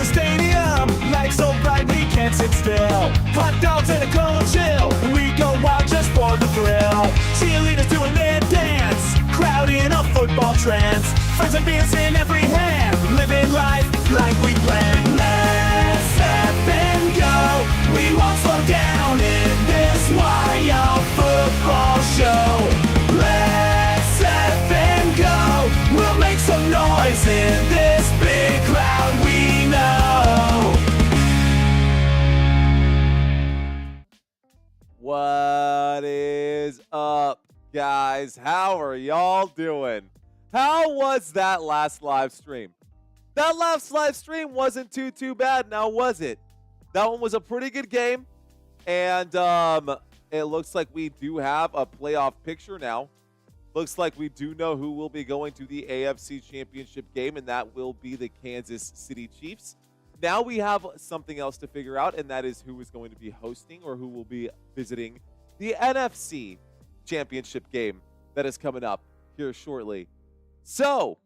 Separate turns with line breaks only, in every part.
stadium, lights so bright we can't sit still. Hot dogs and a cold chill, we go wild just for the thrill. Cheerleaders doing their dance, crowd in a football trance. Friends and beers in every hand, living life like we planned. Let's step and go, we won't slow down in this wild football show. Let's step and go, we'll make some noise in this big crowd we know.
What is up, guys? How are y'all doing? How was that last live stream? That last live stream wasn't too bad, now was it? That one was a pretty good game, and it looks like we do have a playoff picture now. Looks like we do know who will be going to the AFC Championship game, and that will be the Kansas City Chiefs. Now we have something else to figure out, and that is who is going to be hosting or who will be visiting the NFC Championship game that is coming up here shortly. So,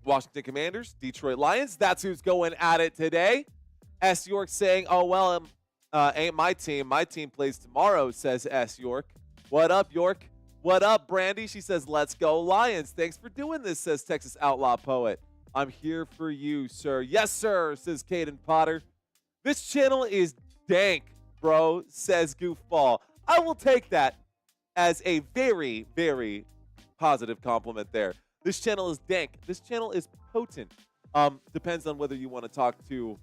Washington Commanders, Detroit Lions, that's who's going at it today. S. York saying, oh, well, ain't my team. My team plays tomorrow, says S. York. What up, York? What up, Brandy? She says, let's go Lions. Thanks for doing this, says Texas Outlaw Poet. I'm here for you, sir. Yes, sir, says Caden Potter. This channel is dank, bro, says Goofball. I will take that as a very, very positive compliment there. This channel is dank. This channel is potent. Depends on whether you want to talk to.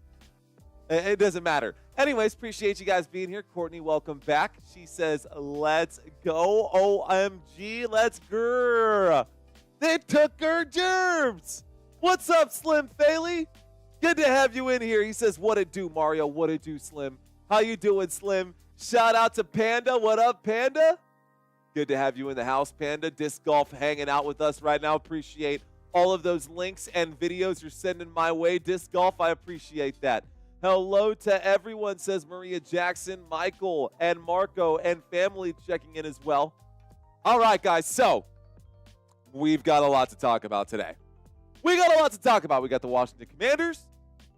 It doesn't matter. Anyways, appreciate you guys being here. Courtney, welcome back. She says, let's go. OMG, let's grrr. They took her germs. What's up, Slim Faley? Good to have you in here. He says, what it do, Mario? What it do, Slim? How you doing, Slim? Shout out to Panda. What up, Panda? Good to have you in the house, Panda. Disc Golf hanging out with us right now. Appreciate all of those links and videos you're sending my way. Disc Golf, I appreciate that. Hello to everyone, says Maria Jackson, Michael, and Marco, and family checking in as well. All right, guys, so we've got a lot to talk about today. We got a lot to talk about. We got the Washington Commanders,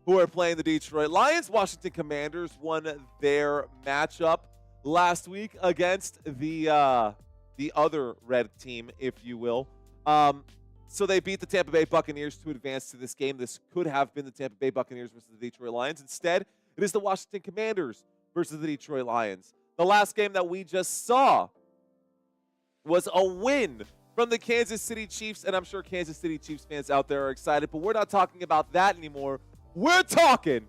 who are playing the Detroit Lions. Washington Commanders won their matchup last week against the other red team, if you will. So they beat the Tampa Bay Buccaneers to advance to this game. This could have been the Tampa Bay Buccaneers versus the Detroit Lions. Instead, it is the Washington Commanders versus the Detroit Lions. The last game that we just saw was a win from the Kansas City Chiefs, and I'm sure Kansas City Chiefs fans out there are excited, but we're not talking about that anymore. We're talking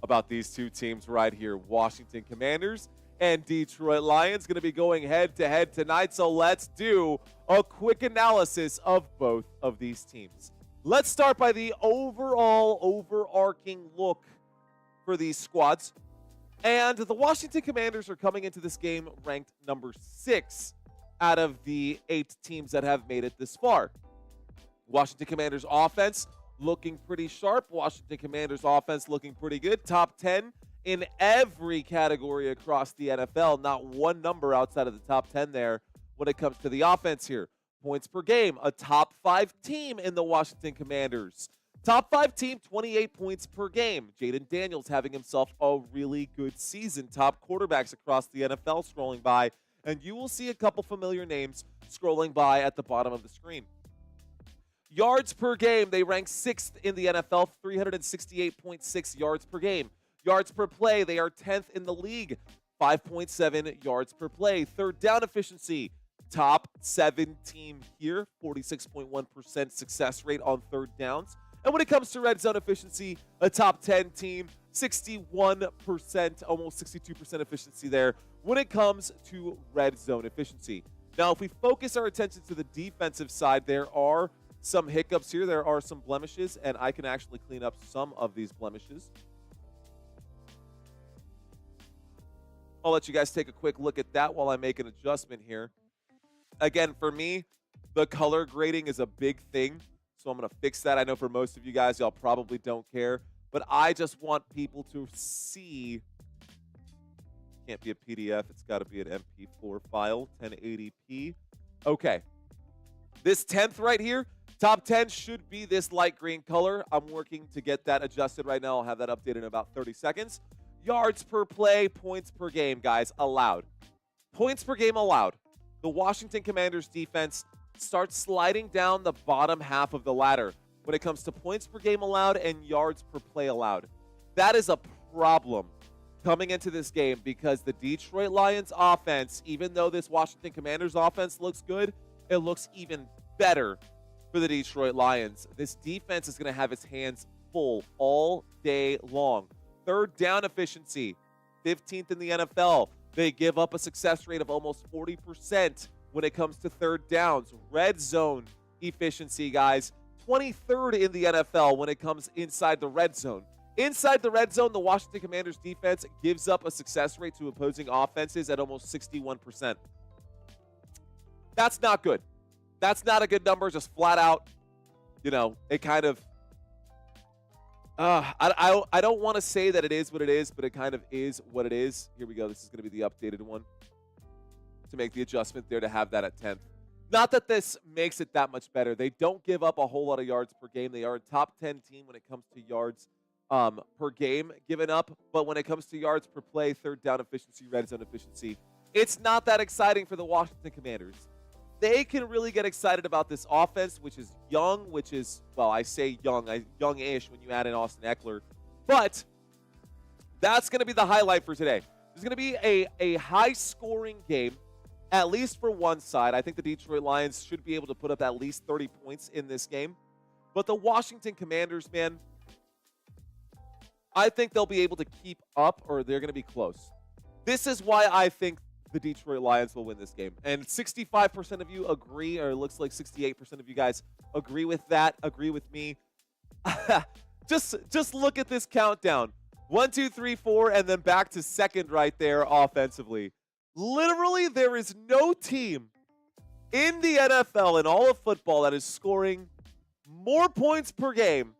about these two teams right here, Washington Commanders and Detroit Lions, going to be going head-to-head tonight, so let's do a quick analysis of both of these teams. Let's start by the overall overarching look for these squads, and the Washington Commanders are coming into this game ranked number 6 out of the 8 teams that have made it this far. Washington Commanders offense looking pretty sharp. Washington Commanders offense looking pretty good. Top 10 in every category across the NFL. Not one number outside of the top 10 there when it comes to the offense here. Points per game, a top 5 team in the Washington Commanders. Top 5 team, 28 points per game. Jayden Daniels having himself a really good season. Top quarterbacks across the NFL scrolling by. And you will see a couple familiar names scrolling by at the bottom of the screen. Yards per game, they rank 6th in the NFL, 368.6 yards per game. Yards per play, they are 10th in the league, 5.7 yards per play. Third down efficiency, top 7 team here, 46.1% success rate on third downs. And when it comes to red zone efficiency, a top 10 team, 61%, almost 62% efficiency there when it comes to red zone efficiency. Now, if we focus our attention to the defensive side, there are some hiccups here. There are some blemishes, and I can actually clean up some of these blemishes. I'll let you guys take a quick look at that while I make an adjustment here. Again, for me, the color grading is a big thing, so I'm going to fix that. I know for most of you guys, y'all probably don't care, but I just want people to see. Can't be a PDF. It's got to be an MP4 file, 1080p. Okay. This 10th right here, Top 10 should be this light green color. I'm working to get that adjusted right now. I'll have that updated in about 30 seconds. Yards per play, points per game, guys, allowed. Points per game allowed. The Washington Commanders defense starts sliding down the bottom half of the ladder when it comes to points per game allowed and yards per play allowed. That is a problem coming into this game because the Detroit Lions offense, even though this Washington Commanders offense looks good, it looks even better for the Detroit Lions. This defense is going to have its hands full all day long. Third down efficiency, 15th in the NFL. They give up a success rate of almost 40% when it comes to third downs. Red zone efficiency, guys, 23rd in the NFL when it comes inside the red zone. Inside the red zone, the Washington Commanders defense gives up a success rate to opposing offenses at almost 61%. That's not good. That's not a good number, just flat out. You know, it kind of I don't want to say that it is what it is, but it kind of is what it is. Here we go. This is going to be the updated one to make the adjustment there to have that at 10th. Not that this makes it that much better. They don't give up a whole lot of yards per game. They are a top 10 team when it comes to yards per game given up. But when it comes to yards per play, third down efficiency, red zone efficiency, it's not that exciting for the Washington Commanders. They can really get excited about this offense, which is young, which is, well, I say young-ish when you add in Austin Eckler. But that's going to be the highlight for today. There's going to be a high-scoring game, at least for one side. I think the Detroit Lions should be able to put up at least 30 points in this game. But the Washington Commanders, man, I think they'll be able to keep up, or they're going to be close. This is why I think the Detroit Lions will win this game. And 65% of you agree, or it looks like 68% of you guys agree with that, agree with me. Just look at this countdown. 1, 2, 3, 4, and then back to second right there offensively. Literally, there is no team in the NFL and all of football that is scoring more points per game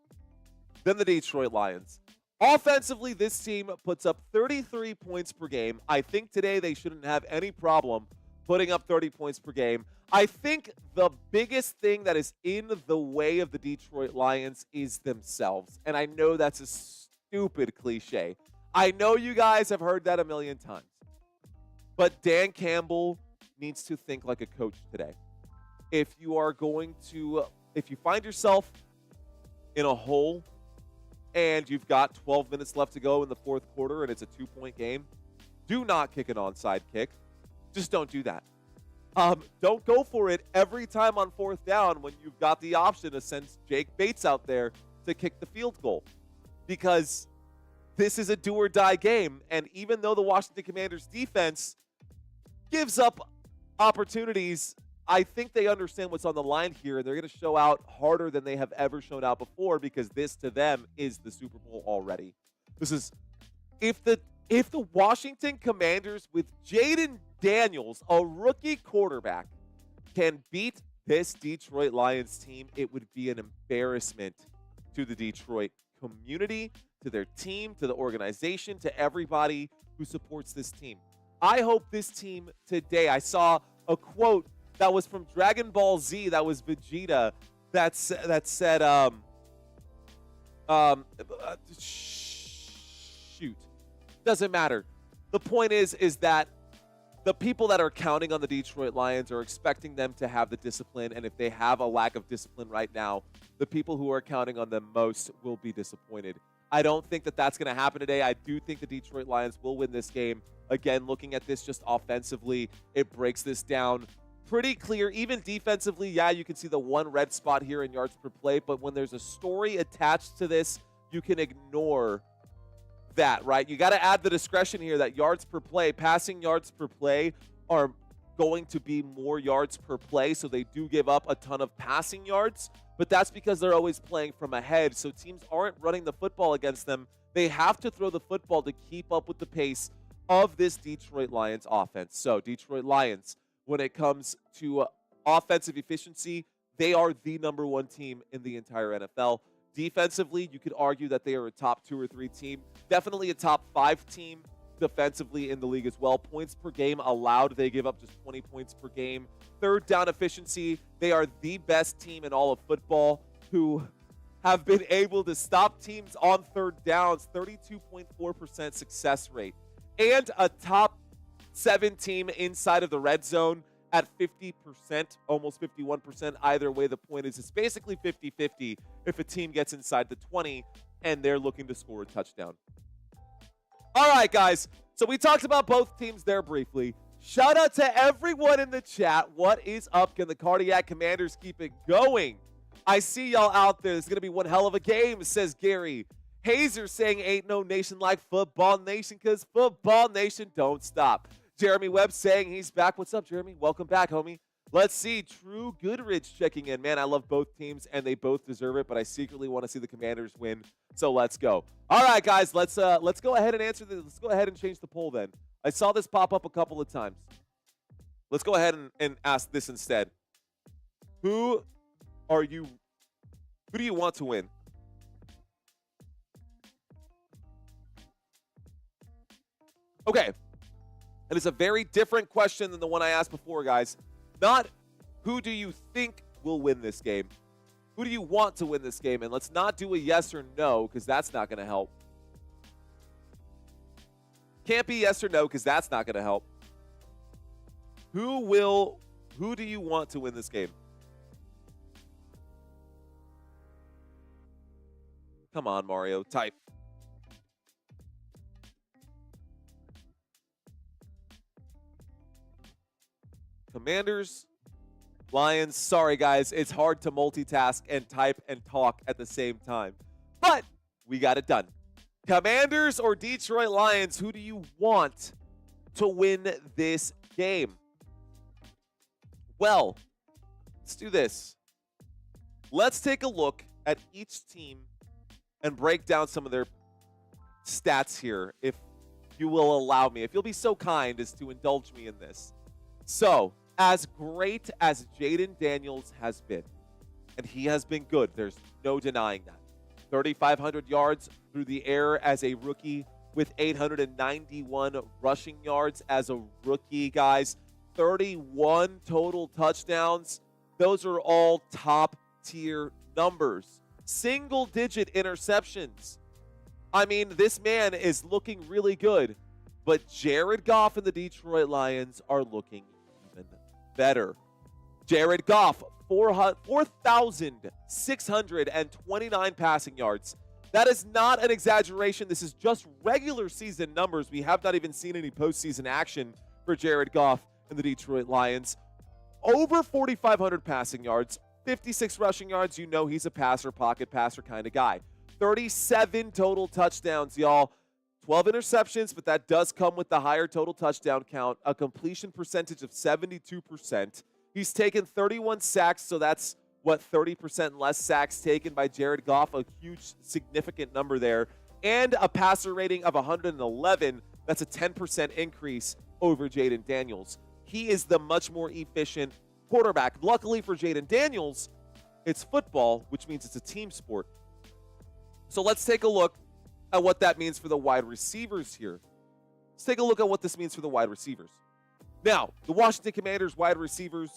than the Detroit Lions. Offensively, this team puts up 33 points per game. I think today they shouldn't have any problem putting up 30 points per game. I think the biggest thing that is in the way of the Detroit Lions is themselves. And I know that's a stupid cliche. I know you guys have heard that a million times. But Dan Campbell needs to think like a coach today. If you find yourself in a hole and you've got 12 minutes left to go in the fourth quarter and it's a 2-point game, do not kick an onside kick. Just don't do that. Don't go for it every time on fourth down when you've got the option to send Jake Bates out there to kick the field goal. Because this is a do-or-die game, and even though the Washington Commanders defense gives up opportunities, I think they understand what's on the line here. They're going to show out harder than they have ever shown out before because this to them is the Super Bowl already. This is if the Washington Commanders with Jayden Daniels, a rookie quarterback, can beat this Detroit Lions team, it would be an embarrassment to the Detroit community, to their team, to the organization, to everybody who supports this team. I hope this team today, I saw a quote that was from Dragon Ball Z, that was Vegeta, that said, shoot, doesn't matter. The point is that the people that are counting on the Detroit Lions are expecting them to have the discipline, and if they have a lack of discipline right now, the people who are counting on them most will be disappointed. I don't think that that's going to happen today. I do think the Detroit Lions will win this game. Again, looking at this just offensively, it breaks this down pretty clear. Even defensively, yeah, you can see the one red spot here in yards per play, but when there's a story attached to this, you can ignore that, right? You got to add the discretion here that yards per play, passing yards per play are going to be more yards per play, so they do give up a ton of passing yards, but that's because they're always playing from ahead, so teams aren't running the football against them. They have to throw the football to keep up with the pace of this Detroit Lions offense. So Detroit Lions, when it comes to offensive efficiency, they are the #1 team in the entire NFL. Defensively, you could argue that they are a top 2 or 3 team, definitely a top 5 team defensively in the league as well. Points per game allowed, they give up just 20 points per game. Third down efficiency, they are the best team in all of football who have been able to stop teams on third downs, 32.4% success rate. And a top 7 team inside of the red zone at 50%, almost 51%. Either way, the point is it's basically 50-50 if a team gets inside the 20 and they're looking to score a touchdown. All right, guys. So we talked about both teams there briefly. Shout out to everyone in the chat. What is up? Can the Cardiac Commanders keep it going? I see y'all out there. It's going to be one hell of a game, says Gary. Hazer saying ain't no nation like Football Nation because Football Nation don't stop. Jeremy Webb saying he's back. What's up, Jeremy? Welcome back, homie. Let's see. True Goodrich checking in. Man, I love both teams, and they both deserve it, but I secretly want to see the Commanders win, so let's go. All right, guys, let's go ahead and answer this. Let's go ahead and change the poll then. I saw this pop up a couple of times. Let's go ahead and ask this instead. Who do you want to win? Okay. It is a very different question than the one I asked before, guys. Not who do you think will win this game? Who do you want to win this game? And let's not do a yes or no, because that's not going to help. Can't be yes or no, because that's not going to help. Who do you want to win this game? Come on, Mario, type. Commanders, Lions. Sorry, guys. It's hard to multitask and type and talk at the same time. But we got it done. Commanders or Detroit Lions, who do you want to win this game? Well, let's do this. Let's take a look at each team and break down some of their stats here, if you will allow me. If you'll be so kind as to indulge me in this. So, as great as Jayden Daniels has been, and he has been good, there's no denying that. 3,500 yards through the air as a rookie with 891 rushing yards as a rookie, guys. 31 total touchdowns. Those are all top-tier numbers. Single-digit interceptions. I mean, this man is looking really good, but Jared Goff and the Detroit Lions are looking even better. Jared Goff, 4,629 passing yards. That is not an exaggeration. This is just regular season numbers. We have not even seen any postseason action for Jared Goff and the Detroit Lions. Over 4,500 passing yards, 56 rushing yards. You know he's a passer, pocket passer kind of guy. 37 total touchdowns, y'all. 12 interceptions, but that does come with the higher total touchdown count. A completion percentage of 72%. He's taken 31 sacks, so that's, 30% less sacks taken by Jared Goff. A huge, significant number there. And a passer rating of 111. That's a 10% increase over Jayden Daniels. He is the much more efficient quarterback. Luckily for Jayden Daniels, it's football, which means it's a team sport. So let's take a look at what that means for the wide receivers here. Let's take a look at what this means for the wide receivers. Now, the Washington Commanders wide receivers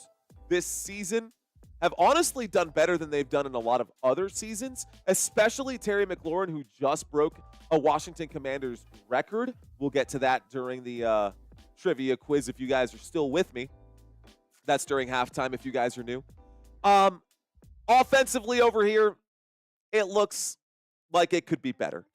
this season have honestly done better than they've done in a lot of other seasons, especially Terry McLaurin, who just broke a Washington Commanders record. We'll get to that during the trivia quiz if you guys are still with me. That's during halftime if you guys are new. Offensively over here, it looks like it could be better.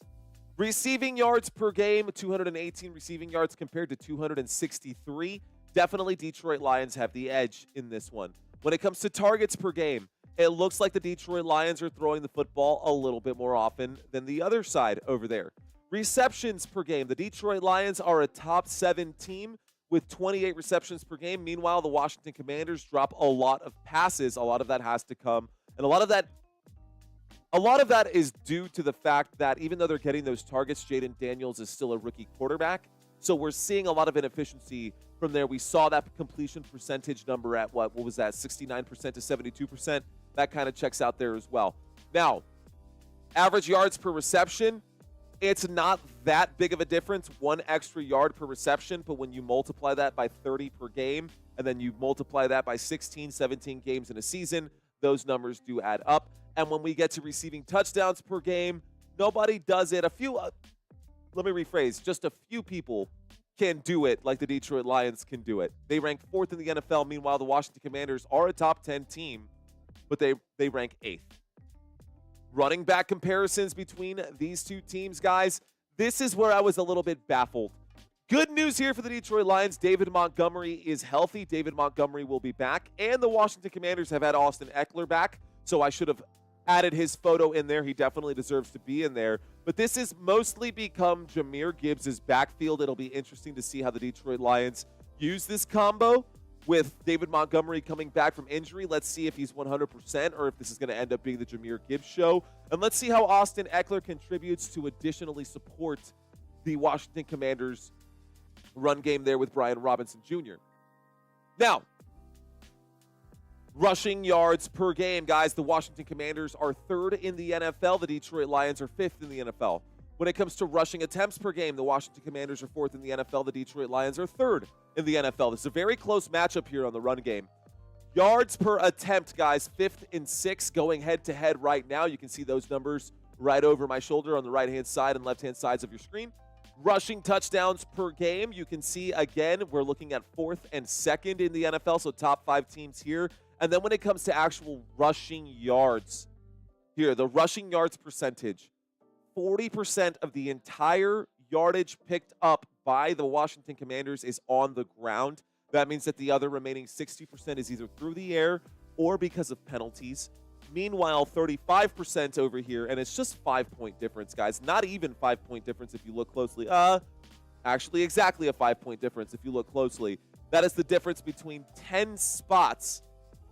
Receiving yards per game, 218 receiving yards compared to 263. Definitely Detroit Lions have the edge in this one. When it comes to targets per game, it looks like the Detroit Lions are throwing the football a little bit more often than the other side over there. Receptions per game, the Detroit Lions are a top 7 team with 28 receptions per game. Meanwhile, the Washington Commanders drop a lot of passes. A lot of that has to come, and a lot of that is due to the fact that even though they're getting those targets, Jayden Daniels is still a rookie quarterback. So we're seeing a lot of inefficiency from there. We saw that completion percentage number at what was that, 69% to 72%. That kind of checks out there as well. Now, average yards per reception, it's not that big of a difference, 1 extra yard per reception, but when you multiply that by 30 per game, and then you multiply that by 16, 17 games in a season, those numbers do add up. And when we get to receiving touchdowns per game, nobody does it. Let me rephrase, just a few people can do it like the Detroit Lions can do it. They rank 4th in the NFL. Meanwhile, the Washington Commanders are a top 10 team, but they rank 8th. Running back comparisons between these two teams, guys, this is where I was a little bit baffled. Good news here for the Detroit Lions. David Montgomery is healthy. David Montgomery will be back. And the Washington Commanders have had Austin Eckler back, so I should have added his photo in there. He definitely deserves to be in there. But this has mostly become Jahmyr Gibbs' backfield. It'll be interesting to see how the Detroit Lions use this combo with David Montgomery coming back from injury. Let's see if he's 100% or if this is going to end up being the Jahmyr Gibbs show. And let's see how Austin Eckler contributes to additionally support the Washington Commanders' run game there with Brian Robinson Jr. Now, rushing yards per game, guys, the Washington Commanders are 3rd in the NFL. The Detroit Lions are 5th in the NFL. When it comes to rushing attempts per game, the Washington Commanders are 4th in the NFL. The Detroit Lions are 3rd in the NFL. This is a very close matchup here on the run game. Yards per attempt, guys, 5th and 6th going head-to-head right now. You can see those numbers right over my shoulder on the right-hand side and left-hand sides of your screen. Rushing touchdowns per game, you can see, again, we're looking at 4th and 2nd in the NFL, so top 5 teams here. And then when it comes to actual rushing yards, here, the rushing yards percentage, 40% of the entire yardage picked up by the Washington Commanders is on the ground. That means that the other remaining 60% is either through the air or because of penalties. Meanwhile, 35% over here, and it's just 5-point difference, guys. Not even 5-point difference if you look closely. Actually, exactly a 5-point difference if you look closely. That is the difference between 10 spots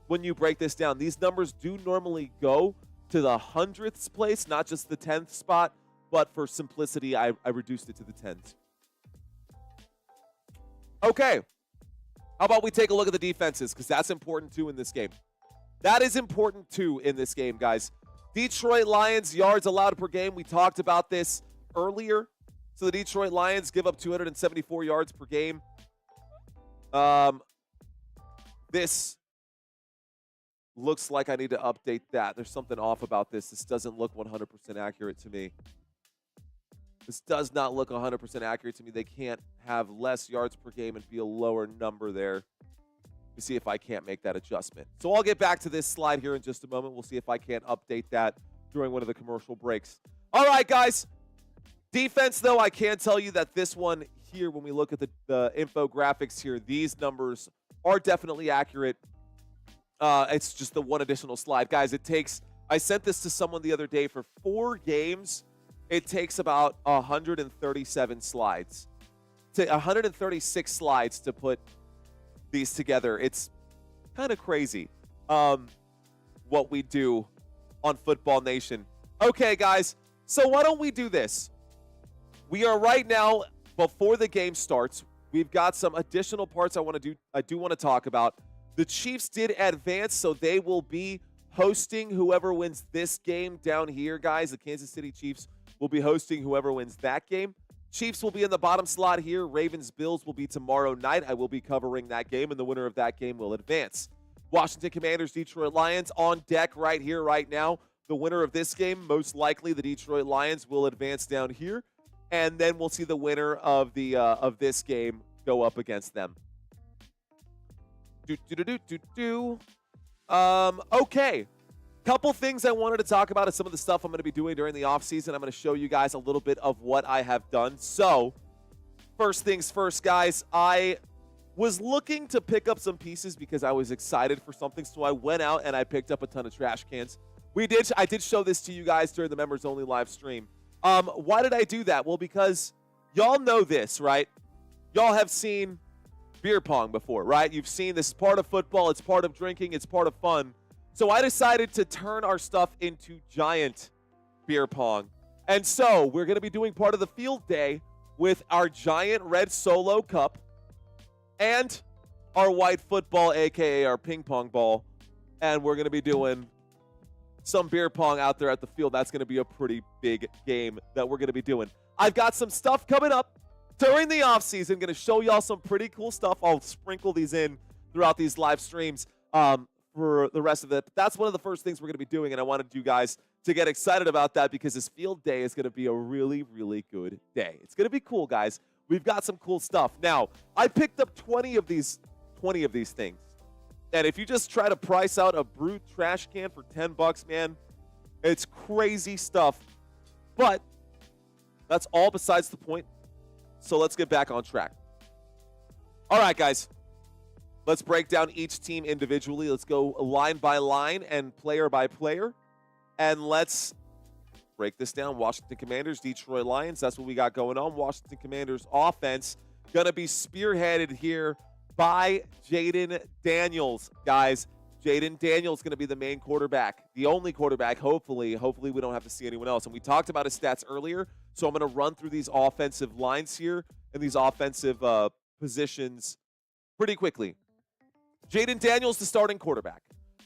when you break this down. These numbers do normally go to the 100th place, not just the 10th spot, but for simplicity, I reduced it to the 10th. Okay. How about we take a look at the defenses, because that's important too in this game. That is important too in this game, guys. Detroit Lions yards allowed per game. We talked about this earlier. So the Detroit Lions give up 274 yards per game. This looks like I need to update that. There's something off about this. This doesn't look 100% accurate to me. This does not look 100% accurate to me. They can't have less yards per game and be a lower number there. To see if I can't make that adjustment. So I'll get back to this slide here in just a moment. We'll see if I can't update that during one of the commercial breaks. All right, guys. Defense, though, I can tell you that this one here, when we look at the infographics here, these numbers are definitely accurate. It's just the one additional slide. Guys, I sent this to someone the other day for 4 games. It takes about 137 slides. 136 slides to put these together. It's kind of crazy what we do on Football Nation. Okay, guys, so why don't we do this? We are right now, before the game starts, we've got some additional parts I do want to talk about. The Chiefs did advance, so they will be hosting whoever wins this game down here, guys. The Kansas City Chiefs will be hosting whoever wins that game. Chiefs will be in the bottom slot here. Ravens-Bills will be tomorrow night. I will be covering that game, and the winner of that game will advance. Washington Commanders, Detroit Lions on deck right here, right now. The winner of this game, most likely the Detroit Lions, will advance down here, and then we'll see the winner of this game go up against them. Okay. Couple things I wanted to talk about is some of the stuff I'm going to be doing during the offseason. I'm going to show you guys a little bit of what I have done. So, first things first, guys, I was looking to pick up some pieces because I was excited for something. So I went out and I picked up a ton of trash cans. I did show this to you guys during the members only live stream. Why did I do that? Well, because y'all know this, right? Y'all have seen beer pong before, right? You've seen this is part of football. It's part of drinking. It's part of fun. So I decided to turn our stuff into giant beer pong. And so we're going to be doing part of the field day with our giant red Solo cup and our white football, a.k.a. our ping pong ball. And we're going to be doing some beer pong out there at the field. That's going to be a pretty big game that we're going to be doing. I've got some stuff coming up during the offseason. Going to show y'all some pretty cool stuff. I'll sprinkle these in throughout these live streams for the rest of it. But that's one of the first things we're going to be doing, and I wanted you guys to get excited about that because this field day is going to be a really, really good day. It's going to be cool, guys. We've got some cool stuff. Now, I picked up 20 of these things. And if you just try to price out a Brute trash can for $10, man, it's crazy stuff. But that's all besides the point. So let's get back on track. All right, guys. Let's break down each team individually. Let's go line by line and player by player. And let's break this down. Washington Commanders, Detroit Lions. That's what we got going on. Washington Commanders offense going to be spearheaded here by Jayden Daniels, guys. Jayden Daniels going to be the main quarterback, the only quarterback, hopefully. Hopefully we don't have to see anyone else. And we talked about his stats earlier, so I'm going to run through these offensive lines here and these offensive positions pretty quickly. Jayden Daniels, the starting quarterback.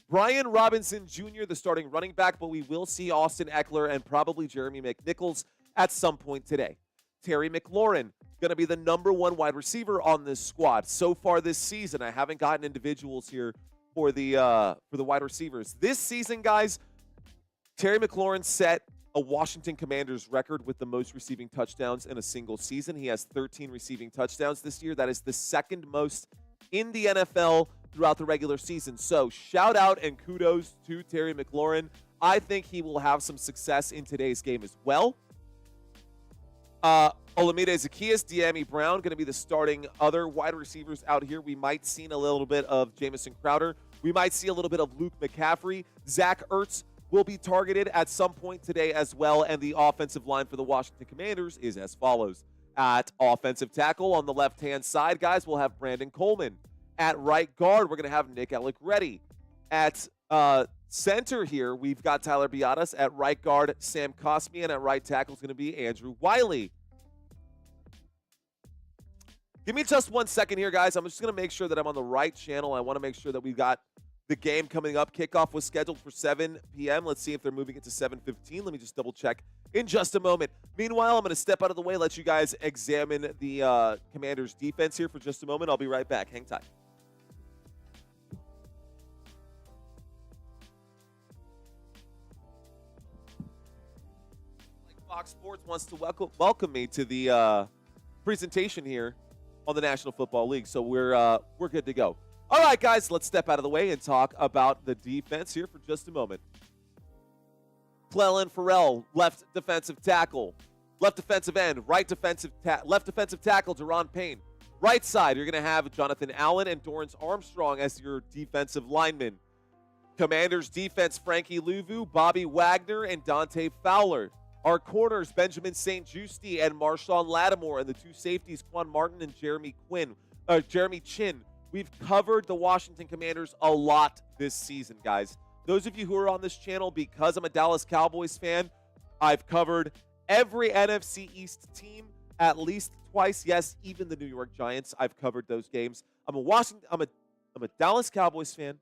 Brian Robinson Jr., the starting running back, but we will see Austin Eckler and probably Jeremy McNichols at some point today. Terry McLaurin, going to be the #1 wide receiver on this squad. So far this season, I haven't gotten individuals here for the wide receivers. This season, guys, Terry McLaurin set a Washington Commanders record with the most receiving touchdowns in a single season. He has 13 receiving touchdowns this year. That is the second most in the NFL throughout the regular season. So shout out and kudos to Terry McLaurin. I think he will have some success in today's game as well. Olamide Zaccheaus, De'Ami Brown, going to be the starting other wide receivers out here. We might see a little bit of Jamison Crowder. We might see a little bit of Luke McCaffrey. Zach Ertz will be targeted at some point today as well. And the offensive line for the Washington Commanders is as follows. At offensive tackle on the left-hand side, guys, we'll have Brandon Coleman. At right guard, we're going to have Nick Allegretti. At center here, we've got Tyler Biadasz. At right guard, Sam Cosmi. And at right tackle is going to be Andrew Wiley. Give me just 1 second here, guys. I'm just going to make sure that I'm on the right channel. I want to make sure that we've got the game coming up. Kickoff was scheduled for 7 p.m. Let's see if they're moving it to 7:15. Let me just double check in just a moment. Meanwhile, I'm going to step out of the way, let you guys examine the Commanders' defense here for just a moment. I'll be right back. Hang tight. Fox Sports wants to welcome me to the presentation here on the National Football League, so we're good to go. All right, guys, let's step out of the way and talk about the defense here for just a moment. Clelin Ferrell, left defensive tackle, left defensive end, left defensive tackle, Deron Payne. Right side, you're going to have Jonathan Allen and Dorrance Armstrong as your defensive linemen. Commanders defense, Frankie Louvu, Bobby Wagner, and Dante Fowler. Our corners, Benjamin St. Juste and Marshawn Lattimore, and the two safeties, Quan Martin and Jeremy Chin. We've covered the Washington Commanders a lot this season, guys. Those of you who are on this channel, because I'm a Dallas Cowboys fan, I've covered every NFC East team at least twice. Yes, even the New York Giants. I've covered those games. I'm a Dallas Cowboys fan.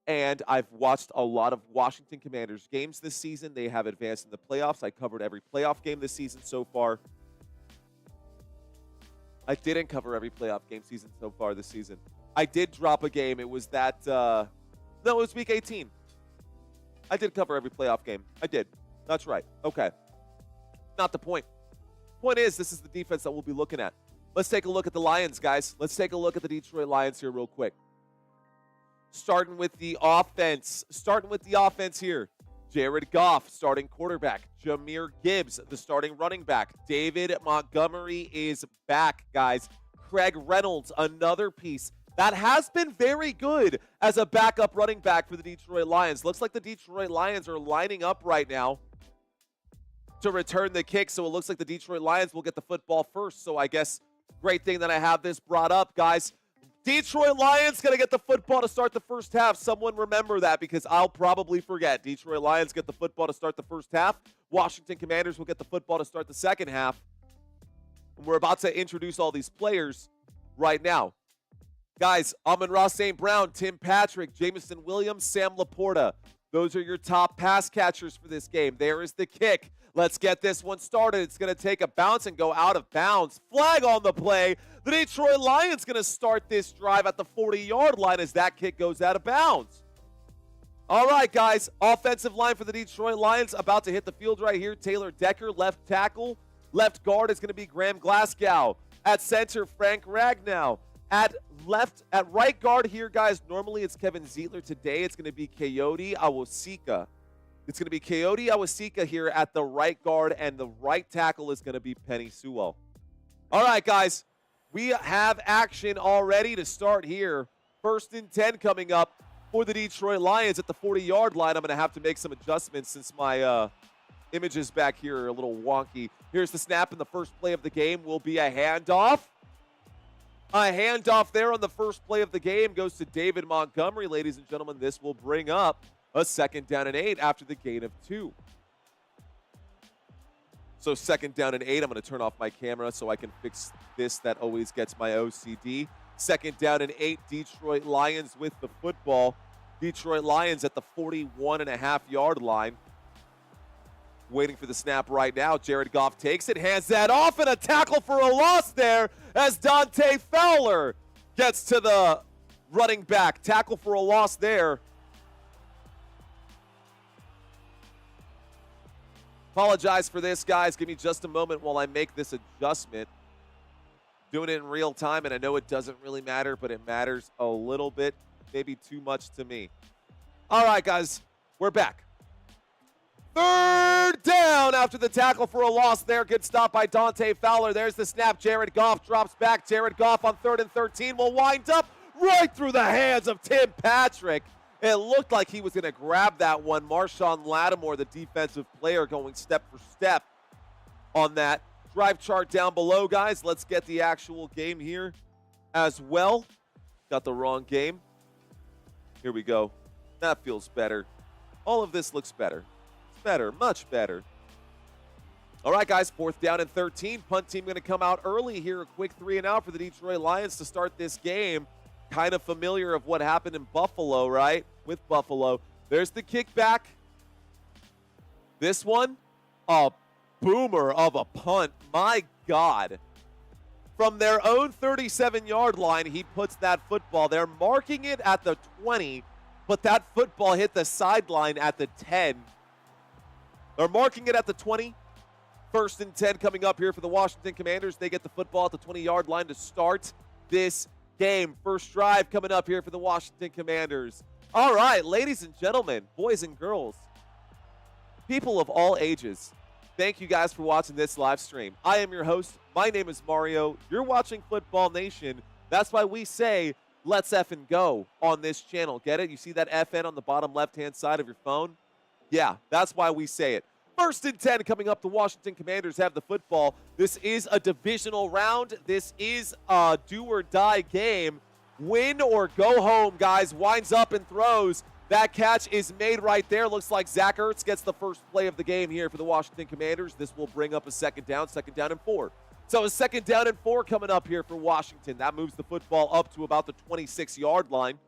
And I've watched a lot of Washington Commanders games this season. They have advanced in the playoffs. I covered every playoff game this season so far. I didn't cover every playoff game so far this season. I did drop a game. It was that, no, it was week 18. I did cover every playoff game. I did. That's right. Okay. Not the point. Point is, this is the defense that we'll be looking at. Let's take a look at the Lions, guys. Let's take a look at the Detroit Lions here real quick. Starting with the offense here. Jared Goff, starting quarterback. Jahmyr Gibbs, the starting running back. David Montgomery is back, guys. Craig Reynolds, another piece that has been very good as a backup running back for the Detroit Lions. Looks like the Detroit Lions are lining up right now to return the kick, so it looks like the Detroit Lions will get the football first. So I guess great thing that I have this brought up, guys. Detroit Lions going to get the football to start the first half. Someone remember that because I'll probably forget. Detroit Lions get the football to start the first half. Washington Commanders will get the football to start the second half. And we're about to introduce all these players right now. Guys, Amon-Ra St. Brown, Tim Patrick, Jameson Williams, Sam Laporta. Those are your top pass catchers for this game. There is the kick. Let's get this one started. It's going to take a bounce and go out of bounds. Flag on the play. The Detroit Lions going to start this drive at the 40-yard line as that kick goes out of bounds. All right, guys. Offensive line for the Detroit Lions about to hit the field right here. Taylor Decker, left tackle. Left guard is going to be Graham Glasgow. At center, Frank Ragnow. At right guard here, guys, normally it's Kevin Zeitler. Today it's going to be Coyote Awosika. It's going to be Coyote Awosika here at the right guard, and the right tackle is going to be Penny Sewell. All right, guys, we have action already to start here. 1st and 10 coming up for the Detroit Lions at the 40-yard line. I'm going to have to make some adjustments since my images back here are a little wonky. Here's the snap, and the first play of the game will be a handoff. A handoff there on the first play of the game goes to David Montgomery. Ladies and gentlemen, this will bring up a 2nd down and 8 after the gain of 2. So 2nd down and 8. I'm going to turn off my camera so I can fix this. That always gets my OCD. 2nd down and 8. Detroit Lions with the football. Detroit Lions at the 41.5-yard line. Waiting for the snap right now. Jared Goff takes it, hands that off, and a tackle for a loss there as Dante Fowler gets to the running back. Tackle for a loss there. Apologize for this, guys. Give me just a moment while I make this adjustment. Doing it in real time, and I know it doesn't really matter, but it matters a little bit, maybe too much to me. All right, guys, we're back. 3rd down after the tackle for a loss there. Good stop by Dante Fowler. There's the snap. Jared Goff drops back. Jared Goff on 3rd and 13 will wind up right through the hands of Tim Patrick. It looked like he was going to grab that one. Marshawn Lattimore, the defensive player, going step for step on that. Drive chart down below, guys. Let's get the actual game here as well. Got the wrong game. Here we go. That feels better. All of this looks better. Better, much better. All right, guys, 4th down and 13. Punt team going to come out early here. A quick 3 and out for the Detroit Lions to start this game. Kind of familiar of what happened in Buffalo, right? With Buffalo. There's the kickback. This one, a boomer of a punt. My God. From their own 37-yard line, he puts that football. They're marking it at the 20, but that football hit the sideline at the 10. They're marking it at the 20. 1st and 10 coming up here for the Washington Commanders. They get the football at the 20-yard line to start this game. First drive coming up here for the Washington Commanders. All right, ladies and gentlemen, boys and girls, people of all ages, thank you guys for watching this live stream. I am your host. My name is Mario. You're watching Football Nation. That's why we say, let's effing go on this channel. Get it? You see that FN on the bottom left-hand side of your phone? Yeah, that's why we say it. 1st and 10 coming up. The Washington Commanders have the football. This is a divisional round. This is a do-or-die game. Win or go home, guys. Winds up and throws. That catch is made right there. Looks like Zach Ertz gets the first play of the game here for the Washington Commanders. This will bring up a 2nd down and 4. So a 2nd down and 4 coming up here for Washington. That moves the football up to about the 26-yard line.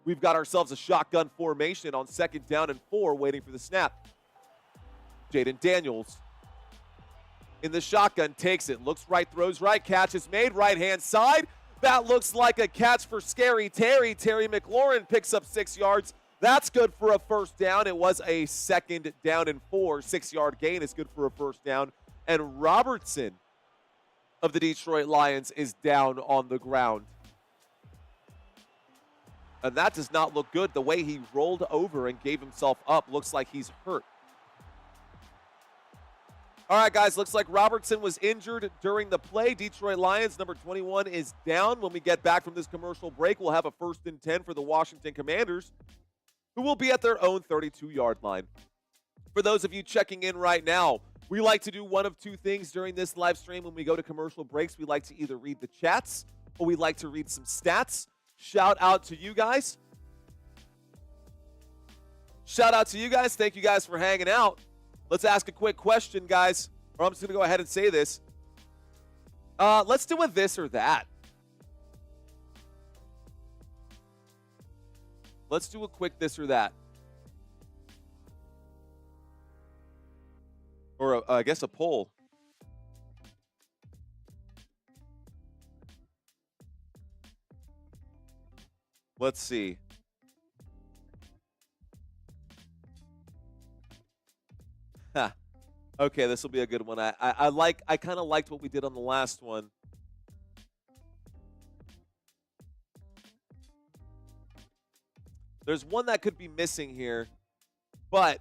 We've got ourselves a shotgun formation on 2nd down and 4 waiting for the snap. Jayden Daniels in the shotgun takes it. Looks right, throws right. Catch is made. Right-hand side. That looks like a catch for Scary Terry. Terry McLaurin picks up 6 yards. That's good for a 1st down. It was a 2nd down and 4. 6-yard gain is good for a 1st down. And Robertson of the Detroit Lions is down on the ground. And that does not look good. The way he rolled over and gave himself up looks like he's hurt. All right, guys, looks like Robertson was injured during the play. Detroit Lions, number 21, is down. When we get back from this commercial break, we'll have a 1st and 10 for the Washington Commanders, who will be at their own 32-yard line. For those of you checking in right now, we like to do one of two things during this live stream when we go to commercial breaks. We like to either read the chats or we like to read some stats. Shout out to you guys. Shout out to you guys. Thank you guys for hanging out. Let's ask a quick question, guys. Or I'm just going to go ahead and say this. Let's do a this or that. Let's do a quick this or that. Or I guess a poll. Let's see. Okay, this will be a good one. I kind of liked what we did on the last one. There's one that could be missing here, but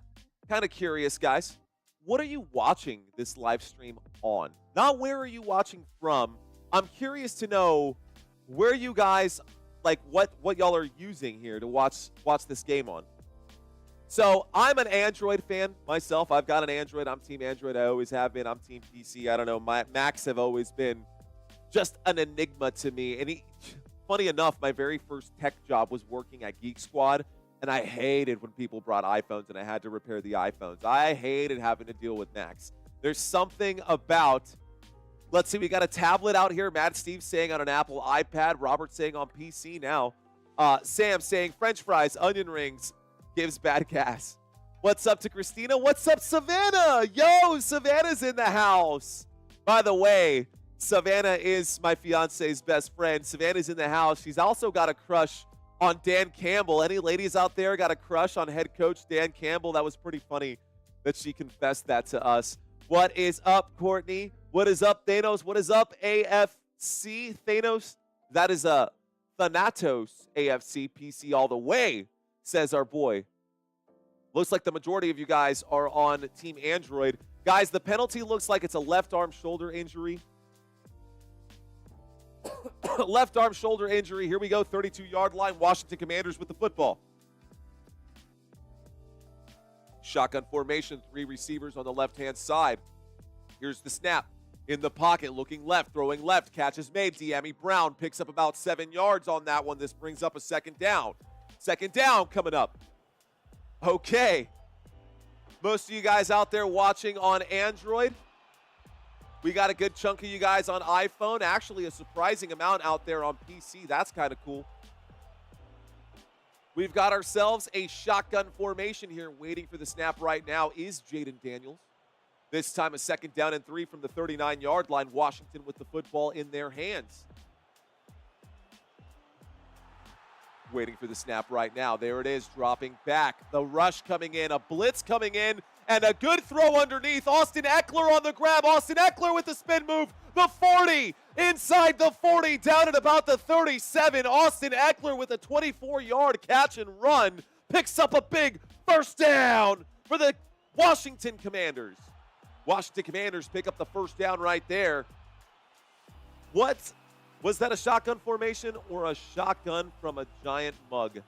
kind of curious, guys. What are you watching this live stream on? Not where are you watching from. I'm curious to know where you guys, like what y'all are using here to watch this game on. So I'm an Android fan myself. I've got an Android. I'm Team Android. I always have been. I'm Team PC. I don't know. My Macs have always been just an enigma to me. And funny enough, my very first tech job was working at Geek Squad, and I hated when people brought iPhones and I had to repair the iPhones. I hated having to deal with Macs. There's something about, let's see, we got a tablet out here. Matt Steve saying on an Apple iPad. Robert saying on PC now. Sam saying French fries, onion rings, gives bad gas. What's up to Christina? What's up, Savannah? Yo, Savannah's in the house. By the way, Savannah is my fiance's best friend. Savannah's in the house. She's also got a crush on Dan Campbell. Any ladies out there got a crush on head coach Dan Campbell? That was pretty funny that she confessed that to us. What is up, Courtney? What is up, Thanos? What is up, AFC? Thanos? That is a Thanatos AFC PC all the way, says our boy. Looks like the majority of you guys are on Team Android. Guys, the penalty looks like it's a left arm shoulder injury. Left arm shoulder injury. Here we go. 32-yard line. Washington Commanders with the football. Shotgun formation. 3 receivers on the left-hand side. Here's the snap. In the pocket, looking left, throwing left. Catch is made. De'Ami Brown picks up about 7 yards on that one. This brings up a second down. Second down coming up. Okay. Most of you guys out there watching on Android. We got a good chunk of you guys on iPhone. Actually, a surprising amount out there on PC. That's kind of cool. We've got ourselves a shotgun formation here. Waiting for the snap right now is Jayden Daniels. This time a second down and 3 from the 39-yard line. Washington with the football in their hands. Waiting for the snap right now. There it is, dropping back. The rush coming in, a blitz coming in, and a good throw underneath. Austin Eckler on the grab. Austin Eckler with the spin move. The 40, inside the 40, down at about the 37. Austin Eckler with a 24-yard catch and run. Picks up a big first down for the Washington Commanders. Washington Commanders pick up the first down right there. What? Was that a shotgun formation or a shotgun from a giant mug?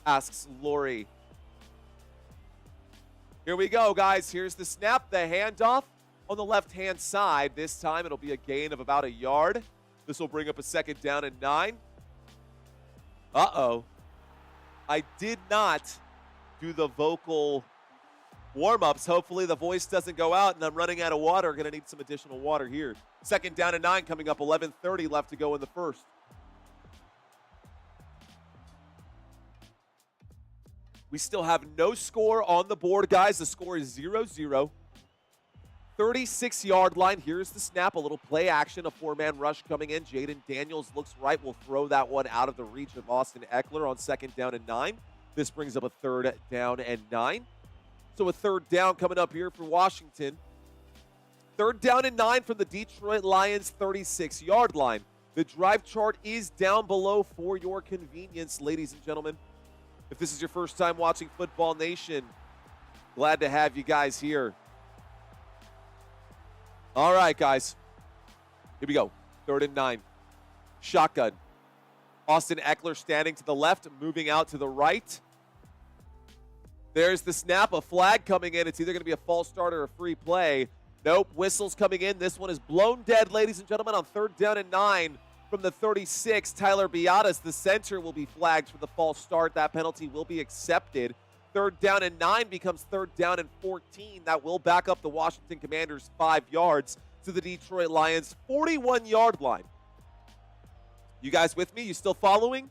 Asks Lori. Here we go, guys. Here's the snap, the handoff on the left-hand side. This time it'll be a gain of about a yard. This will bring up a second down and 9. Uh-oh. I did not do the vocal warm-ups. Hopefully the voice doesn't go out and I'm running out of water. Going to need some additional water here. Second down and 9 coming up. 11:30 left to go in the first. We still have no score on the board, guys. The score is 0-0. 36-yard line. Here's the snap. A little play action. A 4-man rush coming in. Jayden Daniels looks right. Will throw that one out of the reach of Austin Eckler on second down and 9. This brings up a third down and 9. So a third down coming up here for Washington. Third down and 9 from the Detroit Lions 36-yard line. The drive chart is down below for your convenience, ladies and gentlemen. If this is your first time watching Football Nation, glad to have you guys here. All right, guys. Here we go. Third and 9. Shotgun. Austin Eckler standing to the left, moving out to the right. There's the snap. A flag coming in. It's either going to be a false start or a free play. Nope. Whistles coming in. This one is blown dead, ladies and gentlemen, on third down and 9 from the 36. Tyler Biadasz, the center, will be flagged for the false start. That penalty will be accepted. Third down and 9 becomes third down and 14. That will back up the Washington Commanders 5 yards to the Detroit Lions 41-yard line. You guys with me? You still following?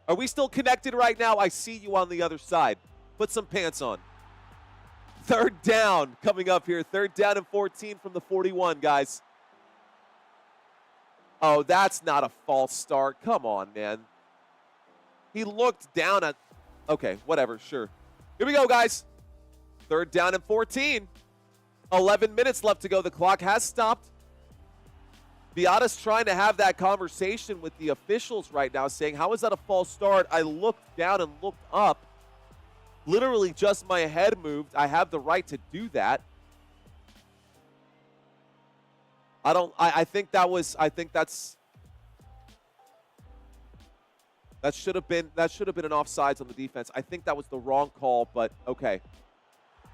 Are we still connected right now? I see you on the other side. Put some pants on. Third down coming up here. Third down and 14 from the 41, guys. Oh, that's not a false start. Come on, man. He looked down at... Okay, whatever, sure. Here we go, guys. Third down and 14. 11 minutes left to go. The clock has stopped. Beata's trying to have that conversation with the officials right now, saying, how is that a false start? I looked down and looked up. Literally just my head moved. I have the right to do that. I think that should have been an offsides on the defense. I think that was the wrong call, but okay.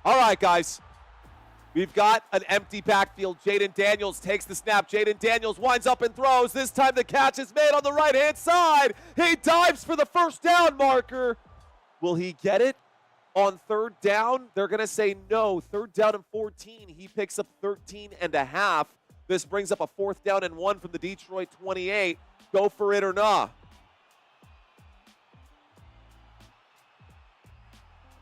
All right, guys. We've got an empty backfield. Jayden Daniels takes the snap. Jayden Daniels winds up and throws. This time the catch is made on the right-hand side. He dives for the first down marker. Will he get it on third down? They're going to say no. Third down and 14. He picks up 13 and a half. This brings up a fourth down and 1 from the Detroit 28. Go for it or not.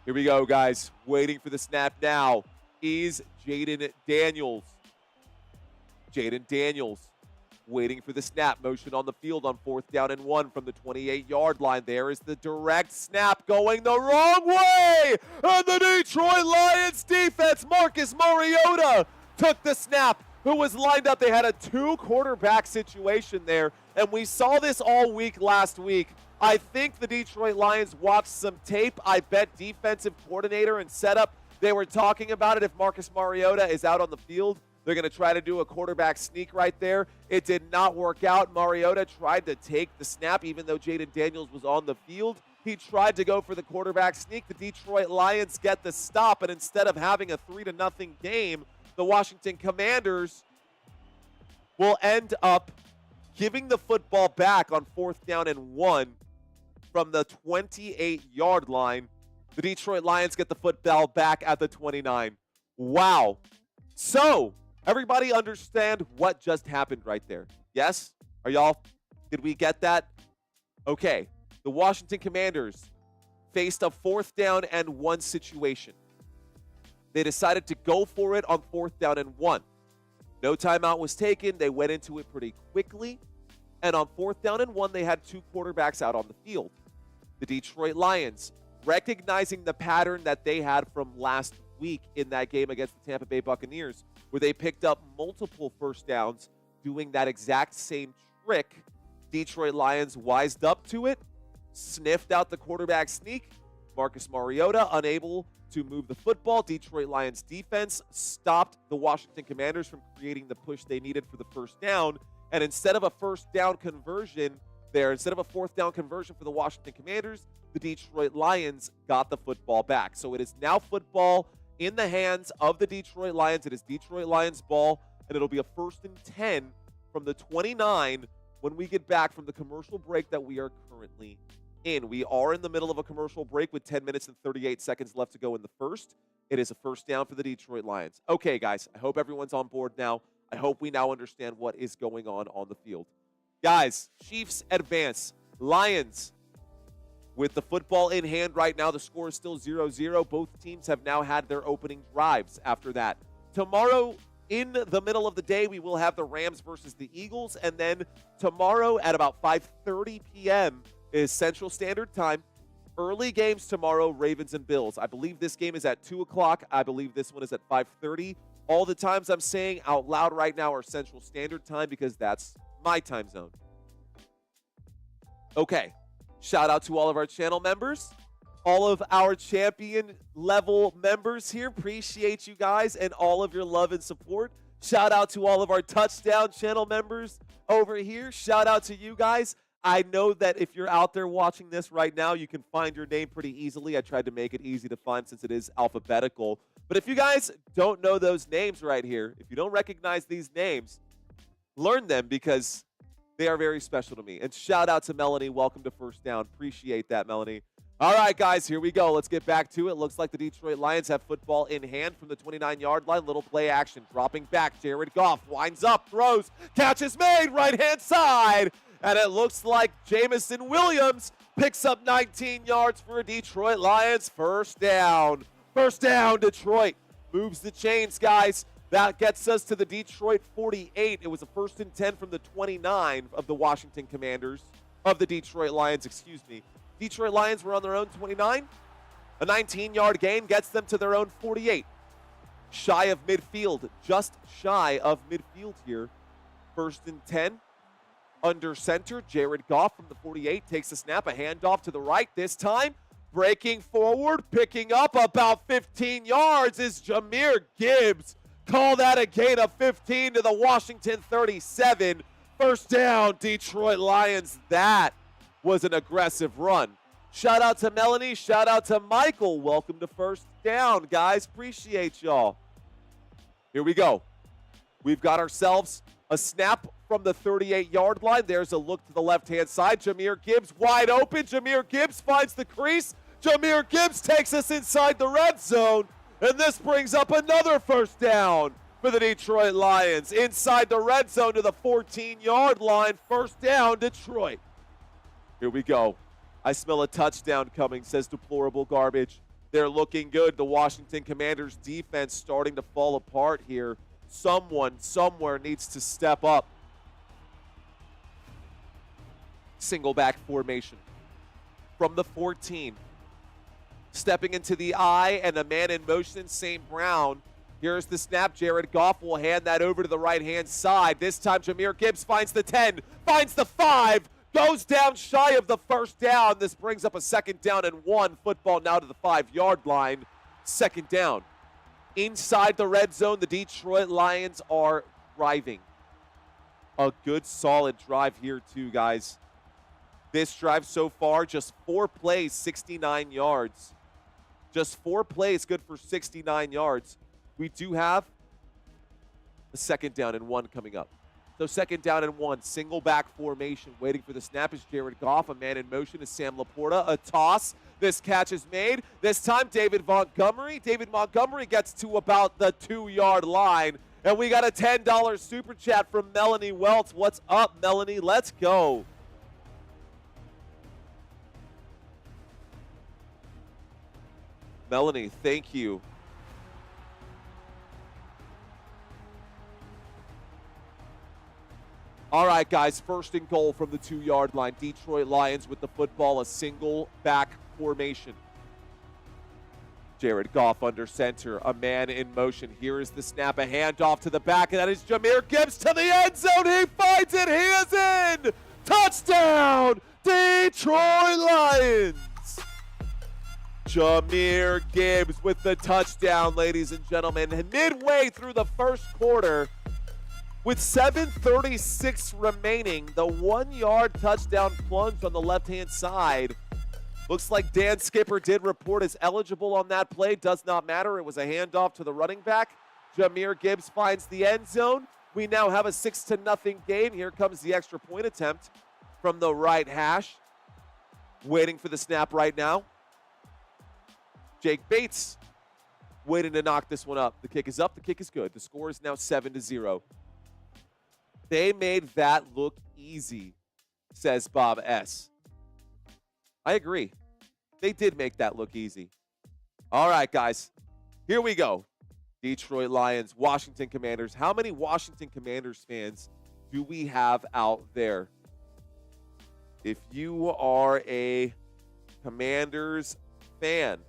Here we go, guys. Waiting for the snap now is Jayden Daniels. Jayden Daniels waiting for the snap. Motion on the field on fourth down and 1 from the 28-yard line. There is the direct snap going the wrong way. And the Detroit Lions defense, Marcus Mariota, took the snap. Who was lined up? They had a 2-quarterback situation there, and we saw this all week last week. I think the Detroit Lions watched some tape. I bet defensive coordinator and setup, they were talking about it. If Marcus Mariota is out on the field, they're going to try to do a quarterback sneak right there. It did not work out. Mariota tried to take the snap even though Jayden Daniels was on the field. He tried to go for the quarterback sneak. The Detroit Lions get the stop, and instead of having a 3-0 game, the Washington Commanders will end up giving the football back on fourth down and 1 from the 28-yard line. The Detroit Lions get the football back at the 29. Wow. So, everybody understand what just happened right there? Yes? Did we get that? Okay. The Washington Commanders faced a fourth down and 1 situation. They decided to go for it on fourth down and 1. No timeout was taken. They went into it pretty quickly. And on fourth down and 1, they had 2 quarterbacks out on the field. The Detroit Lions, recognizing the pattern that they had from last week in that game against the Tampa Bay Buccaneers, where they picked up multiple first downs doing that exact same trick, Detroit Lions wised up to it, sniffed out the quarterback sneak. Marcus Mariota unable to move the football. Detroit Lions defense stopped the Washington Commanders from creating the push they needed for the first down. And instead of a fourth down conversion for the Washington Commanders, the Detroit Lions got the football back. So it is now football in the hands of the Detroit Lions. It is Detroit Lions ball, and it'll be a 1st and 10 from the 29 when we get back from the commercial break that we are currently in. We are in the middle of a commercial break with 10 minutes and 38 seconds left to go in the first. It is a first down for the Detroit Lions. Okay, guys, I hope everyone's on board now. I hope we now understand what is going on the field. Guys, Chiefs advance. Lions with the football in hand right now. The score is still 0-0. Both teams have now had their opening drives after that. Tomorrow, in the middle of the day, we will have the Rams versus the Eagles. And then tomorrow at about 5:30 p.m. is Central Standard Time. Early games tomorrow, Ravens and Bills. I believe this game is at 2 o'clock. I believe this one is at 5:30. All the times I'm saying out loud right now are Central Standard Time because that's my time zone. Okay. Shout out to all of our channel members, all of our champion level members here. Appreciate you guys and all of your love and support. Shout out to all of our touchdown channel members over here. Shout out to you guys. I know that if you're out there watching this right now, you can find your name pretty easily. I tried to make it easy to find since it is alphabetical. But if you guys don't know those names right here, if you don't recognize these names, learn them because they are very special to me. And shout out to Melanie. Welcome to First Down. Appreciate that, Melanie. All right, guys, here we go. Let's get back to it. Looks like the Detroit Lions have football in hand from the 29-yard line. Little play action. Dropping back. Jared Goff winds up, throws. Catch is made. Right-hand side. And it looks like Jamison Williams picks up 19 yards for a Detroit Lions first down. First down, Detroit moves the chains, guys. That gets us to the Detroit 48. It was a 1st and 10 from the 29 of the Washington Commanders, of the Detroit Lions, excuse me. Detroit Lions were on their own 29. A 19-yard gain gets them to their own 48. Shy of midfield, just shy of midfield here. 1st and 10. Under center, Jared Goff from the 48 takes the snap, a handoff to the right. This time, breaking forward, picking up about 15 yards is Jahmyr Gibbs. Call that a gain of 15 to the Washington 37. First down, Detroit Lions. That was an aggressive run. Shout out to Melanie. Shout out to Michael. Welcome to First Down, guys. Appreciate y'all. Here we go. We've got ourselves a snap from the 38-yard line. There's a look to the left-hand side. Jahmyr Gibbs wide open. Jahmyr Gibbs finds the crease. Jahmyr Gibbs takes us inside the red zone. And this brings up another first down for the Detroit Lions. Inside the red zone to the 14-yard line. First down, Detroit. Here we go. I smell a touchdown coming, says Deplorable Garbage. They're looking good. The Washington Commanders defense starting to fall apart here. Someone, somewhere needs to step up. Single back formation from the 14. Stepping into the eye and a man in motion, St. Brown. Here's the snap. Jared Goff will hand that over to the right-hand side. This time, Jahmyr Gibbs finds the 10, finds the 5, goes down shy of the first down. This brings up a 2nd down and 1. Football now to the 5-yard line. 2nd down. Inside the red zone, the Detroit Lions are driving. A good, solid drive here, too, guys. This drive so far, just 4 plays, 69 yards. Just 4 plays, good for 69 yards. We do have a 2nd down and 1 coming up. So 2nd down and 1, single back formation. Waiting for the snap is Jared Goff. A man in motion is Sam Laporta. A toss. This catch is made. This time, David Montgomery. David Montgomery gets to about the 2-yard line. And we got a $10 super chat from Melanie Welts. What's up, Melanie? Let's go. Melanie, thank you. All right, guys, 1st and goal from the 2-yard line. Detroit Lions with the football, a single back formation. Jared Goff under center, a man in motion. Here is the snap, a handoff to the back, and that is Jahmyr Gibbs to the end zone. He finds it. He is in. Touchdown, Detroit Lions. Jahmyr Gibbs with the touchdown, ladies and gentlemen. And midway through the first quarter, with 7:36 remaining, the 1-yard touchdown plunge on the left-hand side. Looks like Dan Skipper did report as eligible on that play. Does not matter. It was a handoff to the running back. Jahmyr Gibbs finds the end zone. We now have a 6-0 game. Here comes the extra point attempt from the right hash. Waiting for the snap right now. Jake Bates waiting to knock this one up. The kick is up. The kick is good. The score is now 7-0. They made that look easy, says Bob S. I agree. They did make that look easy. All right, guys. Here we go. Detroit Lions, Washington Commanders. How many Washington Commanders fans do we have out there? If you are a Commanders fan,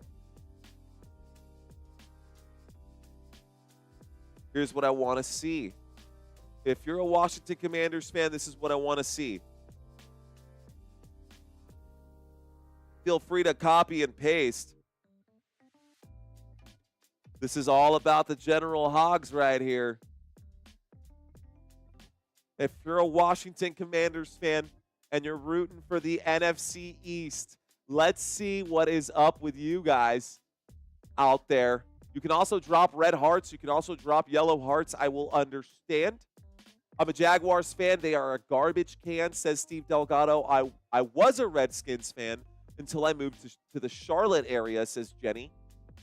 here's what I want to see. If you're a Washington Commanders fan, this is what I want to see. Feel free to copy and paste. This is all about the General Hogs right here. If you're a Washington Commanders fan and you're rooting for the NFC East, let's see what is up with you guys out there. You can also drop red hearts. You can also drop yellow hearts. I will understand. I'm a Jaguars fan. They are a garbage can, says Steve Delgado. I was a Redskins fan until I moved to the Charlotte area, says Jenny.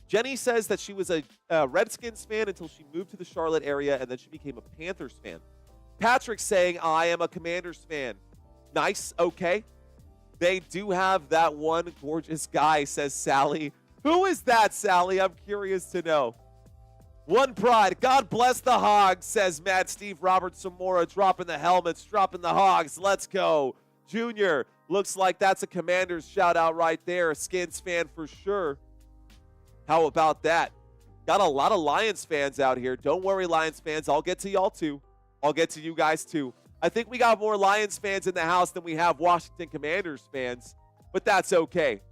Jenny says that she was a Redskins fan until she moved to the Charlotte area, and then she became a Panthers fan. Patrick saying, I am a Commanders fan. Nice, okay. They do have that one gorgeous guy, says Sally Who is that, Sally? I'm curious to know. One pride. God bless the Hogs, says Mad Steve Robert Zamora, dropping the helmets, dropping the Hogs. Let's go. Junior, looks like that's a Commanders shout out right there. A Skins fan for sure. How about that? Got a lot of Lions fans out here. Don't worry, Lions fans. I'll get to y'all too. I'll get to you guys too. I think we got more Lions fans in the house than we have Washington Commanders fans, but that's okay.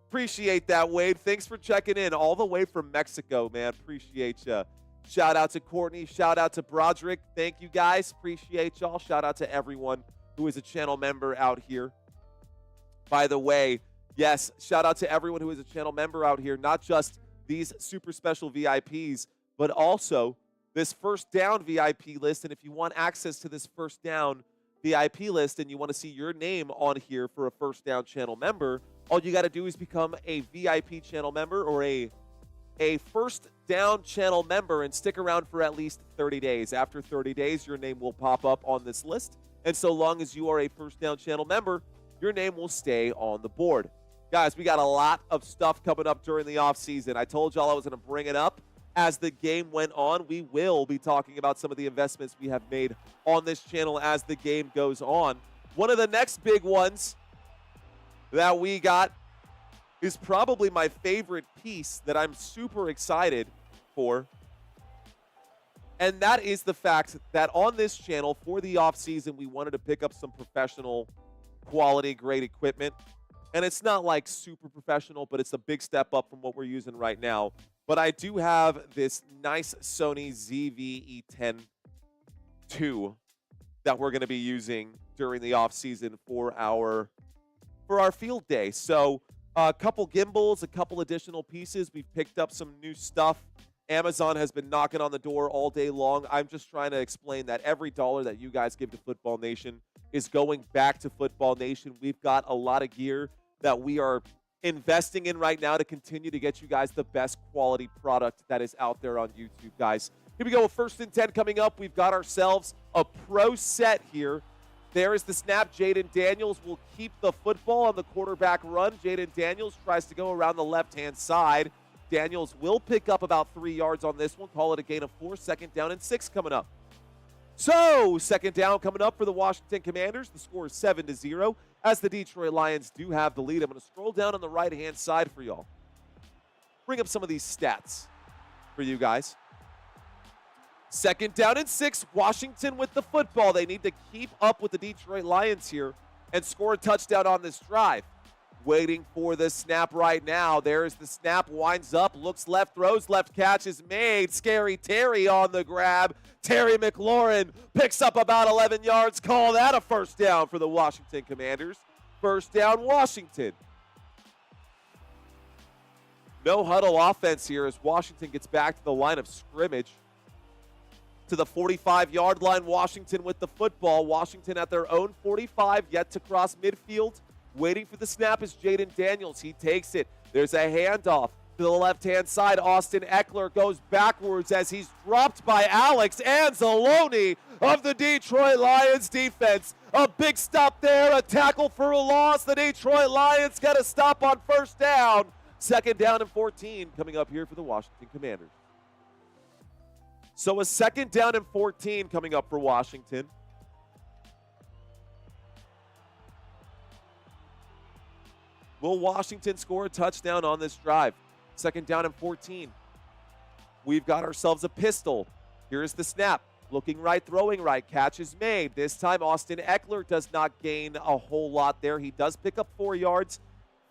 Appreciate that, Wade. Thanks for checking in all the way from Mexico, man. Appreciate you. Shout out to Courtney. Shout out to Broderick. Thank you, guys. Appreciate y'all. Shout out to everyone who is a channel member out here. By the way, yes, shout out to everyone who is a channel member out here, not just these super special VIPs, but also this first down VIP list. And if you want access to this first down VIP list and you want to see your name on here for a first down channel member, all you got to do is become a VIP channel member or a first down channel member and stick around for at least 30 days. After 30 days, your name will pop up on this list. And so long as you are a first down channel member, your name will stay on the board. Guys, we got a lot of stuff coming up during the offseason. I told y'all I was going to bring it up as the game went on. We will be talking about some of the investments we have made on this channel as the game goes on. One of the next big ones that we got is probably my favorite piece that I'm super excited for. And that is the fact that on this channel for the offseason, we wanted to pick up some professional quality, great equipment. And it's not like super professional, but it's a big step up from what we're using right now. But I do have this nice Sony ZV-E10 II that we're going to be using during the offseason for our field day. So a couple gimbals, a couple additional pieces. We've picked up some new stuff. Amazon has been knocking on the door all day long. I'm just trying to explain that every dollar that you guys give to Football Nation is going back to Football Nation. We've got a lot of gear that we are investing in right now to continue to get you guys the best quality product that is out there on YouTube, guys. Here we go with 1st and 10 coming up. We've got ourselves a pro set here. There is the snap. Jayden Daniels will keep the football on the quarterback run. Jayden Daniels tries to go around the left-hand side. Daniels will pick up about 3 yards on this one. Call it a gain of 4. 2nd down and 6 coming up. So, 2nd down coming up for the Washington Commanders. The score is 7-0 as the Detroit Lions do have the lead. I'm going to scroll down on the right-hand side for y'all. Bring up some of these stats for you guys. 2nd down and 6. Washington with the football. They need to keep up with the Detroit Lions here and score a touchdown on this drive. Waiting for the snap right now. There's the snap, winds up, looks left, throws left, catch is made. Scary Terry on the grab. Terry McLaurin picks up about 11 yards. Call that a 1st down for the Washington Commanders. 1st down, Washington. No huddle offense here as Washington gets back to the line of scrimmage. To the 45-yard line, Washington with the football. Washington at their own 45, yet to cross midfield. Waiting for the snap is Jayden Daniels. He takes it. There's a handoff to the left-hand side. Austin Eckler goes backwards as he's dropped by Alex Anzalone of the Detroit Lions defense. A big stop there, a tackle for a loss. The Detroit Lions get a stop on 1st down. 2nd down and 14 coming up here for the Washington Commanders. So a 2nd down and 14 coming up for Washington. Will Washington score a touchdown on this drive? 2nd down and 14. We've got ourselves a pistol. Here's the snap. Looking right, throwing right. Catch is made. This time, Austin Eckler does not gain a whole lot there. He does pick up 4 yards.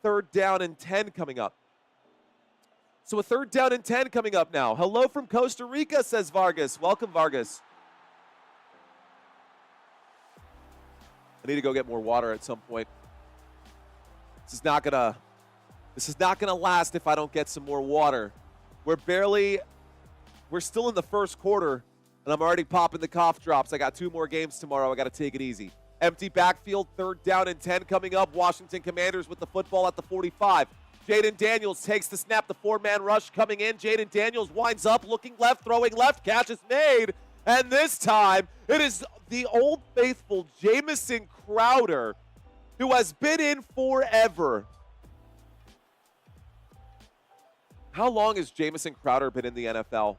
3rd down and 10 coming up. So a 3rd down and 10 coming up now. Hello from Costa Rica, says Vargas. Welcome, Vargas. I need to go get more water at some point. This is not gonna last if I don't get some more water. We're still in the 1st quarter, and I'm already popping the cough drops. I got 2 more games tomorrow. I got to take it easy. Empty backfield, 3rd down and 10 coming up. Washington Commanders with the football at the 45. Jayden Daniels takes the snap. The 4-man rush coming in. Jayden Daniels winds up, looking left, throwing left. Catch is made. And this time, it is the old faithful Jamison Crowder, who has been in forever. How long has Jamison Crowder been in the NFL?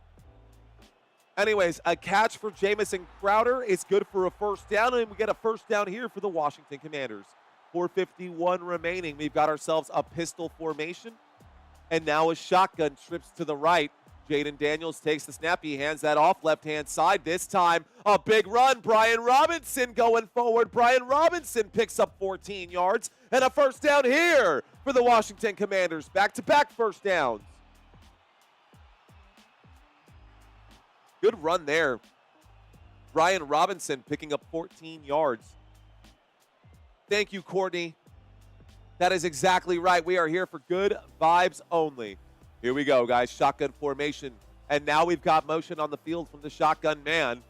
Anyways, a catch for Jamison Crowder is good for a first down, and we get a first down here for the Washington Commanders. 4:51 remaining. We've got ourselves a pistol formation, and now a shotgun trips to the right. Jayden Daniels takes the snap. He hands that off left-hand side. This time, a big run. Brian Robinson going forward. Brian Robinson picks up 14 yards, and a first down here for the Washington Commanders. Back-to-back first downs. Good run there. Brian Robinson picking up 14 yards. Thank you, Courtney. That is exactly right. We are here for good vibes only. Here we go, guys. Shotgun formation. And now we've got motion on the field from the shotgun man.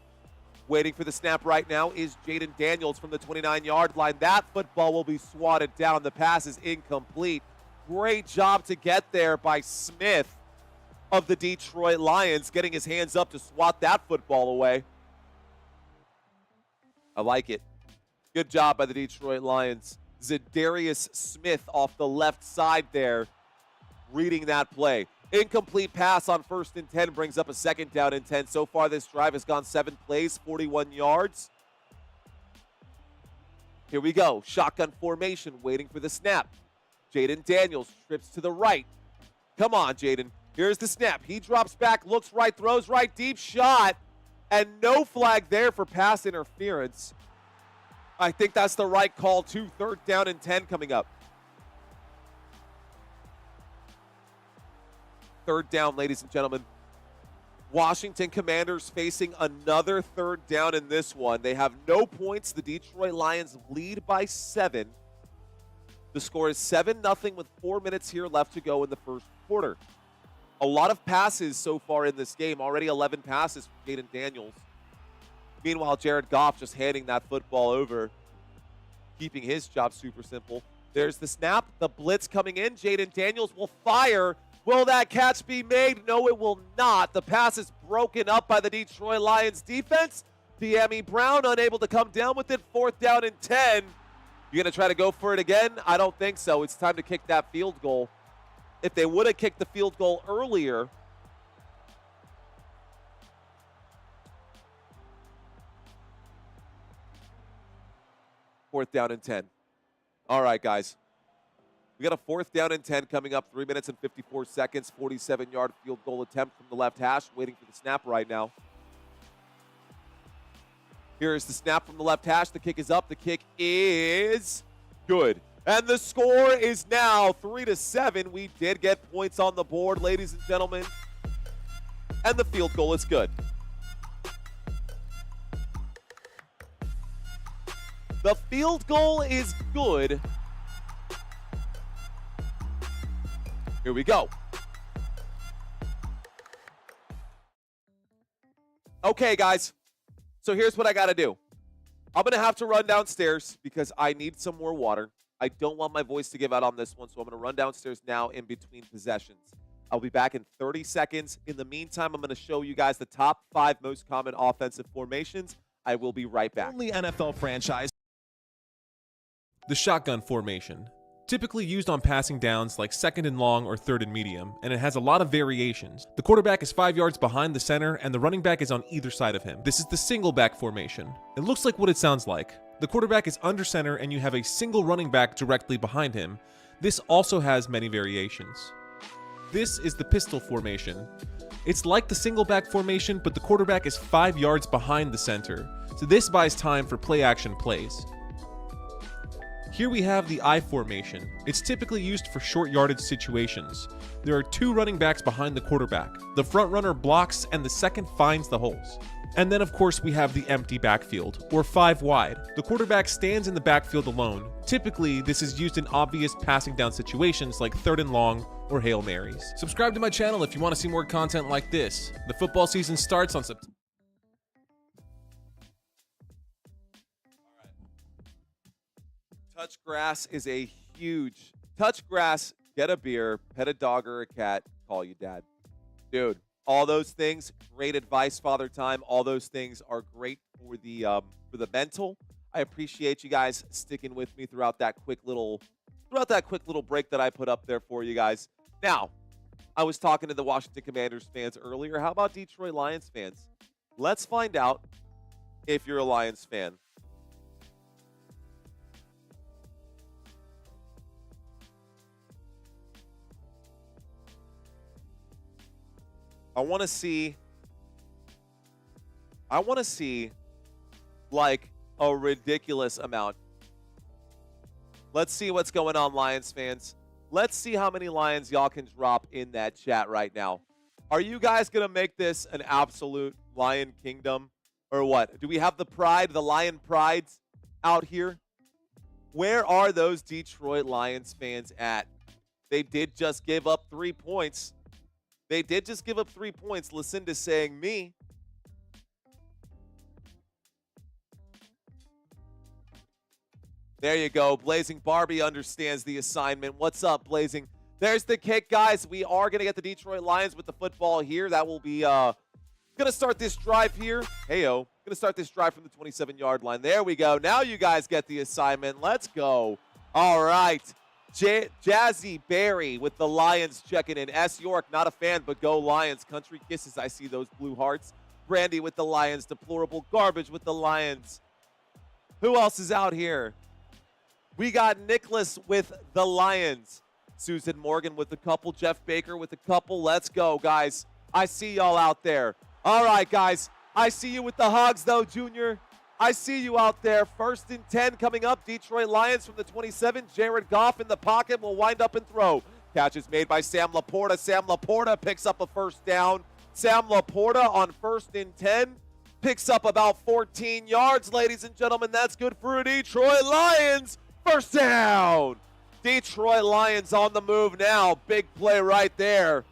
Waiting for the snap right now is Jayden Daniels from the 29-yard line. That football will be swatted down. The pass is incomplete. Great job to get there by Smith of the Detroit Lions, getting his hands up to swat that football away. I like it. Good job by the Detroit Lions. Zadarius Smith off the left side there, reading that play. Incomplete pass on 1st and 10 brings up a 2nd down and 10. So far, this drive has gone 7 plays, 41 yards. Here we go. Shotgun formation, waiting for the snap. Jayden Daniels trips to the right. Come on, Jayden. Here's the snap. He drops back, looks right, throws right, deep shot, and no flag there for pass interference. I think that's the right call, too. 3rd down and 10 coming up. 3rd down, ladies and gentlemen. Washington Commanders facing another 3rd down in this one. They have no points. The Detroit Lions lead by 7. The score is 7-0 with 4 minutes here left to go in the first quarter. A lot of passes so far in this game. Already 11 passes from Jayden Daniels. Meanwhile, Jared Goff just handing that football over, keeping his job super simple. There's the snap. The blitz coming in. Jayden Daniels will fire. Will that catch be made? No, it will not. The pass is broken up by the Detroit Lions defense. De'Ami Brown unable to come down with it. 4th down and 10. You're going to try to go for it again? I don't think so. It's time to kick that field goal. If they would have kicked the field goal earlier, fourth down and 10. All right, guys. We got a 4th down and 10 coming up, 3 minutes and 54 seconds, 47-yard field goal attempt from the left hash, waiting for the snap right now. Here is the snap from the left hash. The kick is up. The kick is good. And the score is now 3-7. We did get points on the board, ladies and gentlemen. And the field goal is good. The field goal is good. Here we go. Okay, guys. So here's what I got to do. I'm going to have to run downstairs because I need some more water. I don't want my voice to give out on this one, so I'm going to run downstairs now in between possessions. I'll be back in 30 seconds. In the meantime, I'm going to show you guys the top 5 most common offensive formations. I will be right back.
Only NFL franchise.
The shotgun formation. Typically used on passing downs like 2nd and long or 3rd and medium, and it has a lot of variations. The quarterback is 5 yards behind the center, and the running back is on either side of him. This is the single back formation. It looks like what it sounds like. The quarterback is under center, and you have a single running back directly behind him. This also has many variations. This is the pistol formation. It's like the single back formation, but the quarterback is 5 yards behind the center, so this buys time for play action plays. Here we have the I formation. It's typically used for short yardage situations. There are 2 running backs behind the quarterback. The front runner blocks and the second finds the holes. And then of course we have the empty backfield, or 5 wide. The quarterback stands in the backfield alone. Typically, this is used in obvious passing down situations like 3rd and long or Hail Marys. Subscribe to my channel if you want to see more content like this. The football season starts on September.
Touch grass is a huge touch grass. Get a beer, pet a dog or a cat, call you dad. Dude, all those things, great advice, Father Time. All those things are great for the mental. I appreciate you guys sticking with me throughout that quick little break that I put up there for you guys. Now, I was talking to the Washington Commanders fans earlier. How about Detroit Lions fans? Let's find out if you're a Lions fan. I want to see like a ridiculous amount. Let's see what's going on, Lions fans. Let's see how many Lions y'all can drop in that chat right now. Are you guys going to make this an absolute Lion Kingdom or what? Do we have the pride, the Lion prides out here? Where are those Detroit Lions fans at? They did just give up 3 points. They did just give up 3 points. Lucinda saying me. There you go. Blazing Barbie understands the assignment. What's up, Blazing? There's the kick, guys. We are going to get the Detroit Lions with the football here. That will be going to start this drive here. Heyo. Going to start this drive from the 27-yard line. There we go. Now you guys get the assignment. Let's go. All right. Jazzy Berry with the Lions checking in. S. York, not a fan, but go Lions. Country kisses. I see those blue hearts. Brandy with the Lions. Deplorable garbage with the Lions. Who else is out here? We got Nicholas with the Lions. Susan Morgan with a couple. Jeff Baker with a couple. Let's go, guys. I see y'all out there. All right, guys. I see you with the hogs, though, Junior. I see you out there. 1st and 10 coming up. Detroit Lions from the 27. Jared Goff in the pocket will wind up and throw. Catch is made by Sam Laporta. Sam Laporta picks up a first down. Sam Laporta on 1st and 10 picks up about 14 yards, ladies and gentlemen. That's good for Detroit Lions. First down. Detroit Lions on the move now. Big play right there.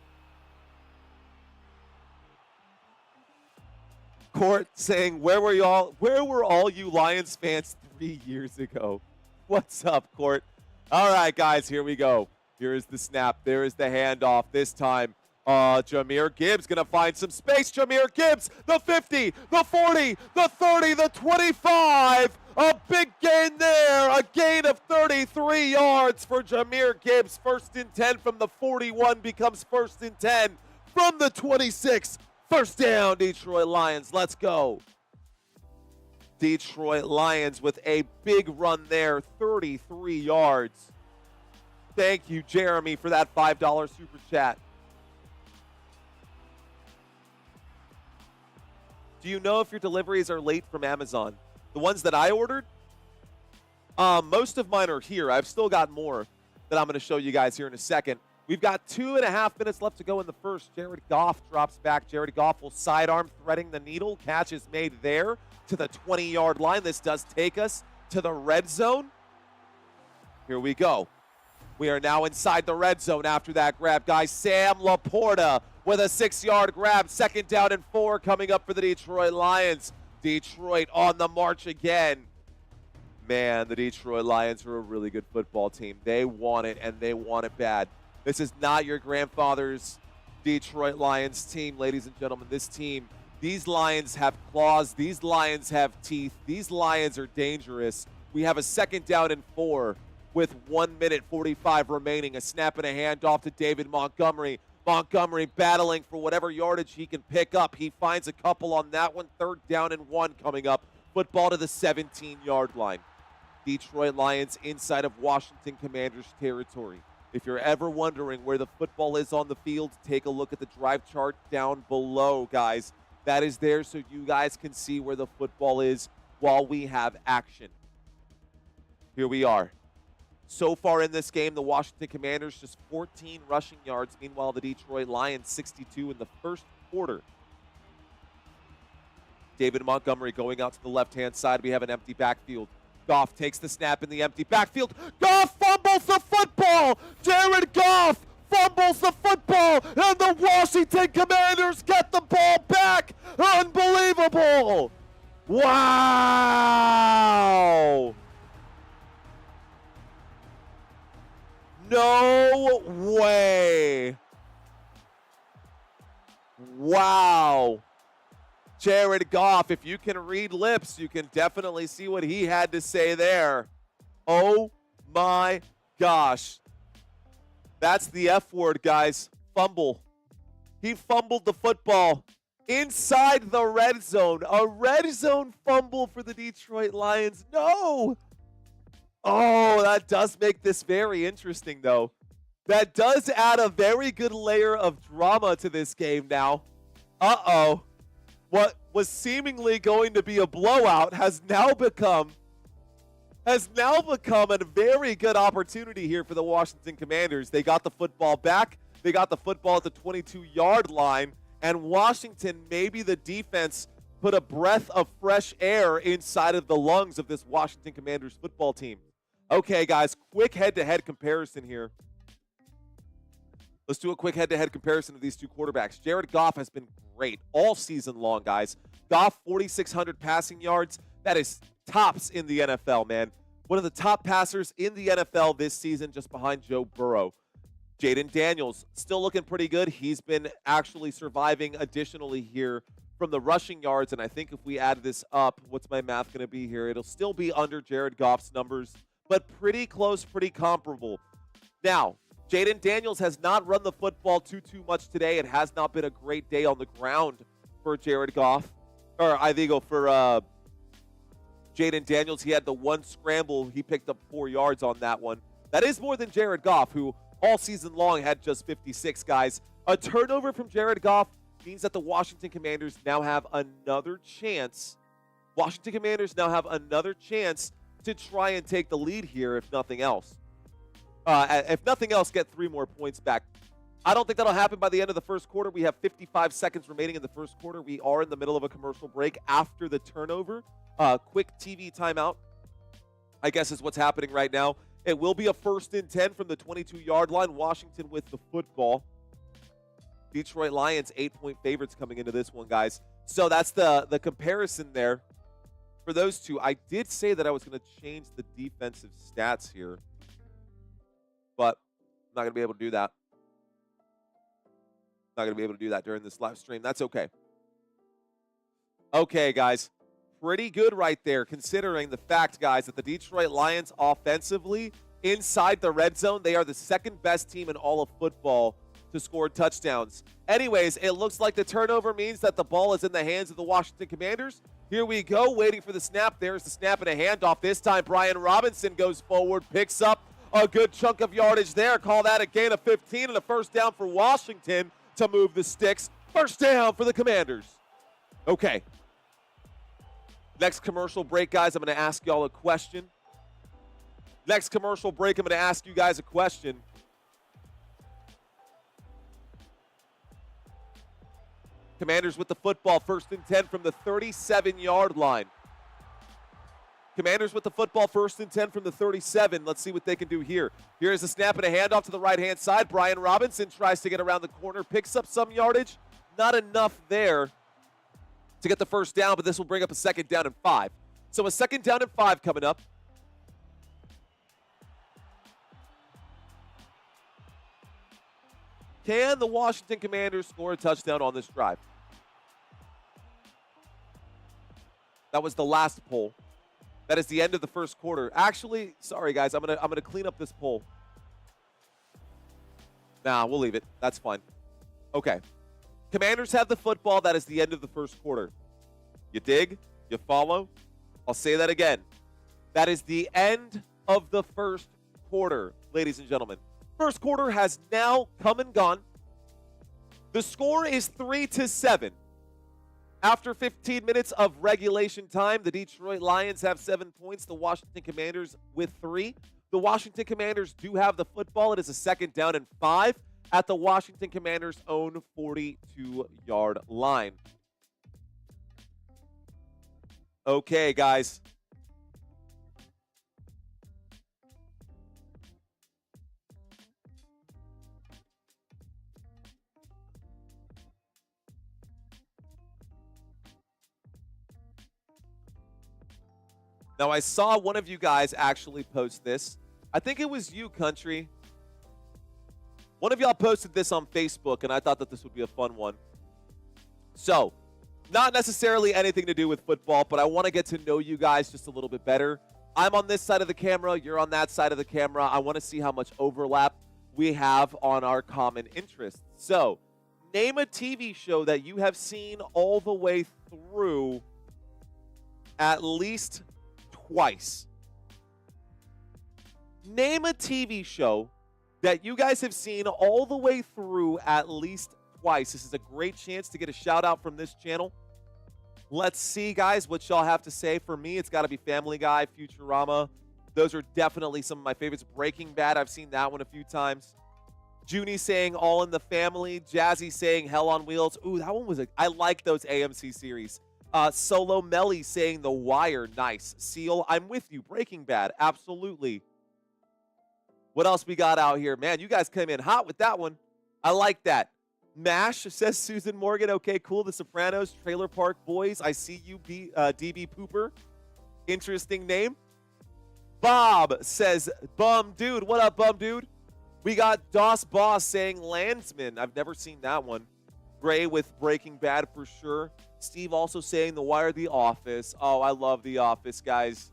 Court saying, where were all you Lions fans 3 years ago? What's up, Court? All right, guys, here we go. Here is the snap. There is the handoff. This time, Jahmyr Gibbs going to find some space. Jahmyr Gibbs, the 50, the 40, the 30, the 25. A big gain there. A gain of 33 yards for Jahmyr Gibbs. 1st and 10 from the 41 becomes 1st and 10 from the 26. First down, Detroit Lions. Let's go. Detroit Lions with a big run there, 33 yards. Thank you, Jeremy, for that $5 super chat. Do you know if your deliveries are late from Amazon? The ones that I ordered? Most of mine are here. I've still got more that I'm going to show you guys here in a second. We've got 2.5 minutes left to go in the first. Jared Goff drops back. Jared Goff will sidearm, threading the needle. Catch is made there to the 20-yard line. This does take us to the red zone. Here we go. We are now inside the red zone after that grab, guys. Sam Laporta with a 6-yard grab. 2nd down and 4 coming up for the Detroit Lions. Detroit on the march again. Man, the Detroit Lions are a really good football team. They want it, and they want it bad. This is not your grandfather's Detroit Lions team, ladies and gentlemen. This team, these Lions have claws. These Lions have teeth. These Lions are dangerous. We have a 2nd down and 4 with 1 minute 45 remaining. A snap and a handoff to David Montgomery. Montgomery battling for whatever yardage he can pick up. He finds a couple on that one. 3rd down and 1 coming up. Football to the 17-yard line. Detroit Lions inside of Washington Commanders territory. If you're ever wondering where the football is on the field, take a look at the drive chart down below, guys. That is there so you guys can see where the football is while we have action. Here we are. So far in this game, the Washington Commanders just 14 rushing yards. Meanwhile, the Detroit Lions 62 in the first quarter. David Montgomery going out to the left-hand side. We have an empty backfield. Goff takes the snap in the empty backfield. Goff fumbles the football. Jared Goff fumbles the football, and the Washington Commanders get the ball back. Unbelievable. Wow. No way. Wow. Jared Goff, if you can read lips, you can definitely see what he had to say there. Oh my gosh. That's the F word, guys. fumble. He fumbled the football inside the red zone. A red zone fumble for the Detroit Lions. No! Oh, that does make this very interesting, though. That does add a very good layer of drama to this game now. Uh-oh. What was seemingly going to be a blowout has now become a very good opportunity here for the Washington Commanders. They got the football back. They got the football at the 22-yard line. And Washington, maybe the defense, put a breath of fresh air inside of the lungs of this Washington Commanders football team. Okay, guys, quick head-to-head comparison here. Let's do a quick head-to-head comparison of these two quarterbacks. Jared Goff has been great all season long, guys. Goff, 4,600 passing yards. That is tops in the NFL, man. One of the top passers in the NFL this season, just behind Joe Burrow. Jayden Daniels, still looking pretty good. He's been actually surviving additionally here from the rushing yards, and I think if we add this up, what's my math going to be here? It'll still be under Jared Goff's numbers, but pretty close, pretty comparable. Now, Jayden Daniels has not run the football too much today. It has not been a great day on the ground for Jared Goff. Or I think for Jayden Daniels, he had the one scramble. He picked up 4 yards on that one. That is more than Jared Goff, who all season long had just 56, guys. A turnover from Jared Goff means that the Washington Commanders now have another chance. Washington Commanders now have another chance to try and take the lead here, if nothing else. If nothing else, get 3 more points back. I don't think that'll happen by the end of the first quarter. We have 55 seconds remaining in the first quarter. We are in the middle of a commercial break after the turnover. Quick TV timeout, I guess, is what's happening right now. It will be a 1st and 10 from the 22-yard line. Washington with the football. Detroit Lions 8-point favorites coming into this one, guys. So that's the comparison there for those two. I did say that I was going to change the defensive stats here, but I'm not going to be able to do that. Not going to be able to do that during this live stream. That's okay. Okay, guys. Pretty good right there, considering the fact, guys, that the Detroit Lions offensively, inside the red zone, they are the 2nd best team in all of football to score touchdowns. Anyways, it looks like the turnover means that the ball is in the hands of the Washington Commanders. Here we go, waiting for the snap. There's the snap and a handoff. This time, Brian Robinson goes forward, picks up a good chunk of yardage there. Call that a gain of 15 and a 1st down for Washington to move the sticks. 1st down for the Commanders. Okay. Next commercial break, guys, I'm going to ask y'all a question. Next commercial break, I'm going to ask you guys a question. Commanders with the football, 1st and 10 from the 37-yard line. Commanders with the football, 1st and 10 from the 37. Let's see what they can do here. Here's a snap and a handoff to the right-hand side. Brian Robinson tries to get around the corner, picks up some yardage. Not enough there to get the 1st down, but this will bring up a 2nd down and 5. So a 2nd down and 5 coming up. Can the Washington Commanders score a touchdown on this drive? That was the last poll. That is the end of the first quarter. Actually, sorry guys, I'm gonna clean up this poll. Nah, we'll leave it. That's fine. Okay. Commanders have the football. That is the end of the first quarter. You dig? You follow? I'll say that again. That is the end of the first quarter, ladies and gentlemen. First quarter has now come and gone. The score is 3-7. After 15 minutes of regulation time, the Detroit Lions have 7 points. The Washington Commanders with 3. The Washington Commanders do have the football. It is a 2nd down and 5 at the Washington Commanders' own 42-yard line. Okay, guys. Now, I saw one of you guys actually post this. I think it was you, Country. One of y'all posted this on Facebook, and I thought that this would be a fun one. So, not necessarily anything to do with football, but I want to get to know you guys just a little bit better. I'm on this side of the camera. You're on that side of the camera. I want to see how much overlap we have on our common interests. So, name a TV show that you have seen all the way through at least twice. Name a TV show that you guys have seen all the way through at least twice. This is a great chance to get a shout out from this channel. Let's see, guys, what y'all have to say. For me, it's got to be Family Guy, Futurama. Those are definitely some of my favorites. Breaking Bad, I've seen that one a few times. Junie saying All in the Family. Jazzy saying Hell on Wheels. Ooh, that one was I like those AMC series. Solo Melly saying The Wire. Nice. Seal, I'm with you. Breaking Bad, absolutely. What else we got out here? Man, you guys came in hot with that one. I like that. MASH, says Susan Morgan. Okay, cool. The Sopranos, Trailer Park Boys. I see you, DB Pooper. Interesting name. Bob says, Bum Dude. What up, Bum Dude? We got Doss Boss saying Landsman. I've never seen that one. Gray with Breaking Bad for sure. Steve also saying The Wire, The Office. Oh, I love The Office, guys.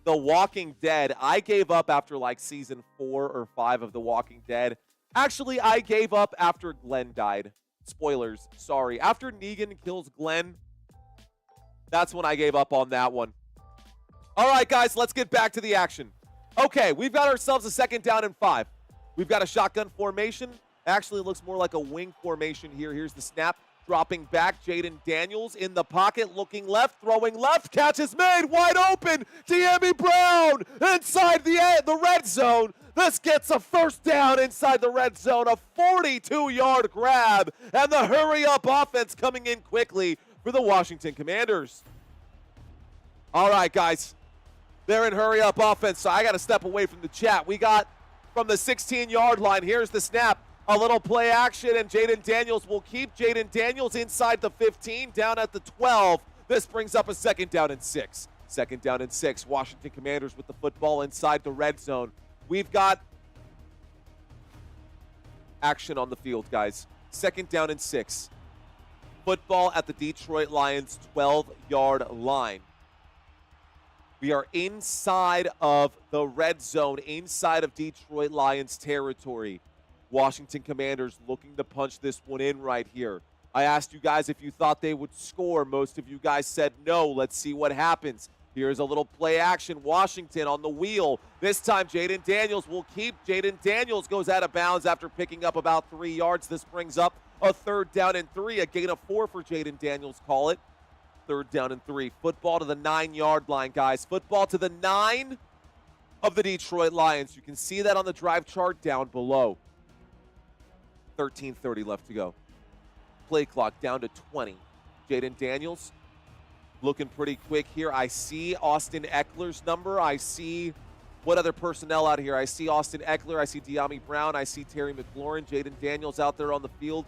The Walking Dead. I gave up after like season 4 or 5 of The Walking Dead. Actually, I gave up after Glenn died. Spoilers, sorry. After Negan kills Glenn, that's when I gave up on that one. All right, guys, let's get back to the action. Okay, we've got ourselves a 2nd down and 5. We've got a shotgun formation. Actually, it looks more like a wing formation here. Here's the snap. Dropping back, Jayden Daniels in the pocket, looking left, throwing left. Catch is made, wide open. De'Ami Brown inside the red zone. This gets a 1st down inside the red zone, a 42-yard grab, and the hurry-up offense coming in quickly for the Washington Commanders. All right, guys, they're in hurry-up offense, so I got to step away from the chat. We got from the 16-yard line, here's the snap. A little play action, and Jayden Daniels will keep Jayden Daniels inside the 15, down at the 12. This brings up a 2nd down and 6. 2nd down and 6. Washington Commanders with the football inside the red zone. We've got action on the field, guys. 2nd down and 6. Football at the Detroit Lions 12-yard line. We are inside of the red zone, inside of Detroit Lions territory. Washington Commanders looking to punch this one in right here. I asked you guys if you thought they would score. Most of you guys said no. Let's see what happens. Here's a little play action. Washington on the wheel. This time, Jayden Daniels will keep. Jayden Daniels goes out of bounds after picking up about 3 yards. This brings up a 3rd down and 3. A gain of 4 for Jayden Daniels, call it. 3rd down and 3. Football to the 9-yard line, guys. Football to the 9 of the Detroit Lions. You can see that on the drive chart down below. 13:30 left to go. Play clock down to 20. Jayden Daniels looking pretty quick here. I see Austin Eckler's number. I see what other personnel out here. I see Austin Eckler. I see De'Ami Brown. I see Terry McLaurin. Jayden Daniels out there on the field.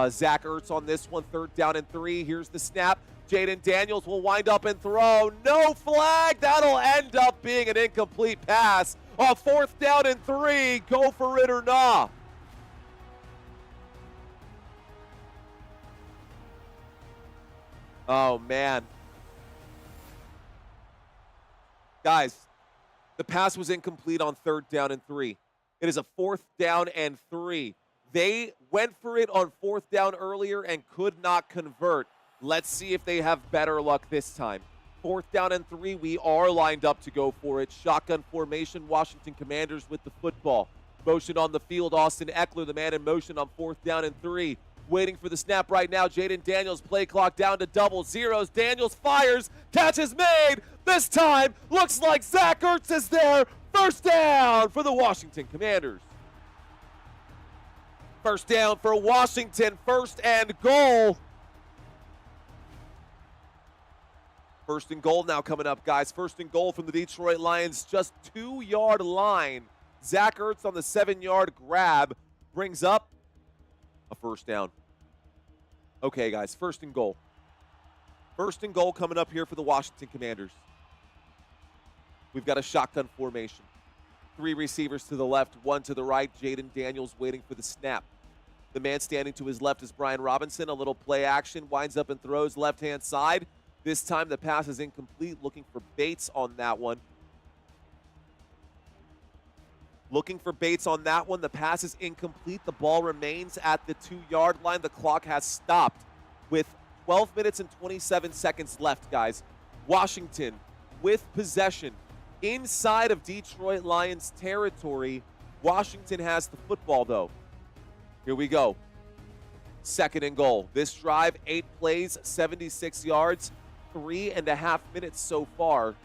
Zach Ertz on this one. 3rd down and 3. Here's the snap. Jayden Daniels will wind up and throw. No flag. That'll end up being an incomplete pass. A 4th down and 3. Go for it or not. Oh, man. Guys, the pass was incomplete on 3rd down and 3. It is a 4th down and 3. They went for it on 4th down earlier and could not convert. Let's see if they have better luck this time. 4th down and 3, we are lined up to go for it. Shotgun formation, Washington Commanders with the football. Motion on the field, Austin Eckler, the man in motion on 4th down and 3. Waiting for the snap right now. Jayden Daniels, play clock down to double zeros. Daniels fires. Catch is made. This time, looks like Zach Ertz is there. 1st down for the Washington Commanders. 1st down for Washington. 1st and goal. 1st and goal now coming up, guys. 1st and goal from the Detroit Lions. Just 2-yard line. Zach Ertz on the 7-yard grab brings up a 1st down. Okay, guys, 1st and goal. 1st and goal coming up here for the Washington Commanders. We've got a shotgun formation. 3 receivers to the left, 1 to the right. Jayden Daniels waiting for the snap. The man standing to his left is Brian Robinson. A little play action, winds up and throws left-hand side. This time the pass is incomplete, looking for Bates on that one. Looking for Bates on that one. The pass is incomplete. The ball remains at the 2-yard line. The clock has stopped with 12 minutes and 27 seconds left, guys. Washington with possession inside of Detroit Lions territory. Washington has the football, though. Here we go. 2nd and goal. This drive, 8 plays, 76 yards, 3.5 minutes so far.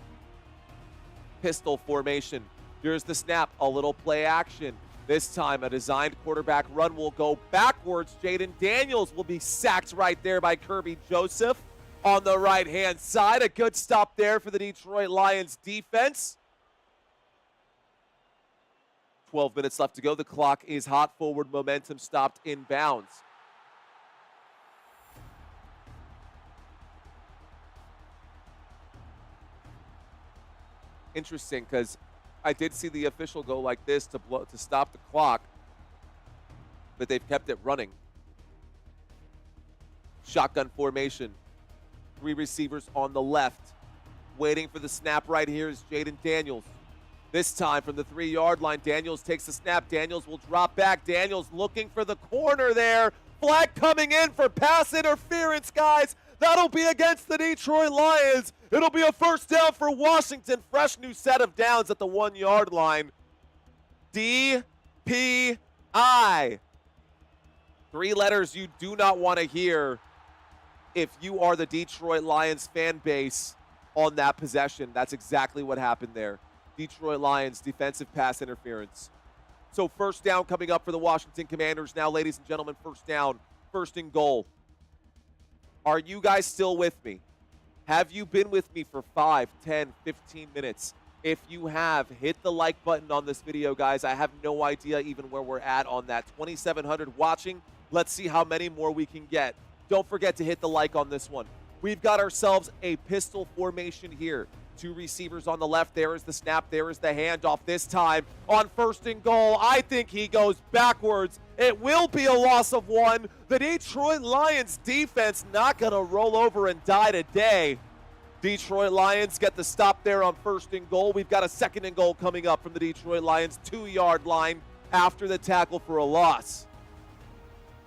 Pistol formation. Here's the snap, a little play action. This time, a designed quarterback run will go backwards. Jayden Daniels will be sacked right there by Kirby Joseph on the right-hand side. A good stop there for the Detroit Lions defense. 12 minutes left to go. The clock is hot. Forward momentum stopped in bounds. Interesting, because I did see the official go like this to stop the clock, but they've kept it running. Shotgun formation. 3 receivers on the left. Waiting for the snap right here is Jayden Daniels. This time from the 3-yard line, Daniels takes the snap. Daniels will drop back. Daniels looking for the corner there. Flag coming in for pass interference, guys. That'll be against the Detroit Lions. It'll be a first down for Washington. Fresh new set of downs at the 1-yard line. DPI. 3 letters you do not want to hear if you are the Detroit Lions fan base on that possession. That's exactly what happened there. Detroit Lions defensive pass interference. So first down coming up for the Washington Commanders now, ladies and gentlemen. First down, 1st and goal. Are you guys still with me? Have you been with me for 5, 10, 15 minutes? If you have, hit the like button on this video, guys. I have no idea even where we're at on that. 2,700 watching. Let's see how many more we can get. Don't forget to hit the like on this one. We've got ourselves a pistol formation here. 2 receivers on the left. There is the snap. There is the handoff. This time on 1st and goal, I think he goes backwards. It will be a loss of 1. The Detroit Lions defense not going to roll over and die today. Detroit Lions get the stop there on 1st and goal. We've got a 2nd and goal coming up from the Detroit Lions 2-yard line after the tackle for a loss.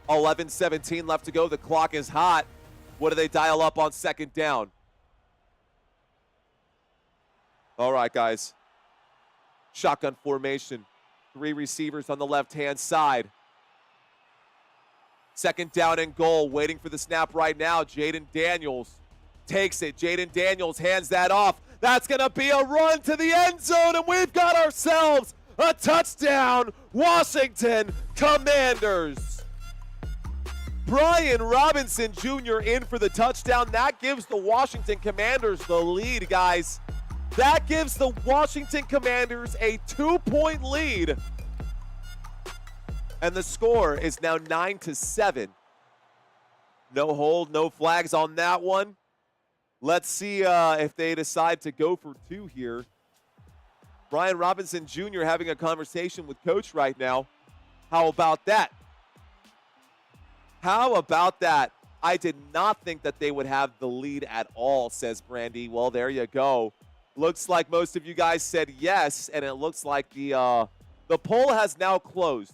11:17 left to go. The clock is hot. What do they dial up on 2nd down? All right, guys. Shotgun formation. 3 receivers on the left-hand side. 2nd down and goal. Waiting for the snap right now. Jayden Daniels takes it. Jayden Daniels hands that off. That's going to be a run to the end zone, and we've got ourselves a touchdown. Washington Commanders. Brian Robinson Jr. in for the touchdown. That gives the Washington Commanders the lead, guys. That gives the Washington Commanders a 2-point lead. And the score is now 9-7. No hold, no flags on that one. Let's see if they decide to go for 2 here. Brian Robinson Jr. having a conversation with Coach right now. How about that? How about that? I did not think that they would have the lead at all, says Brandy. Well, there you go. Looks like most of you guys said yes, and it looks like the poll has now closed.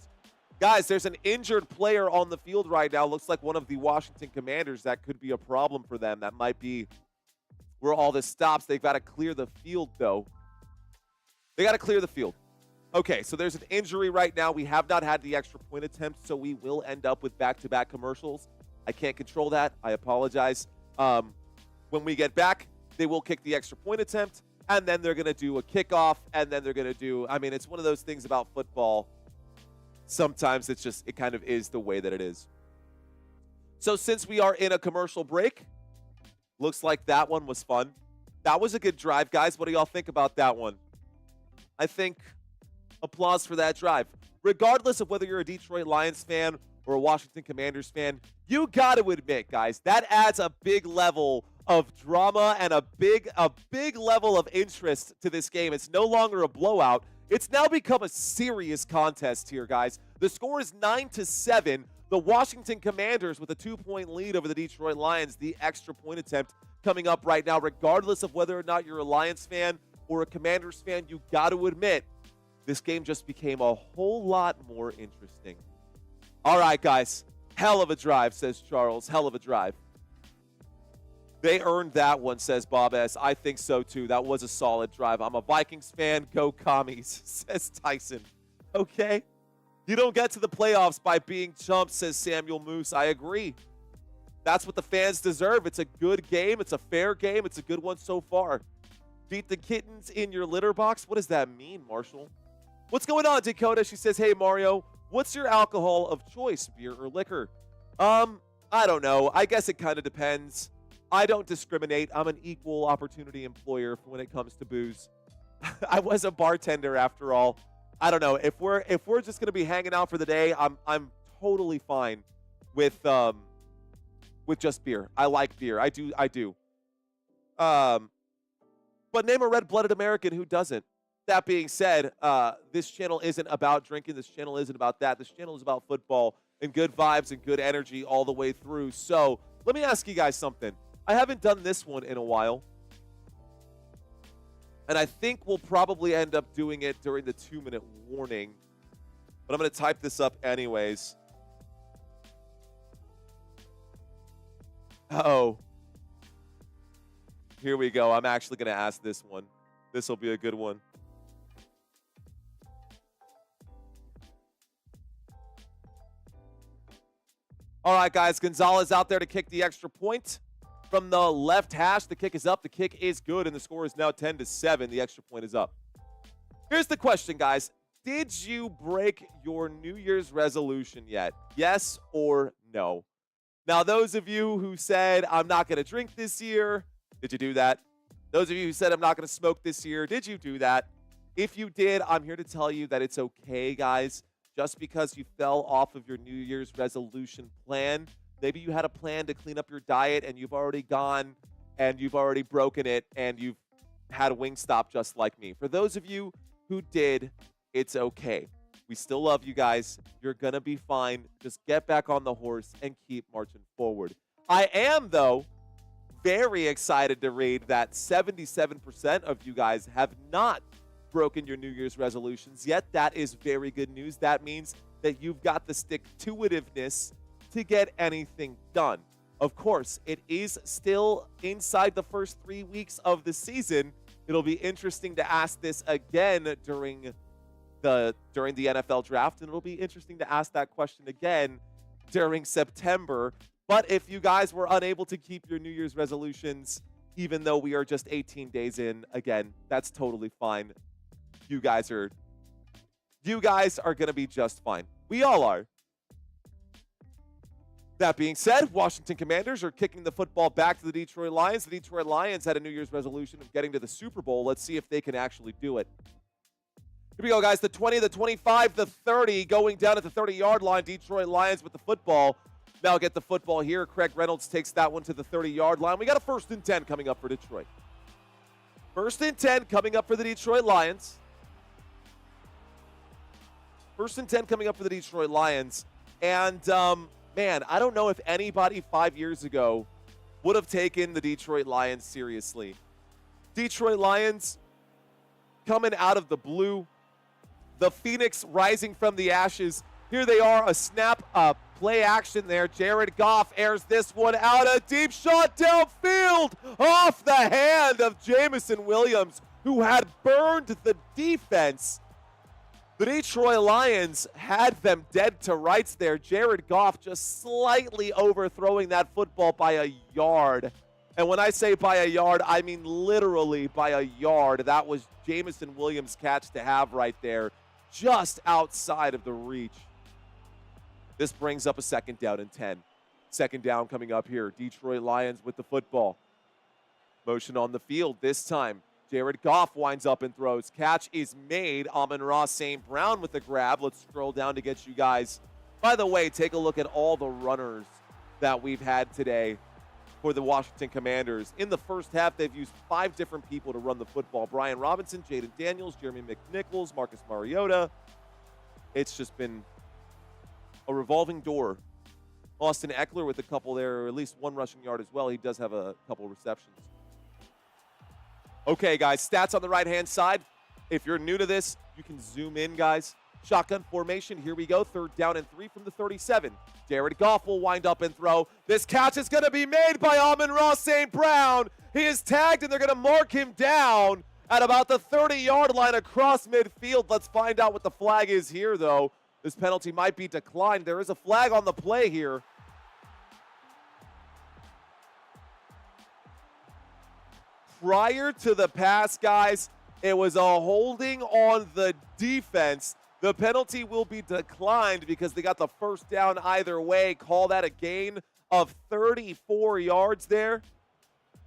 Guys, there's an injured player on the field right now. Looks like one of the Washington Commanders. That could be a problem for them. That might be where all this stops. They've got to clear the field, though. They got to clear the field. Okay, so there's an injury right now. We have not had the extra point attempt, so we will end up with back-to-back commercials. I can't control that. I apologize. When we get back, they will kick the extra point attempt, and then they're going to do a kickoff, and then they're going to do, I mean, it's one of those things about football. Sometimes it's just, it kind of is the way that it is. So since we are in a commercial break, looks like that one was fun. That was a good drive, guys. What do y'all think about that one? I think applause for that drive. Regardless of whether you're a Detroit Lions fan or a Washington Commanders fan, you got to admit, guys, that adds a big level of drama and a big level of interest to this game. It's no longer a blowout. It's now become a serious contest here, guys. The score is 9-7. The Washington Commanders with a 2-point lead over the Detroit Lions. The extra point attempt coming up right now. Regardless of whether or not you're a Lions fan or a Commanders fan, you got to admit this game just became a whole lot more interesting. All right, guys. Hell of a drive, says Charles. Hell of a drive. They earned that one, says Bob S. I think so, too. That was a solid drive. I'm a Vikings fan. Go Commies, says Tyson. Okay. You don't get to the playoffs by being chumps, says Samuel Moose. I agree. That's what the fans deserve. It's a good game. It's a fair game. It's a good one so far. Beat the kittens in your litter box? What does that mean, Marshall? What's going on, Dakota? She says, hey, Mario, what's your alcohol of choice, beer or liquor? I don't know. I guess it kind of depends. I don't discriminate. I'm an equal opportunity employer when it comes to booze. I was a bartender after all. I don't know. If we're just gonna be hanging out for the day, I'm totally fine with just beer. I like beer. I do. But name a red-blooded American who doesn't. That being said, this channel isn't about drinking. This channel isn't about that. This channel is about football and good vibes and good energy all the way through. So let me ask you guys something. I haven't done this one in a while. And I think we'll probably end up doing it during the 2-minute warning. But I'm going to type this up anyways. Uh-oh. Here we go. I'm actually going to ask this one. This will be a good one. All right, guys. Gonzalez out there to kick the extra point. From the left hash, the kick is up. The kick is good, and the score is now 10-7. The extra point is up. Here's the question, guys. Did you break your New Year's resolution yet? Yes or no? Now, those of you who said, I'm not going to drink this year, did you do that? Those of you who said, I'm not going to smoke this year, did you do that? If you did, I'm here to tell you that it's okay, guys. Just because you fell off of your New Year's resolution plan, maybe you had a plan to clean up your diet and you've already gone and you've already broken it and you've had a Wingstop just like me. For those of you who did, it's okay. We still love you guys. You're going to be fine. Just get back on the horse and keep marching forward. I am, though, very excited to read that 77% of you guys have not broken your New Year's resolutions yet. That is very good news. That means that you've got the stick-to-itiveness to get anything done. Of course, it is still inside the first 3 weeks of the season. It'll be interesting to ask this again during the NFL draft, and it'll be interesting to ask that question again during September. But if you guys were unable to keep your New Year's resolutions, even though we are just 18 days in, again, that's totally fine. You guys are going to be just fine. We all are. That being said, Washington Commanders are kicking the football back to the Detroit Lions. The Detroit Lions had a New Year's resolution of getting to the Super Bowl. Let's see if they can actually do it. Here we go, guys. The 20, the 25, the 30, going down at the 30-yard line. Detroit Lions with the football. Now get the football here. Craig Reynolds takes that one to the 30-yard line. We got a 1st and 10 coming up for Detroit. 1st and 10 coming up for the Detroit Lions. 1st and 10 coming up for the Detroit Lions. And, man, I don't know if anybody 5 years ago would have taken the Detroit Lions seriously. Detroit Lions coming out of the blue. The Phoenix rising from the ashes. Here they are, a snap, play action there. Jared Goff airs this one out. A deep shot downfield off the hand of Jameson Williams, who had burned the defense. The Detroit Lions had them dead to rights there. Jared Goff just slightly overthrowing that football by a yard. And when I say by a yard, I mean literally by a yard. That was Jameson Williams' catch to have right there, just outside of the reach. This brings up a 2nd down and 10. 2nd down coming up here. Detroit Lions with the football. Motion on the field this time. Jared Goff winds up and throws. Catch is made. Amon-Ra St. Brown with the grab. Let's scroll down to get you guys. By the way, take a look at all the runners that we've had today for the Washington Commanders. In the first half, they've used 5 different people to run the football. Brian Robinson, Jayden Daniels, Jeremy McNichols, Marcus Mariota. It's just been a revolving door. Austin Eckler with a couple there, or at least 1 rushing yard as well. He does have a couple receptions. Okay, guys, stats on the right-hand side. If you're new to this, You can zoom in, guys. Shotgun formation. Here we go. 3rd down and 3 from the 37. Jared Goff will wind up and throw. This catch is going to be made by Amon-Ra St. Brown. He is tagged, and they're going to mark him down at about the 30-yard line across midfield. Let's find out what the flag is here, though. This penalty might be declined. There is a flag on the play here. Prior to the pass, guys, it was a holding on the defense. The penalty will be declined because they got the first down either way. Call that a gain of 34 yards there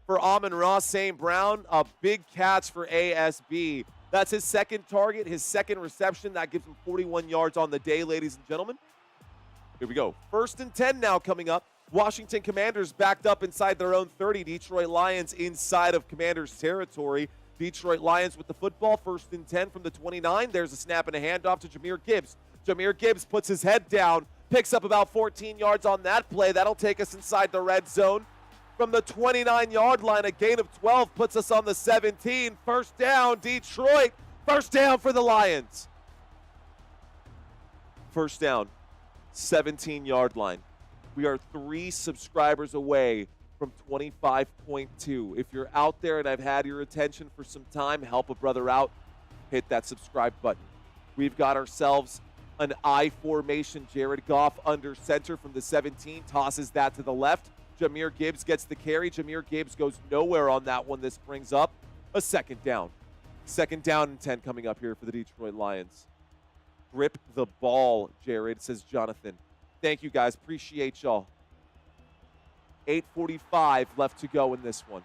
for Amon-Ra St. Brown. A big catch for ASB. That's his second target, his second reception. That gives him 41 yards on the day, ladies and gentlemen. Here we go. 1st and 10 now coming up. Washington Commanders backed up inside their own 30. Detroit Lions inside of Commanders territory. Detroit Lions with the football. 1st and 10 from the 29. There's a snap and a handoff to Jahmyr Gibbs. Jahmyr Gibbs puts his head down, picks up about 14 yards on that play. That'll take us inside the red zone. From the 29-yard line, a gain of 12 puts us on the 17. 1st down, Detroit. 1st down for the Lions. 1st down, 17-yard line. We are 3 subscribers away from 25.2. If you're out there and I've had your attention for some time, help a brother out, hit that subscribe button. We've got ourselves an I formation. Jared Goff under center from the 17, tosses that to the left. Jahmyr Gibbs gets the carry. Jahmyr Gibbs goes nowhere on that one. This brings up a 2nd down. 2nd down and 10 coming up here for the Detroit Lions. Grip the ball, Jared, says Jonathan. Thank you, guys. Appreciate y'all. 8:45 left to go in this one.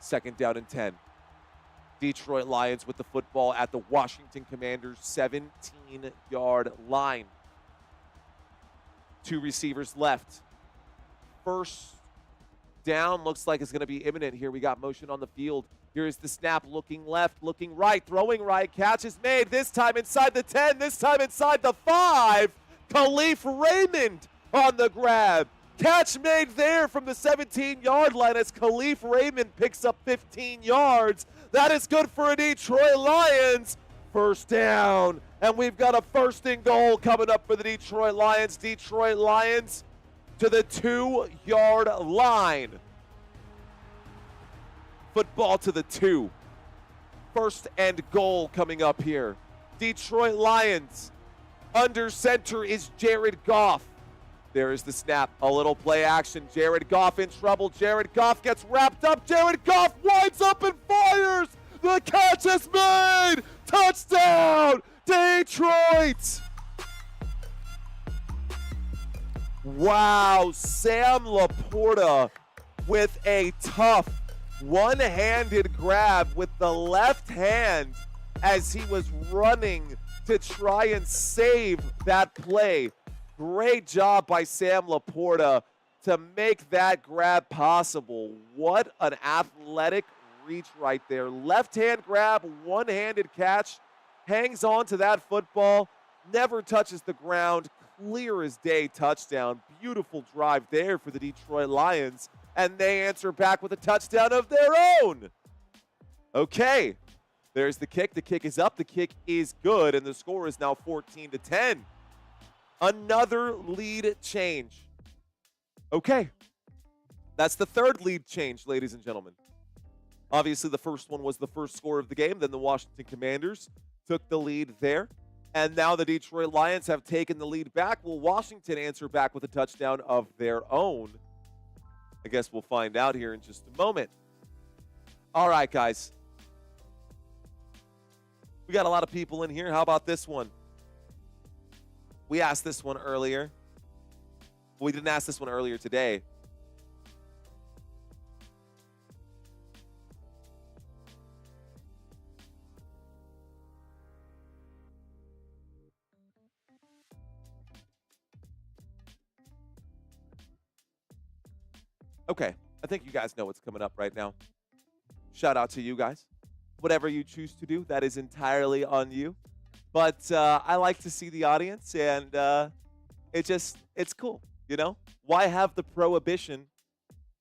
2nd down and 10. Detroit Lions with the football at the Washington Commanders 17-yard line. 2 receivers left. 1st down looks like it's going to be imminent here. We got motion on the field. Here's the snap, looking left, looking right, throwing right. Catch is made, this time inside the 10, this time inside the 5. Khalif Raymond on the grab. Catch made there from the 17-yard line as Khalif Raymond picks up 15 yards. That is good for a Detroit Lions. 1st down. And we've got a 1st and goal coming up for the Detroit Lions. Detroit Lions to the 2-yard line. Football to the 2. 1st and goal coming up here. Detroit Lions. Under center is Jared Goff. There is the snap. A little play action. Jared Goff in trouble. Jared Goff gets wrapped up. Jared Goff winds up and fires. The catch is made. Touchdown, Detroit. Wow, Sam Laporta with a tough one-handed grab with the left hand as he was running to try and save that play. Great job by Sam Laporta to make that grab possible. What an athletic reach right there. Left hand grab, one-handed catch, hangs on to that football, never touches the ground. Clear as day touchdown. Beautiful drive there for the Detroit Lions. And they answer back with a touchdown of their own. Okay, there's the kick. The kick is up. The kick is good. And the score is now 14-10. Another lead change. Okay, that's the 3rd lead change, ladies and gentlemen. Obviously, the first one was the first score of the game. Then the Washington Commanders took the lead there. And now the Detroit Lions have taken the lead back. Will Washington answer back with a touchdown of their own? I guess we'll find out here in just a moment. All right, guys. We got a lot of people in here. How about this one? We asked this one earlier. We didn't ask this one earlier today. Okay, I think you guys know what's coming up right now. Shout out to you guys. Whatever you choose to do, that is entirely on you. But I like to see the audience, and it's cool, you know? Why have the prohibition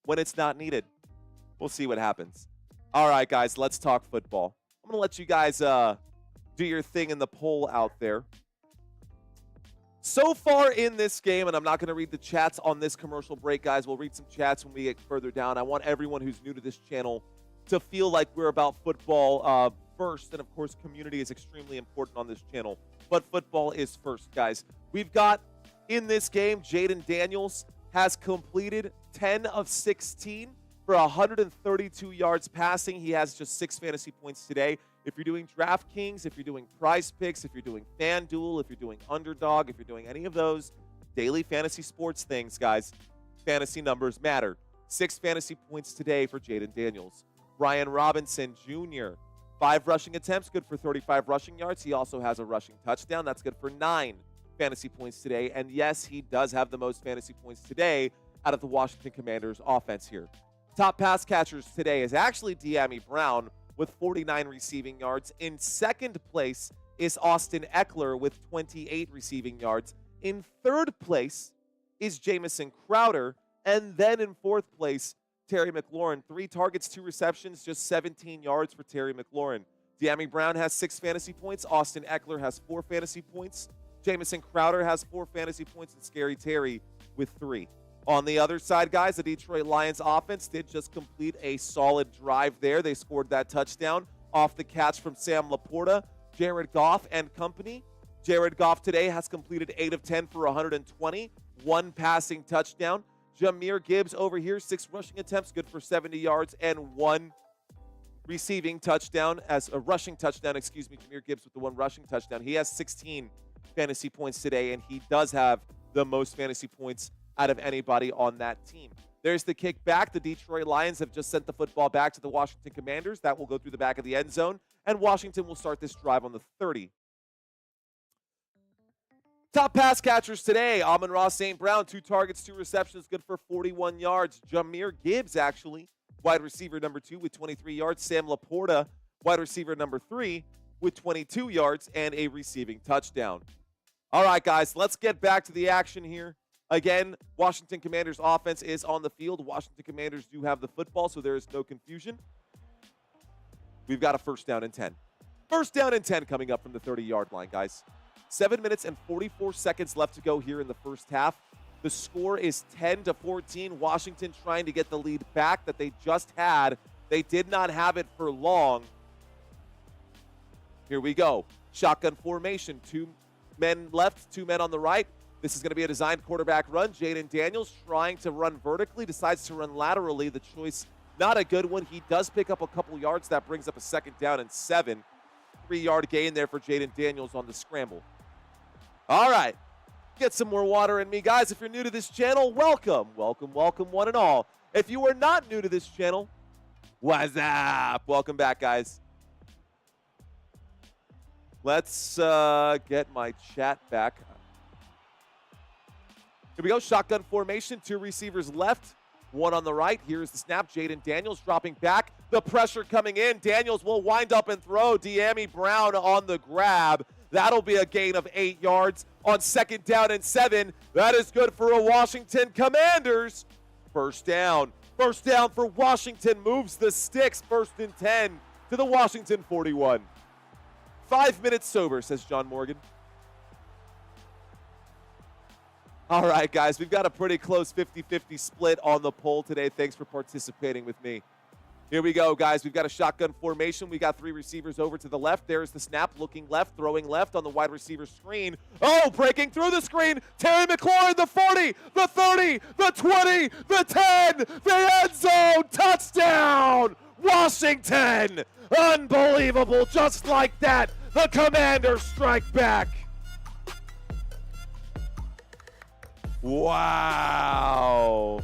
when it's not needed? We'll see what happens. All right, guys, let's talk football. I'm going to let you guys do your thing in the poll out there. So far in this game, and I'm not going to read the chats on this commercial break, guys. We'll read some chats when we get further down. I want everyone who's new to this channel to feel like we're about football first. And, of course, community is extremely important on this channel. But football is first, guys. We've got, in this game, Jayden Daniels has completed 10 of 16 for 132 yards passing. He has just 6 fantasy points today. If you're doing DraftKings, if you're doing Prize Picks, if you're doing FanDuel, if you're doing Underdog, if you're doing any of those daily fantasy sports things, guys, fantasy numbers matter. 6 fantasy points today for Jayden Daniels. Ryan Robinson Jr., 5 rushing attempts, good for 35 rushing yards. He also has a rushing touchdown. That's good for 9 fantasy points today. And yes, he does have the most fantasy points today out of the Washington Commanders offense here. Top pass catchers today is actually Dyami Brown with 49 receiving yards. In second place is Austin Eckler with 28 receiving yards. In third place is Jamison Crowder. And then in fourth place, Terry McLaurin. 3 targets, 2 receptions, just 17 yards for Terry McLaurin. Dyami Brown has 6 fantasy points. Austin Eckler has 4 fantasy points. Jamison Crowder has 4 fantasy points, and Scary Terry with 3. On the other side, guys, the Detroit Lions offense did just complete a solid drive there. They scored that touchdown off the catch from Sam Laporta, Jared Goff, and company. Jared Goff today has completed 8 of 10 for 120, 1 passing touchdown. Jahmyr Gibbs over here, 6 rushing attempts, good for 70 yards, and 1 receiving touchdown, as a rushing touchdown, excuse me. Jahmyr Gibbs with the 1 rushing touchdown. He has 16 fantasy points today, and he does have the most fantasy points out of anybody on that team. There's the kick back. The Detroit Lions have just sent the football back to the Washington Commanders. That will go through the back of the end zone, and Washington will start this drive on the 30. Top pass catchers today, Amon-Ra St. Brown, 2 targets, 2 receptions, good for 41 yards. Jahmyr Gibbs, actually, wide receiver number 2 with 23 yards. Sam Laporta, wide receiver number 3 with 22 yards and a receiving touchdown. All right, guys, let's get back to the action here. Again, Washington Commanders offense is on the field. Washington Commanders do have the football, so there is no confusion. We've got a 1st down and 10. 1st down and 10 coming up from the 30-yard line, guys. 7 minutes and 44 seconds left to go here in the first half. The score is 10-14. Washington trying to get the lead back that they just had. They did not have it for long. Here we go. Shotgun formation. 2 men left, 2 men on the right. This is going to be a designed quarterback run. Jayden Daniels trying to run vertically, decides to run laterally. The choice, not a good one. He does pick up a couple yards. That brings up a 2nd down and 7. 3-yard gain there for Jayden Daniels on the scramble. All right. Get some more water in me, guys. If you're new to this channel, welcome. Welcome, welcome, one and all. If you are not new to this channel, what's up? Welcome back, guys. Let's get my chat back. Here we go, shotgun formation, 2 receivers left, 1 on the right. Here's the snap, Jayden Daniels dropping back. The pressure coming in. Daniels will wind up and throw. Dyami Brown on the grab. That'll be a gain of 8 yards on 2nd down and 7. That is good for a Washington Commanders. 1st down. 1st down for Washington, moves the sticks. 1st and 10 to the Washington 41. 5 minutes sober, says John Morgan. All right, guys, we've got a pretty close 50-50 split on the poll today. Thanks for participating with me. Here we go, guys. We've got a shotgun formation. We got 3 receivers over to the left. There's the snap, looking left, throwing left on the wide receiver screen. Oh, breaking through the screen. Terry McLaurin, the 40, the 30, the 20, the 10, the end zone. Touchdown, Washington. Unbelievable. Just like that, the Commanders strike back. Wow.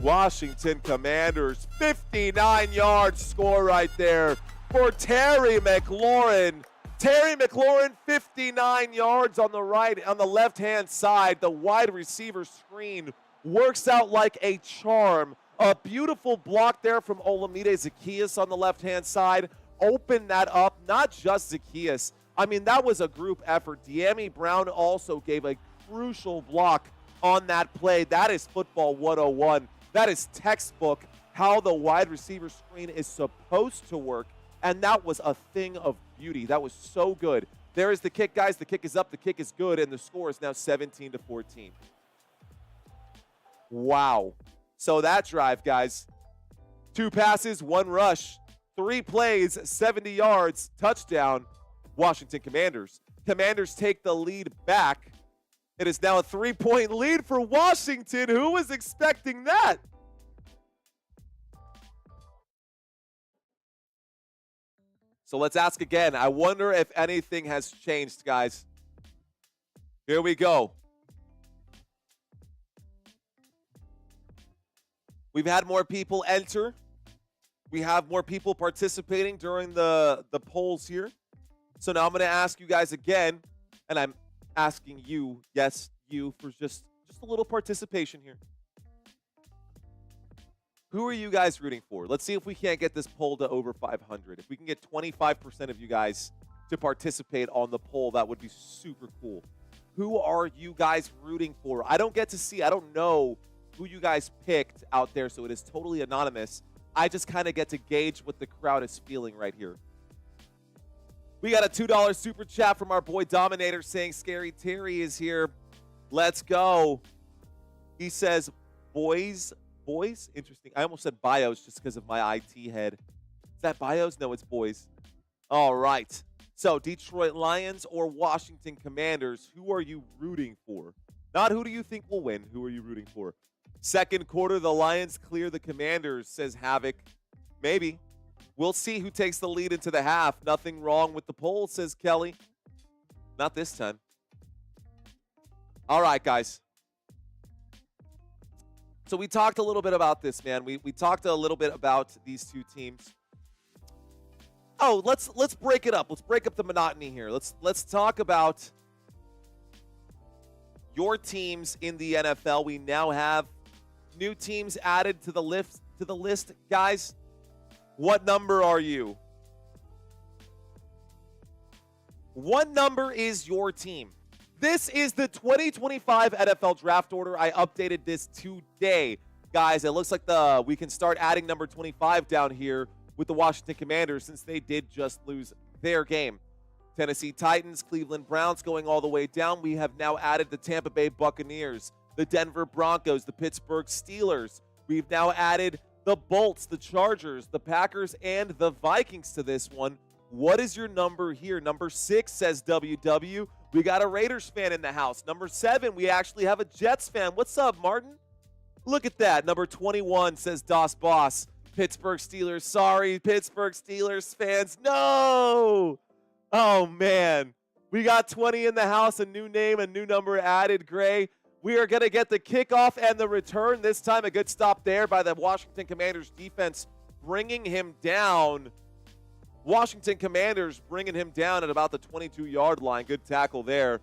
Washington Commanders, 59-yard score right there for Terry McLaurin. Terry McLaurin, 59 yards on the right, on the left-hand side. The wide receiver screen works out like a charm. A beautiful block there from Olamide Zaccheaus on the left-hand side. Open that up, not just Zaccheaus. I mean, that was a group effort. Dyami Brown also gave a crucial block on that play. That is football 101. That is textbook how the wide receiver screen is supposed to work And that was a thing of beauty. That was so good. There is the kick, guys. The kick is up. The kick is good. And the score is now 17-14. Wow. So that drive, guys. 2 passes, 1 rush, 3 plays, 70 yards, touchdown, Washington Commanders. Commanders take the lead back. It is now a 3-point lead for Washington. Who was expecting that? So let's ask again. I wonder if anything has changed, guys. Here we go. We've had more people enter. We have more people participating during the polls here. So now I'm going to ask you guys again, and I'm asking you, yes, you, for just a little participation here. Who are you guys rooting for? Let's see if we can't get this poll to over 500. If we can get 25% of you guys to participate on the poll, that would be super cool. Who are you guys rooting for? I don't get to see, I don't know who you guys picked out there, so it is totally anonymous. I just kind of get to gauge what the crowd is feeling right here. We got a $2 super chat from our boy Dominator saying Scary Terry is here. Let's go. He says, boys. Interesting. I almost said bios just because of my IT head. Is that bios? No, it's boys. All right. So Detroit Lions or Washington Commanders, who are you rooting for? Not who do you think will win. Who are you rooting for? Second quarter, the Lions clear the Commanders, says Havoc. Maybe. We'll see who takes the lead into the half. Nothing wrong with the poll, says Kelly. Not this time. All right, guys. So we talked a little bit about this, man. We talked a little bit about these two teams. Oh, let's break it up. Let's break up the monotony here. Let's talk about your teams in the NFL. We now have new teams added to the list, guys. What number are you? What number is your team? This is the 2025 NFL draft order. I updated this today. Guys, it looks like we can start adding number 25 down here with the Washington Commanders since they did just lose their game. Tennessee Titans, Cleveland Browns going all the way down. We have now added the Tampa Bay Buccaneers, the Denver Broncos, the Pittsburgh Steelers. We've now added the Bolts, the Chargers, the Packers, and the Vikings to this one. What is your number here? Number 6 says WW. We got a Raiders fan in the house. Number 7, we actually have a Jets fan. What's up, Martin? Look at that. Number 21 says Das Boss. Pittsburgh Steelers. Sorry, Pittsburgh Steelers fans. No! Oh, man. We got 20 in the house, a new name, a new number added, Gray. We are going to get the kickoff and the return. This time a good stop there by the Washington Commanders defense, bringing him down. Washington Commanders bringing him down at about the 22-yard line. Good tackle there.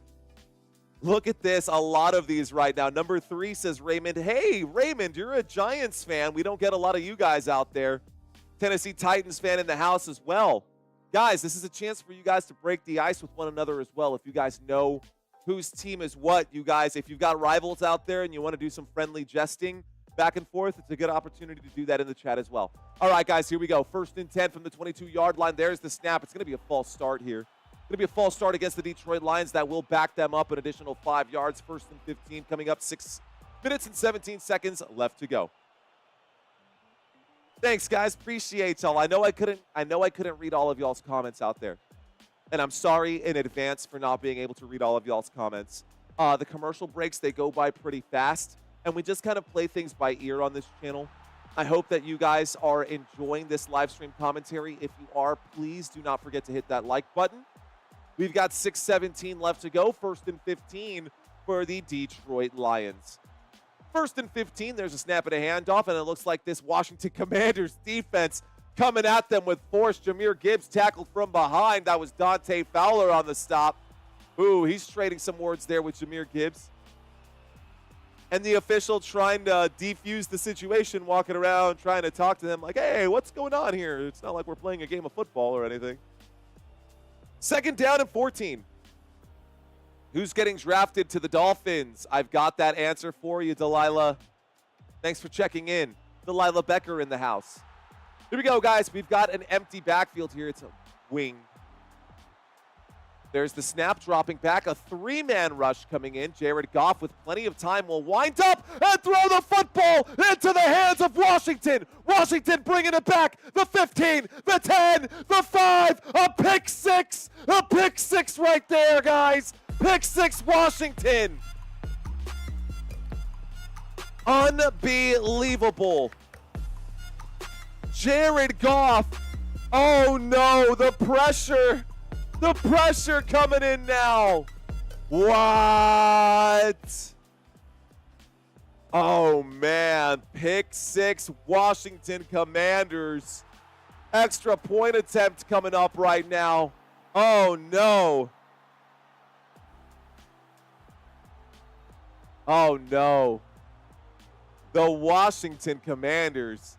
Look at this. A lot of these right now. Number 3 says Raymond. Hey, Raymond, you're a Giants fan. We don't get a lot of you guys out there. Tennessee Titans fan in the house as well. Guys, this is a chance for you guys to break the ice with one another as well. If you guys know whose team is what, you guys, if you've got rivals out there and you want to do some friendly jesting back and forth, it's a good opportunity to do that in the chat as well. All right, guys, here we go. 1st and 10 from the 22-yard line. There's the snap. It's going to be a false start here. Going to be a false start against the Detroit Lions that will back them up an additional 5 yards. 1st and 15 coming up. 6 minutes and 17 seconds left to go. Thanks, guys. Appreciate y'all. I know I couldn't read all of y'all's comments out there. And I'm sorry in advance for not being able to read all of y'all's comments. The commercial breaks, they go by pretty fast. And we just kind of play things by ear on this channel. I hope that you guys are enjoying this live stream commentary. If you are, please do not forget to hit that like button. We've got 6:17 left to go. 1st and 15 for the Detroit Lions. 1st and 15, there's a snap and a handoff, and it looks like this Washington Commanders defense coming at them with force. Jahmyr Gibbs tackled from behind. That was Dante Fowler on the stop. Ooh, he's trading some words there with Jahmyr Gibbs. And the official trying to defuse the situation, walking around, trying to talk to them like, hey, what's going on here? It's not like we're playing a game of football or anything. 2nd down and 14. Who's getting drafted to the Dolphins? I've got that answer for you, Delilah. Thanks for checking in. Delilah Becker in the house. Here we go, guys. We've got an empty backfield here. It's a wing. There's the snap dropping back. A three-man rush coming in. Jared Goff with plenty of time will wind up and throw the football into the hands of Washington. Washington bringing it back. The 15, the 10, the 5. A pick six. A pick six right there, guys. Pick six, Washington. Unbelievable. Jared Goff. Oh, no. The pressure. The pressure coming in now. What? Oh, man. Pick six, Washington Commanders. Extra point attempt coming up right now. Oh, no. Oh, no. The Washington Commanders.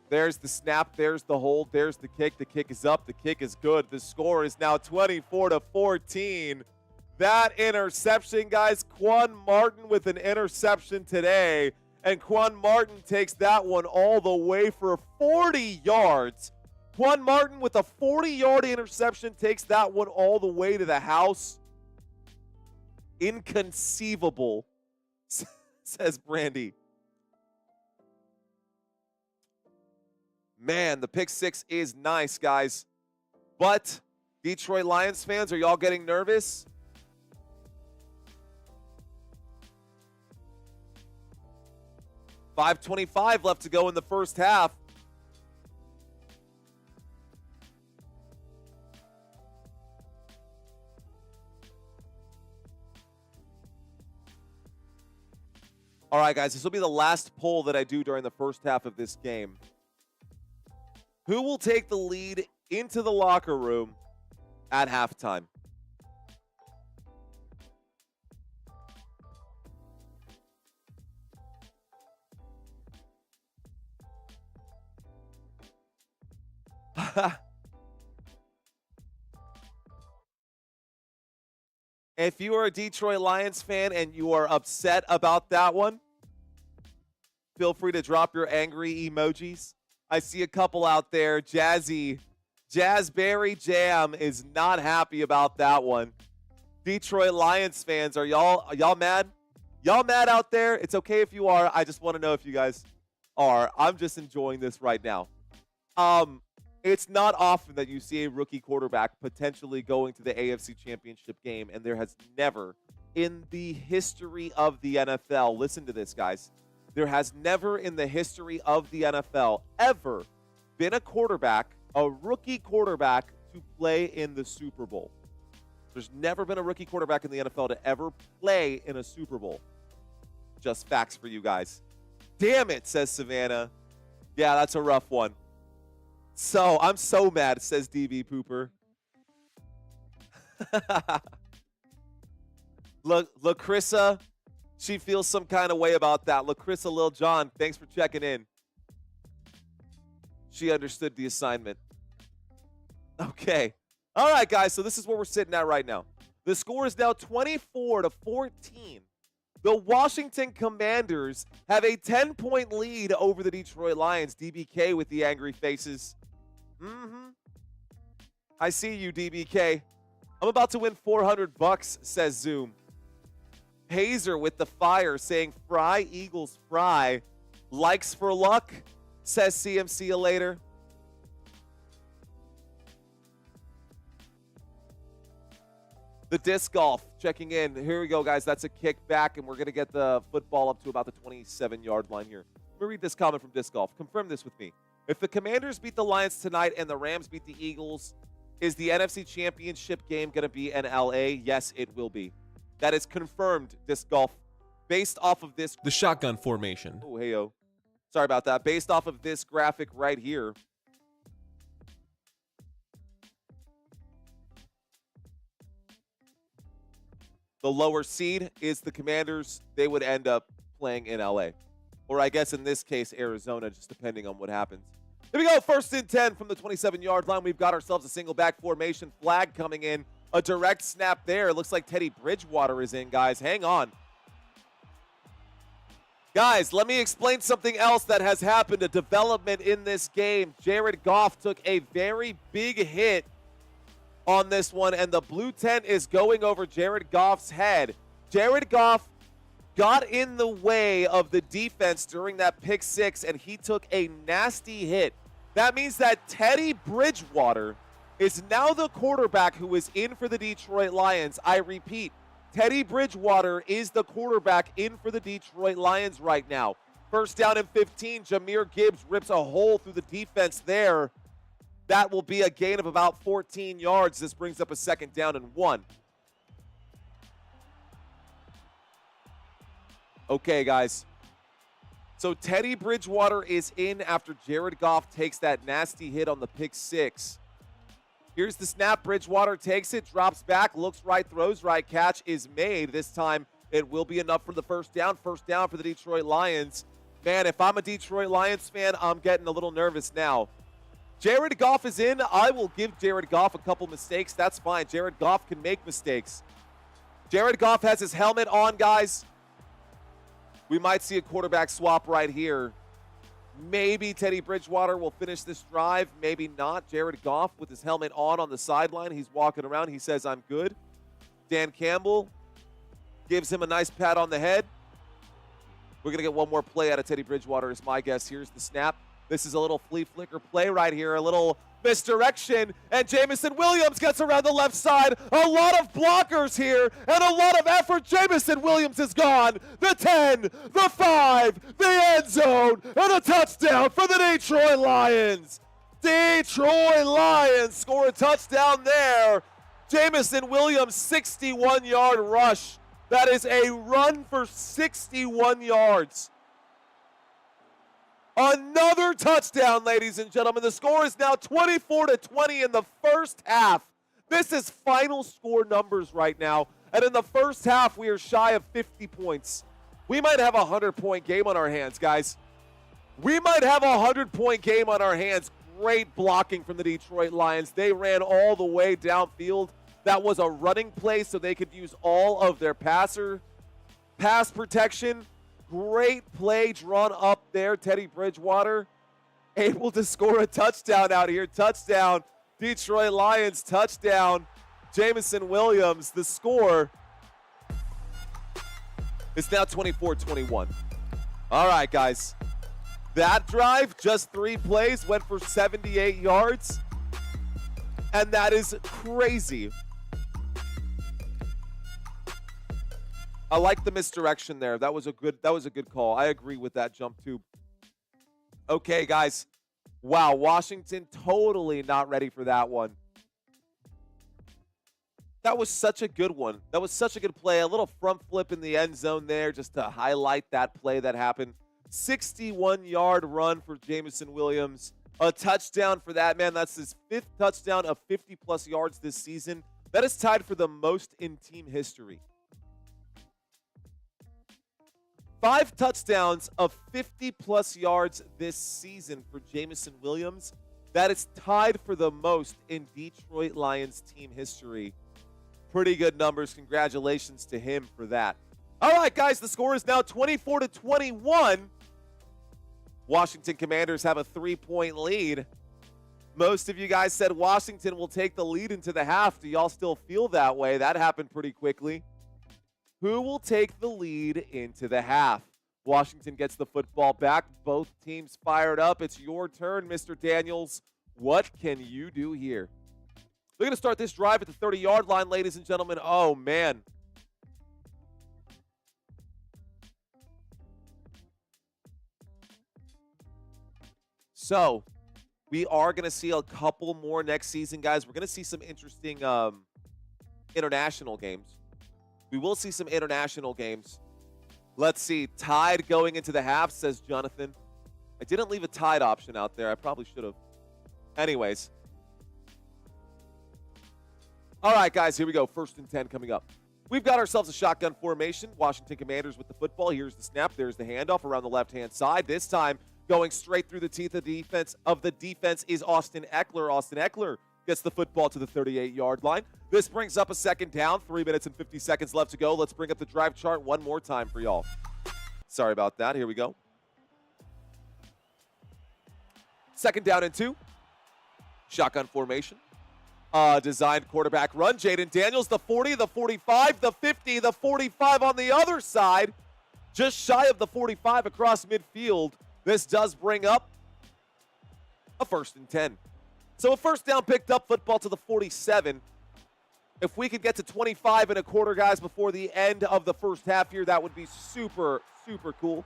There's the snap, there's the hold, there's the kick. The kick is up, the kick is good. The score is now 24-14. That interception, guys, Quan Martin with an interception today. And Quan Martin takes that one all the way for 40 yards. Quan Martin with a 40-yard interception takes that one all the way to the house. Inconceivable, says Brandy. Man, the pick six is nice, guys. But Detroit Lions fans, are y'all getting nervous? $5:25 left to go in the first half. All right, guys, this will be the last poll that I do during the first half of this game. Who will take the lead into the locker room at halftime? If you are a Detroit Lions fan and you are upset about that one, feel free to drop your angry emojis. I see a couple out there. Jazzberry Jam is not happy about that one. Detroit Lions fans, are y'all mad? Y'all mad out there? It's okay if you are. I just want to know if you guys are. I'm just enjoying this right now. It's not often that you see a rookie quarterback potentially going to the AFC Championship game, and there has never in the history of the NFL, listen to this, guys. There has never in the history of the NFL ever been a quarterback, a rookie quarterback, to play in the Super Bowl. There's never been a rookie quarterback in the NFL to ever play in a Super Bowl. Just facts for you guys. Damn it, says Savannah. Yeah, that's a rough one. So, I'm so mad, says DB Pooper. LaCrissa, she feels some kind of way about that. LaCrissa Lil John, thanks for checking in. She understood the assignment. Okay. All right, guys, so this is where we're sitting at right now. The score is now 24-14. The Washington Commanders have a 10-point lead over the Detroit Lions. DBK with the angry faces. I see you, DBK. I'm about to win $400, says Zoom. Hazer with the fire saying, fry, Eagles, fry. Likes for luck, says CMC later. The disc golf checking in. Here we go, guys. That's a kick back, and we're going to get the football up to about the 27-yard line here. Let me read this comment from disc golf. Confirm this with me. If the Commanders beat the Lions tonight and the Rams beat the Eagles, is the NFC Championship game going to be in LA? Yes, it will be. That is confirmed, disc golf. Based off of this.
The shotgun formation.
Oh, hey-o. Sorry about that. Based off of this graphic right here. The lower seed is the Commanders. They would end up playing in LA. Or I guess in this case, Arizona, just depending on what happens. Here we go. 1st and 10 from the 27-yard line. We've got ourselves a single back formation. Flag coming in. A direct snap there. It looks like Teddy Bridgewater is in, guys. Hang on. Guys, let me explain something else that has happened, a development in this game. Jared Goff took a very big hit on this one, and the blue tent is going over Jared Goff's head. Jared Goff got in the way of the defense during that pick six, and he took a nasty hit. That means that Teddy Bridgewater is now the quarterback who is in for the Detroit Lions. I repeat, Teddy Bridgewater is the quarterback in for the Detroit Lions right now. First down and 15, Jahmyr Gibbs rips a hole through the defense there. That will be a gain of about 14 yards. This brings up a second down and 1. Okay, guys. So Teddy Bridgewater is in after Jared Goff takes that nasty hit on the pick six. Here's the snap. Bridgewater takes it, drops back, looks right, throws right, catch is made. This time it will be enough for the first down. First down for the Detroit Lions. Man, if I'm a Detroit Lions fan, I'm getting a little nervous now. Jared Goff is in. I will give Jared Goff a couple mistakes. That's fine. Jared Goff can make mistakes. Jared Goff has his helmet on, guys. We might see a quarterback swap right here. Maybe Teddy Bridgewater will finish this drive. Maybe not. Jared Goff with his helmet on the sideline. He's walking around. He says, I'm good. Dan Campbell gives him a nice pat on the head. We're going to get one more play out of Teddy Bridgewater is my guess. Here's the snap. This is a little flea flicker play right here. A little misdirection. And Jameson Williams gets around the left side. A lot of blockers here and a lot of effort. Jameson Williams is gone. The 10, the 5, the end zone, and a touchdown for the Detroit Lions. Detroit Lions score a touchdown there. Jameson Williams, 61-yard rush. That is a run for 61 yards. Another touchdown, ladies and gentlemen. The score is now 24-20 in the first half. This is final score numbers right now. And in the first half, we are shy of 50 points. We might have a 100-point game on our hands, guys. We might have a 100-point game on our hands. Great blocking from the Detroit Lions. They ran all the way downfield. That was a running play so they could use all of their pass protection. Great play drawn up there. Teddy Bridgewater able to score a touchdown out here. Touchdown. Detroit Lions touchdown. Jameson Williams. The score is now 24-21. All right, guys. That drive, just 3 plays, went for 78 yards. And that is crazy. I like the misdirection there. That was a good call. I agree with that jump too. Okay, guys. Wow, Washington totally not ready for that one. That was such a good one. That was such a good play. A little front flip in the end zone there just to highlight that play that happened. 61-yard run for Jameson Williams. A touchdown for that man. That's his 5th touchdown of 50-plus yards this season. That is tied for the most in team history. 5 touchdowns of 50-plus yards this season for Jameson Williams. That is tied for the most in Detroit Lions team history. Pretty good numbers. Congratulations to him for that. All right, guys, the score is now 24-21. Washington Commanders have a 3-point lead. Most of you guys said Washington will take the lead into the half. Do y'all still feel that way? That happened pretty quickly. Who will take the lead into the half? Washington gets the football back. Both teams fired up. It's your turn, Mr. Daniels. What can you do here? We're going to start this drive at the 30-yard line, ladies and gentlemen. Oh, man. So, we are going to see a couple more next season, guys. We're going to see some interesting international games. We will see some international games. Let's see. Tied going into the half, says Jonathan. I didn't leave a tied option out there. I probably should have. Anyways. All right, guys, here we go. 1st and 10 coming up. We've got ourselves a shotgun formation. Washington Commanders with the football. Here's the snap. There's the handoff around the left-hand side. This time, going straight through the teeth of the defense is Austin Eckler. Austin Eckler gets the football to the 38-yard line. This brings up a second down. 3 minutes and 50 seconds left to go. Let's bring up the drive chart one more time for y'all. Sorry about that. Here we go. 2nd down and 2. Shotgun formation. Designed quarterback run. Jayden Daniels, the 40, the 45, the 50, the 45 on the other side. Just shy of the 45 across midfield. This does bring up a 1st and 10. So a 1st down picked up, football to the 47. If we could get to 25 and a quarter, guys, before the end of the first half here, that would be super, super cool.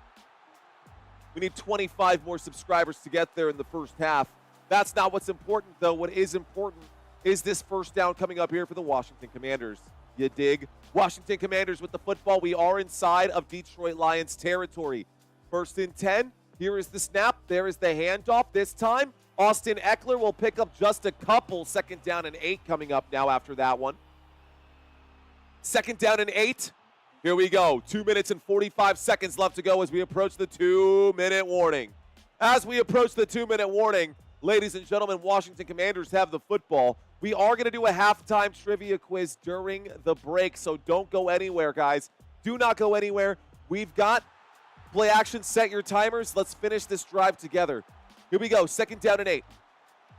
We need 25 more subscribers to get there in the first half. That's not what's important, though. What is important is this 1st down coming up here for the Washington Commanders. You dig? Washington Commanders with the football. We are inside of Detroit Lions territory. 1st and 10. Here is the snap. There is the handoff. This time, Austin Eckler will pick up just a couple. 2nd down and 8 coming up now after that one. 2nd down and 8. Here we go. 2 minutes and 45 seconds left to go as we approach the 2-minute warning. As we approach the 2-minute warning, ladies and gentlemen, Washington Commanders have the football. We are going to do a halftime trivia quiz during the break, so don't go anywhere, guys. Do not go anywhere. We've got play action. Set your timers. Let's finish this drive together. Here we go. 2nd down and 8.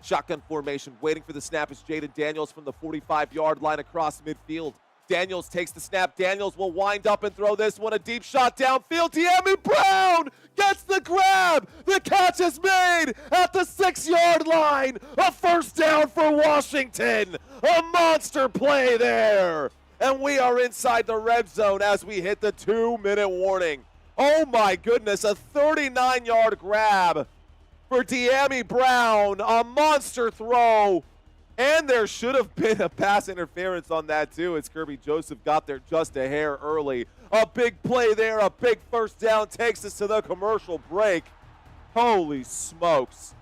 Shotgun formation. Waiting for the snap is Jayden Daniels from the 45-yard line across midfield. Daniels takes the snap. Daniels will wind up and throw this one. A deep shot downfield. Diami Brown gets the grab. The catch is made at the 6-yard line. A 1st down for Washington. A monster play there. And we are inside the red zone as we hit the 2-minute warning. Oh my goodness, a 39-yard grab for Diami Brown. A monster throw. And there should have been a pass interference on that, too, as Kirby Joseph got there just a hair early. A big play there, a big 1st down takes us to the commercial break. Holy smokes.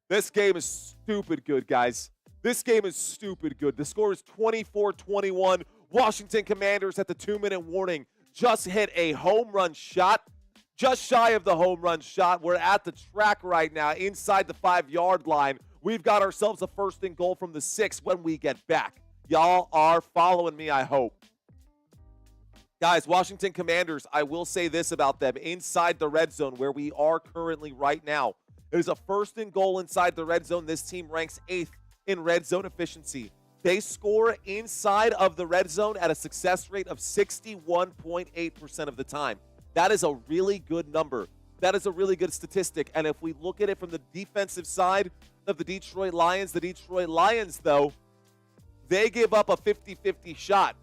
This game is stupid good, guys. This game is stupid good. The score is 24-21. Washington Commanders at the 2-minute warning just hit a home run shot. Just shy of the home run shot. We're at the track right now inside the 5-yard line. We've got ourselves a 1st and goal from the 6 when we get back. Y'all are following me, I hope. Guys, Washington Commanders, I will say this about them. Inside the red zone where we are currently right now, it is a 1st and goal inside the red zone. This team ranks 8th in red zone efficiency. They score inside of the red zone at a success rate of 61.8% of the time. That is a really good number. That is a really good statistic. And if we look at it from the defensive side of the Detroit Lions, though, they give up a 50-50 shot.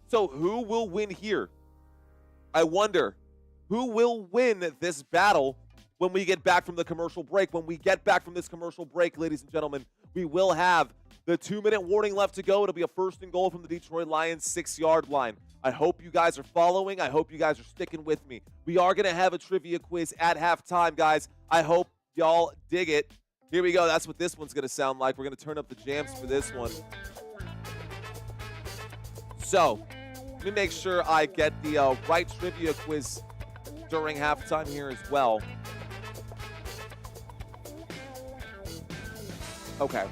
So who will win here? I wonder, who will win this battle when we get back from the commercial break? When we get back from this commercial break, ladies and gentlemen, we will have the 2-minute warning left to go. It'll be a 1st and goal from the Detroit Lions 6-yard line. I hope you guys are following. I hope you guys are sticking with me. We are going to have a trivia quiz at halftime, guys. I hope y'all dig it. Here we go. That's what this one's going to sound like. We're going to turn up the jams for this one. So, let me make sure I get the right trivia quiz during halftime here as well. Okay.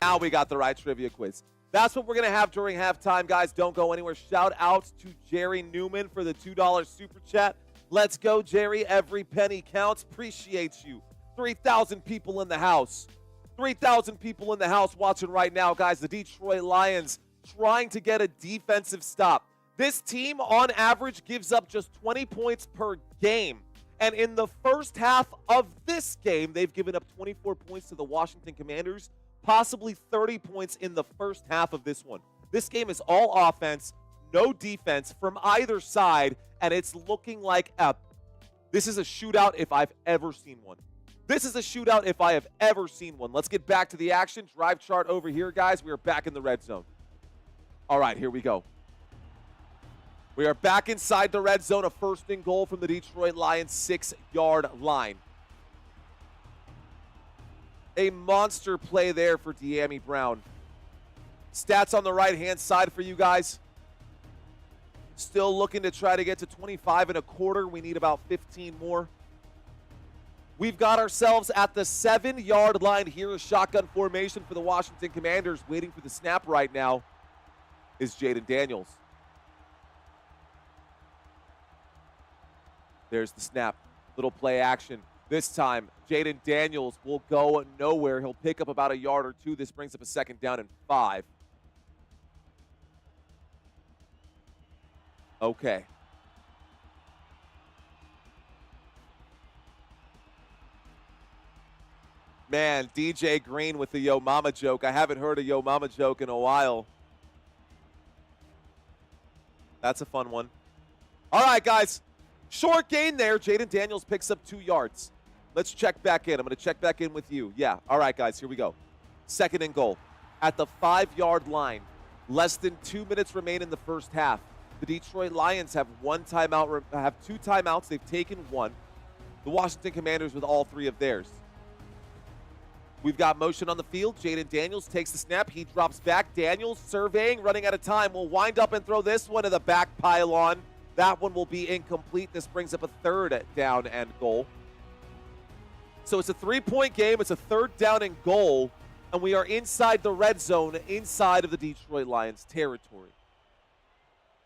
Now we got the right trivia quiz. That's what we're going to have during halftime, guys. Don't go anywhere. Shout out to Jerry Newman for the $2 super chat. Let's go, Jerry. Every penny counts. Appreciate you. 3,000 people in the house. 3,000 people in the house watching right now, guys. The Detroit Lions trying to get a defensive stop. This team, on average, gives up just 20 points per game. And in the first half of this game, they've given up 24 points to the Washington Commanders, possibly 30 points in the first half of this one. This game is all offense, no defense from either side, and it's looking like this is a shootout if I've ever seen one. This is a shootout if I have ever seen one. Let's get back to the action. Drive chart over here, guys. We are back in the red zone. All right, here we go. We are back inside the red zone, a 1st and goal from the Detroit Lions 6-yard line. A monster play there for Diami Brown. Stats on the right-hand side for you guys. Still looking to try to get to 25 and a quarter. We need about 15 more. We've got ourselves at the 7-yard line here. A shotgun formation for the Washington Commanders. Waiting for the snap right now is Jayden Daniels. There's the snap. Little play action. This time, Jayden Daniels will go nowhere. He'll pick up about a yard or two. This brings up a 2nd down and 5. Okay. Man, DJ Green with the Yo Mama joke. I haven't heard a Yo Mama joke in a while. That's a fun one. All right, guys. Short gain there. Jayden Daniels picks up 2 yards. Let's check back in. I'm going to check back in with you. Yeah. All right, guys. Here we go. 2nd and goal. At the 5-yard line. Less than 2 minutes remain in the first half. The Detroit Lions have 2 timeouts. They've taken 1. The Washington Commanders with all 3 of theirs. We've got motion on the field. Jayden Daniels takes the snap. He drops back. Daniels surveying, running out of time. Will wind up and throw this one to the back pylon. That one will be incomplete. This brings up a 3rd down and goal. So it's a 3-point game. It's a 3rd down and goal. And we are inside the red zone, inside of the Detroit Lions territory.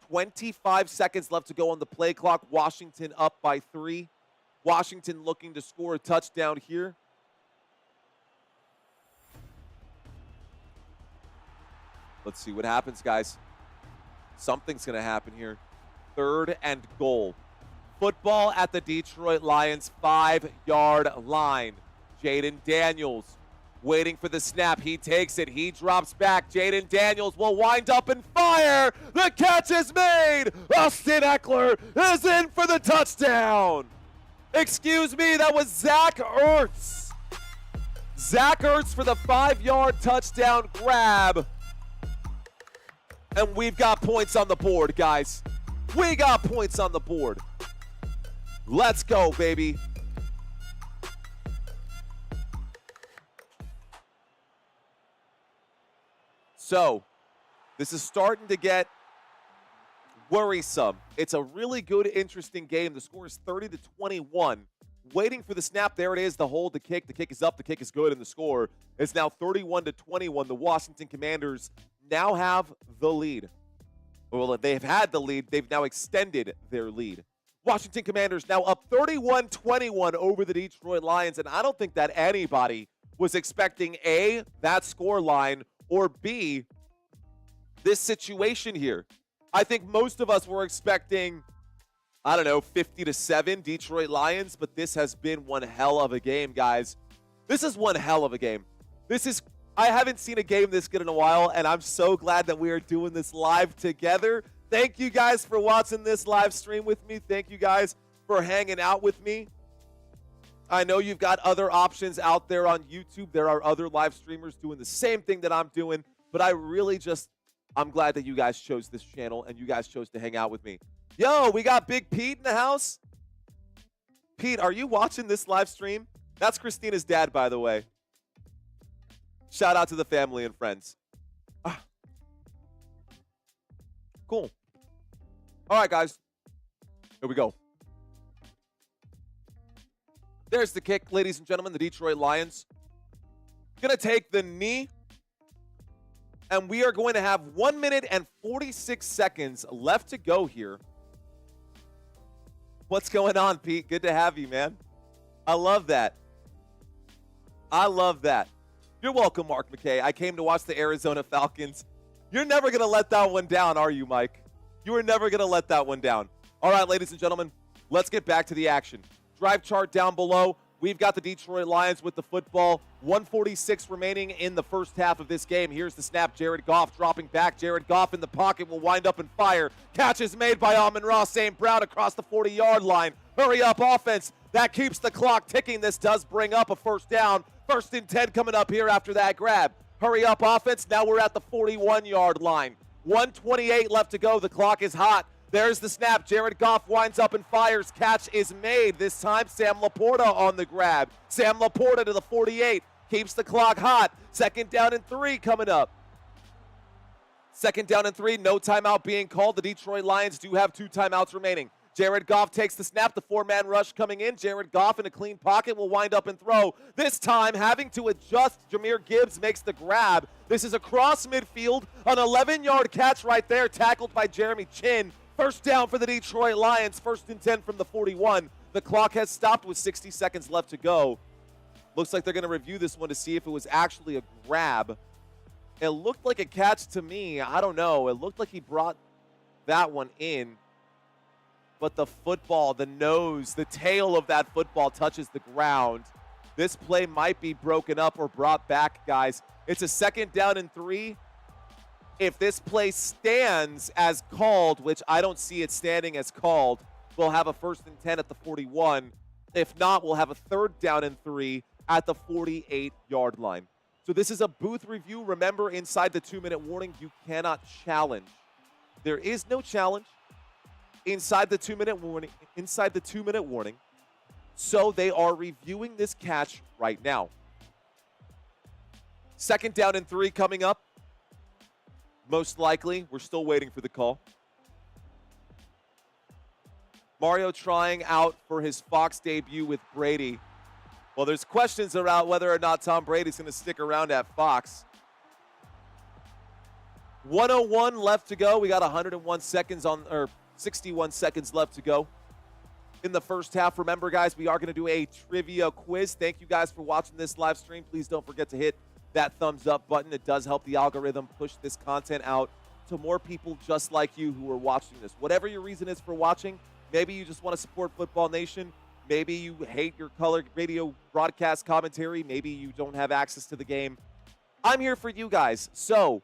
25 seconds left to go on the play clock. Washington up by 3. Washington looking to score a touchdown here. Let's see what happens, guys. Something's going to happen here. 3rd and goal. Football at the Detroit Lions 5-yard line. Jayden Daniels waiting for the snap. He takes it. He drops back. Jayden Daniels will wind up and fire. The catch is made. Austin Eckler is in for the touchdown. Excuse me, that was Zach Ertz. Zach Ertz for the 5-yard touchdown grab. And we've got points on the board, guys. We got points on the board. Let's go, baby. So, this is starting to get worrisome. It's a really good, interesting game. The score is 30-21. Waiting for the snap. There it is, the hold, the kick. The kick is up, the kick is good, and the score is now 31-21. The Washington Commanders now have the lead. Well, they've had the lead. They've now extended their lead. Washington Commanders now up 31-21 over the Detroit Lions, and I don't think that anybody was expecting A, that score line, or B, this situation here. I think most of us were expecting, I don't know, 50-7 Detroit Lions, but this has been one hell of a game, guys. This is one hell of a game. I haven't seen a game this good in a while, and I'm so glad that we are doing this live together. Thank you guys for watching this live stream with me. Thank you guys for hanging out with me. I know you've got other options out there on YouTube. There are other live streamers doing the same thing that I'm doing, but I'm glad that you guys chose this channel and you guys chose to hang out with me. Yo, we got Big Pete in the house. Pete, are you watching this live stream? That's Christina's dad, by the way. Shout out to the family and friends. Cool. All right, guys. Here we go. There's the kick, ladies and gentlemen. The Detroit Lions going to take the knee. And we are going to have 1 minute and 46 seconds left to go here. What's going on, Pete? Good to have you, man. I love that. I love that. You're welcome, Mark McKay. I came to watch the Arizona Falcons. You're never going to let that one down, are you, Mike? You are never going to let that one down. All right, ladies and gentlemen, let's get back to the action. Drive chart down below. We've got the Detroit Lions with the football. 1:46 remaining in the first half of this game. Here's the snap. Jared Goff dropping back. Jared Goff in the pocket will wind up and fire. Catch is made by Amon-Ra St. Brown across the 40-yard line. Hurry up offense. That keeps the clock ticking. This does bring up a 1st down. 1st and 10 coming up here after that grab. Hurry up offense. Now we're at the 41-yard line. 1:28 left to go. The clock is hot. There's the snap. Jared Goff winds up and fires. Catch is made. This time, Sam Laporta on the grab. Sam Laporta to the 48. Keeps the clock hot. 2nd down and 3 coming up. 2nd down and 3. No timeout being called. The Detroit Lions do have 2 timeouts remaining. Jared Goff takes the snap. The 4-man rush coming in. Jared Goff in a clean pocket will wind up and throw. This time, having to adjust, Jahmyr Gibbs makes the grab. This is across midfield. An 11-yard catch right there, tackled by Jeremy Chin. First down for the Detroit Lions, 1st and 10 from the 41. The clock has stopped with 60 seconds left to go. Looks like they're going to review this one to see if it was actually a grab. It looked like a catch to me. I don't know. It looked like he brought that one in. But the football, the nose, the tail of that football touches the ground. This play might be broken up or brought back, guys. It's a 2nd down and 3. If this play stands as called, which I don't see it standing as called, we'll have a 1st and 10 at the 41. If not, we'll have a 3rd down and 3 at the 48-yard line. So this is a booth review. Remember, inside the 2-minute warning, you cannot challenge. There is no challenge inside the 2-minute warning. So they are reviewing this catch right now. 2nd down and 3 coming up. Most likely, we're still waiting for the call. Mario trying out for his Fox debut with Brady. Well, there's questions around whether or not Tom Brady's going to stick around at Fox. 101 left to go. We got 101 seconds on, or 61 seconds left to go in the first half. Remember, guys, we are going to do a trivia quiz. Thank you guys for watching this live stream. Please don't forget to hit that thumbs up button. It does help the algorithm push this content out to more people just like you who are watching this. Whatever your reason is for watching, maybe you just want to support Football Nation. Maybe you hate your color radio broadcast commentary. Maybe you don't have access to the game. I'm here for you guys. So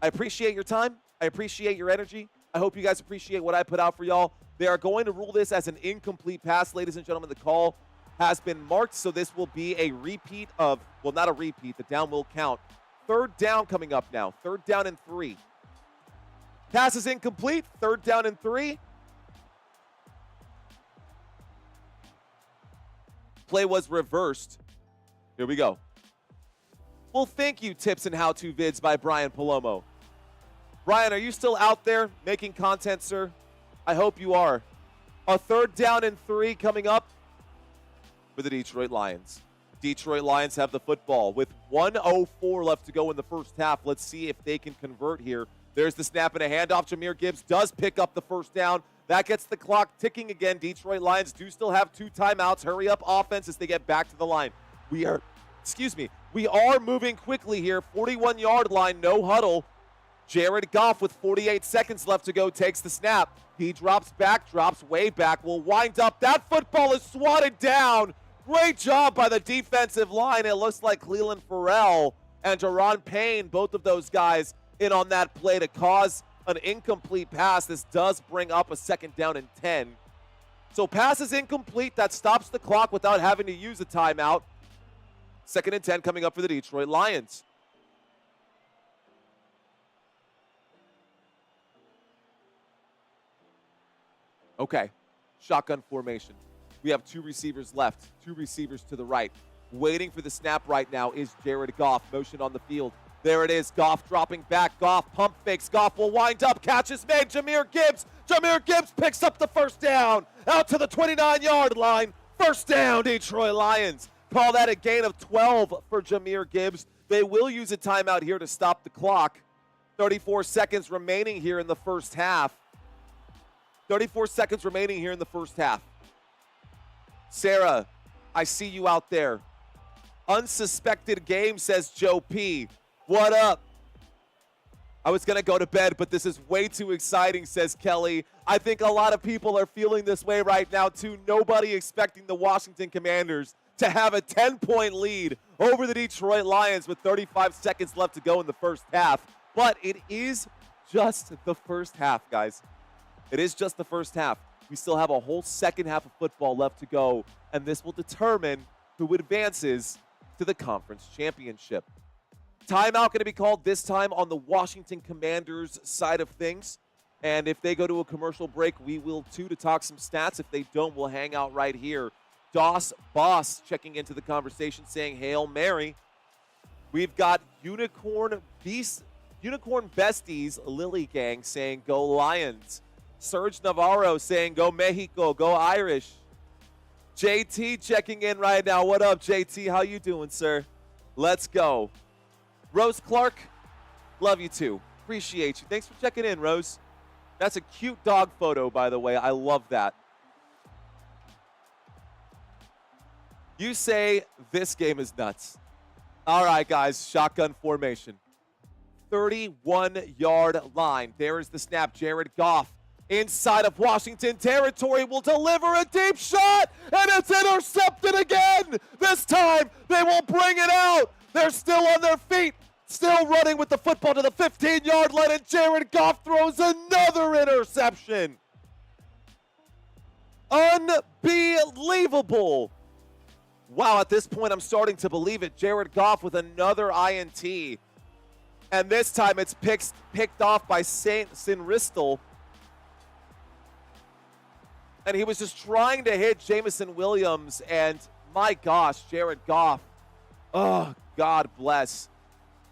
I appreciate your time. I appreciate your energy. I hope you guys appreciate what I put out for y'all. They are going to rule this as an incomplete pass, ladies and gentlemen. The call has been marked, so this will be a repeat of, well, not a repeat. The down will count. 3rd down coming up now. 3rd down and 3. Pass is incomplete. 3rd down and 3. Play was reversed. Here we go. Well, thank you, Tips and How-To Vids by Brian Palomo. Brian, are you still out there making content, sir? I hope you are. A 3rd down and 3 coming up for the Detroit Lions. Detroit Lions have the football with 1:04 left to go in the first half. Let's see if they can convert here. There's the snap and a handoff. Jahmyr Gibbs does pick up the 1st down. That gets the clock ticking again. Detroit Lions do still have 2 timeouts. Hurry up offense as they get back to the line. We are moving quickly here. 41-yard line, no huddle. Jared Goff with 48 seconds left to go takes the snap. He drops back, drops way back, will wind up. That football is swatted down. Great job by the defensive line. It looks like Cleveland Farrell and Jaron Payne, both of those guys, in on that play to cause an incomplete pass. This does bring up a 2nd down and 10. So pass is incomplete. That stops the clock without having to use a timeout. 2nd and 10 coming up for the Detroit Lions. Okay, shotgun formation. We have 2 receivers left, 2 receivers to the right. Waiting for the snap right now is Jared Goff. Motion on the field. There it is. Goff dropping back. Goff pump fakes. Goff will wind up. Catch is made. Jahmyr Gibbs. Jahmyr Gibbs picks up the 1st down. Out to the 29-yard line. 1st down, Detroit Lions. Call that a gain of 12 for Jahmyr Gibbs. They will use a timeout here to stop the clock. 34 seconds remaining here in the first half. 34 seconds remaining here in the first half. Sarah, I see you out there. Unsuspected game, says Joe P. What up? I was going to go to bed, but this is way too exciting, says Kelly. I think a lot of people are feeling this way right now, too. Nobody expecting the Washington Commanders to have a 10-point lead over the Detroit Lions with 35 seconds left to go in the first half. But it is just the first half, guys. It is just the first half. We still have a whole second half of football left to go, and this will determine who advances to the conference championship. Timeout going to be called this time on the Washington Commanders side of things. And if they go to a commercial break, we will too to talk some stats. If they don't, we'll hang out right here. Doss Boss checking into the conversation saying, Hail Mary. We've got Unicorn Besties Lily Gang saying, Go Lions. Serge Navarro saying, Go Mexico, go Irish. JT checking in right now. What up, JT? How you doing, sir? Let's go. Rose Clark, love you too. Appreciate you. Thanks for checking in, Rose. That's a cute dog photo, by the way. I love that. You say this game is nuts. All right, guys, shotgun formation. 31-yard line. There is the snap. Jared Goff inside of Washington territory will deliver a deep shot, and it's intercepted again. This time, they will bring it out. They're still on their feet, still running with the football to the 15-yard line, and Jared Goff throws another interception. Unbelievable. Wow, at this point, I'm starting to believe it. Jared Goff with another INT. And this time it's picked off by Saint Sinristel. And he was just trying to hit Jameson Williams. And my gosh, Jared Goff. Oh, God bless.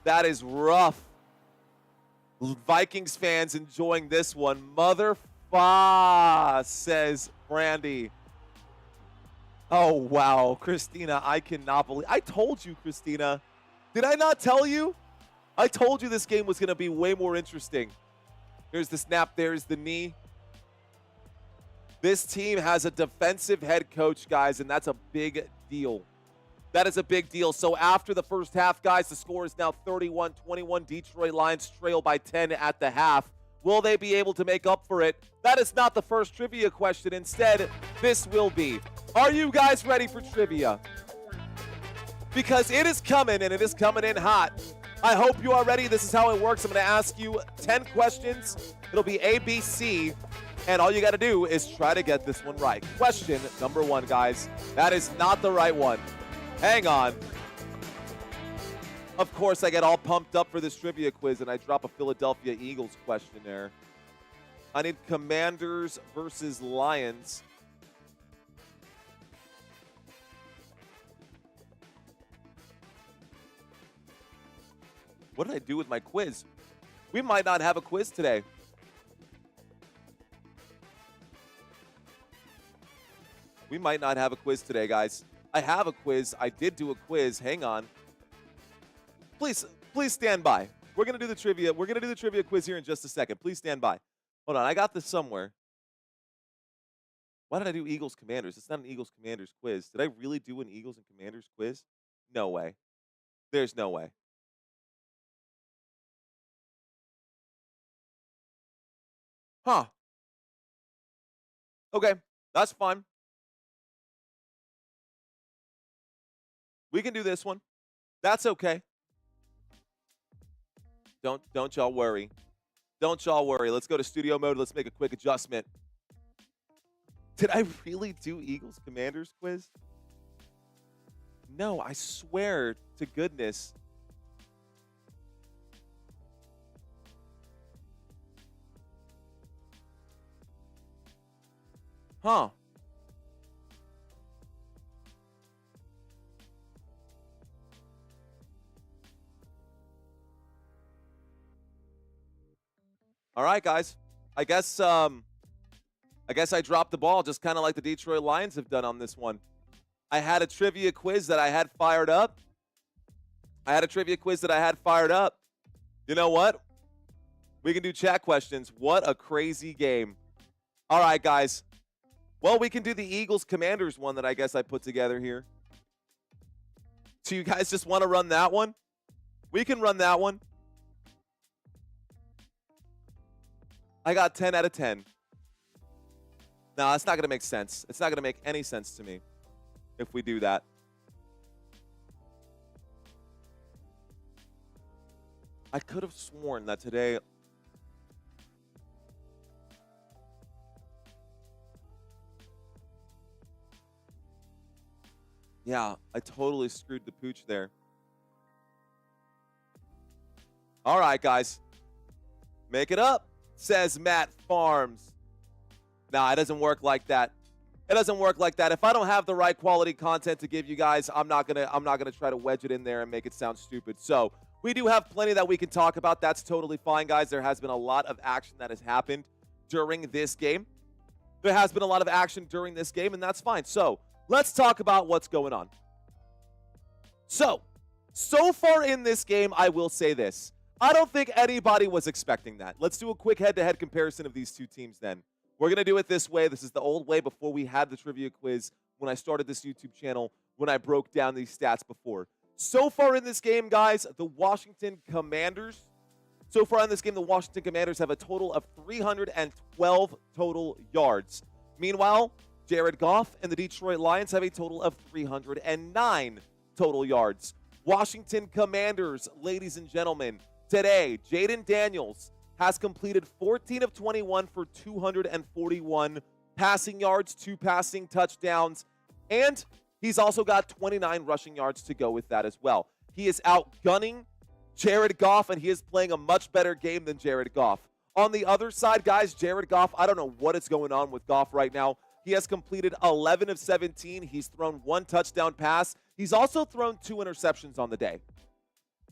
That is rough. Vikings fans enjoying this one. Mother fa, says Brandy. Oh, wow. Christina, I cannot believe. I told you, Christina. Did I not tell you? I told you this game was going to be way more interesting. Here's the snap. There's the knee. This team has a defensive head coach, guys, and that's a big deal. That is a big deal. So after the first half, guys, the score is now 31-21. Detroit Lions trail by 10 at the half. Will they be able to make up for it? That is not the first trivia question. Instead, this will be. Are you guys ready for trivia? Because it is coming, and it is coming in hot. I hope you are ready. This is how it works. I'm going to ask you 10 questions. It'll be A, B, C, and all you got to do is try to get this one right. Question number 1, guys. That is not the right one. Hang on. Of course, I get all pumped up for this trivia quiz, and I drop a Philadelphia Eagles question there. I need Commanders versus Lions. What did I do with my quiz? We might not have a quiz today. We might not have a quiz today, guys. I have a quiz. I did do a quiz. Hang on. Please stand by. We're going to do the trivia. We're going to do the trivia quiz here in just a second. Please stand by. Hold on. I got this somewhere. Why did I do Eagles Commanders? It's not an Eagles Commanders quiz. Did I really do an Eagles and Commanders quiz? No way. There's no way. Huh. Okay, that's fine. We can do this one. That's okay. Don't y'all worry. Don't y'all worry. Let's go to studio mode. Let's make a quick adjustment. Did I really do Eagles Commanders quiz? No, I swear to goodness. Huh. All right, guys. I guess I dropped the ball, just kind of like the Detroit Lions have done on this one. I had a trivia quiz that I had fired up. You know what? We can do chat questions. What a crazy game. All right, guys. Well, we can do the Eagles-Commanders one that I guess I put together here. So you guys just want to run that one? We can run that one. I got 10 out of 10. No, that's not going to make sense. It's not going to make any sense to me if we do that. I could have sworn that today... Yeah, I totally screwed the pooch there. All right, guys. Make it up, says Matt Farms. Nah, it doesn't work like that. It doesn't work like that. If I don't have the right quality content to give you guys, I'm not gonna try to wedge it in there and make it sound stupid. So we do have plenty that we can talk about. That's totally fine, guys. There has been a lot of action that has happened during this game. And that's fine. So let's talk about what's going on. So far in this game, I will say this. I don't think anybody was expecting that. Let's do a quick head-to-head comparison of these two teams then. We're going to do it this way. This is the old way before we had the trivia quiz when I started this YouTube channel, when I broke down these stats before. So far in this game, guys, the Washington Commanders have a total of 312 total yards. Meanwhile, Jared Goff and the Detroit Lions have a total of 309 total yards. Washington Commanders, ladies and gentlemen, today, Jayden Daniels has completed 14 of 21 for 241 passing yards, 2 passing touchdowns, and he's also got 29 rushing yards to go with that as well. He is outgunning Jared Goff, and he is playing a much better game than Jared Goff. On the other side, guys, Jared Goff, I don't know what is going on with Goff right now. He has completed 11 of 17. He's thrown 1 touchdown pass. He's also thrown 2 interceptions on the day.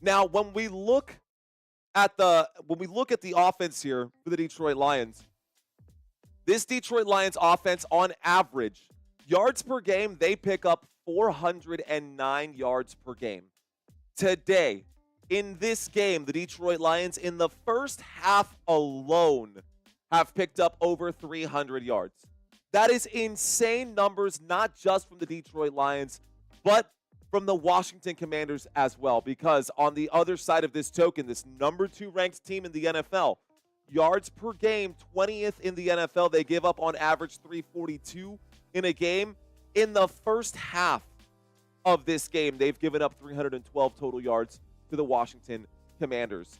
Now, when we look at the offense here for the Detroit Lions, this Detroit Lions offense, on average, yards per game, they pick up 409 yards per game. Today, in this game, the Detroit Lions, in the first half alone, have picked up over 300 yards. That is insane numbers, not just from the Detroit Lions, but from the Washington Commanders as well. Because on the other side of this token, this number 2 ranked team in the NFL, yards per game, 20th in the NFL. They give up on average 342 in a game. In the first half of this game, they've given up 312 total yards to the Washington Commanders.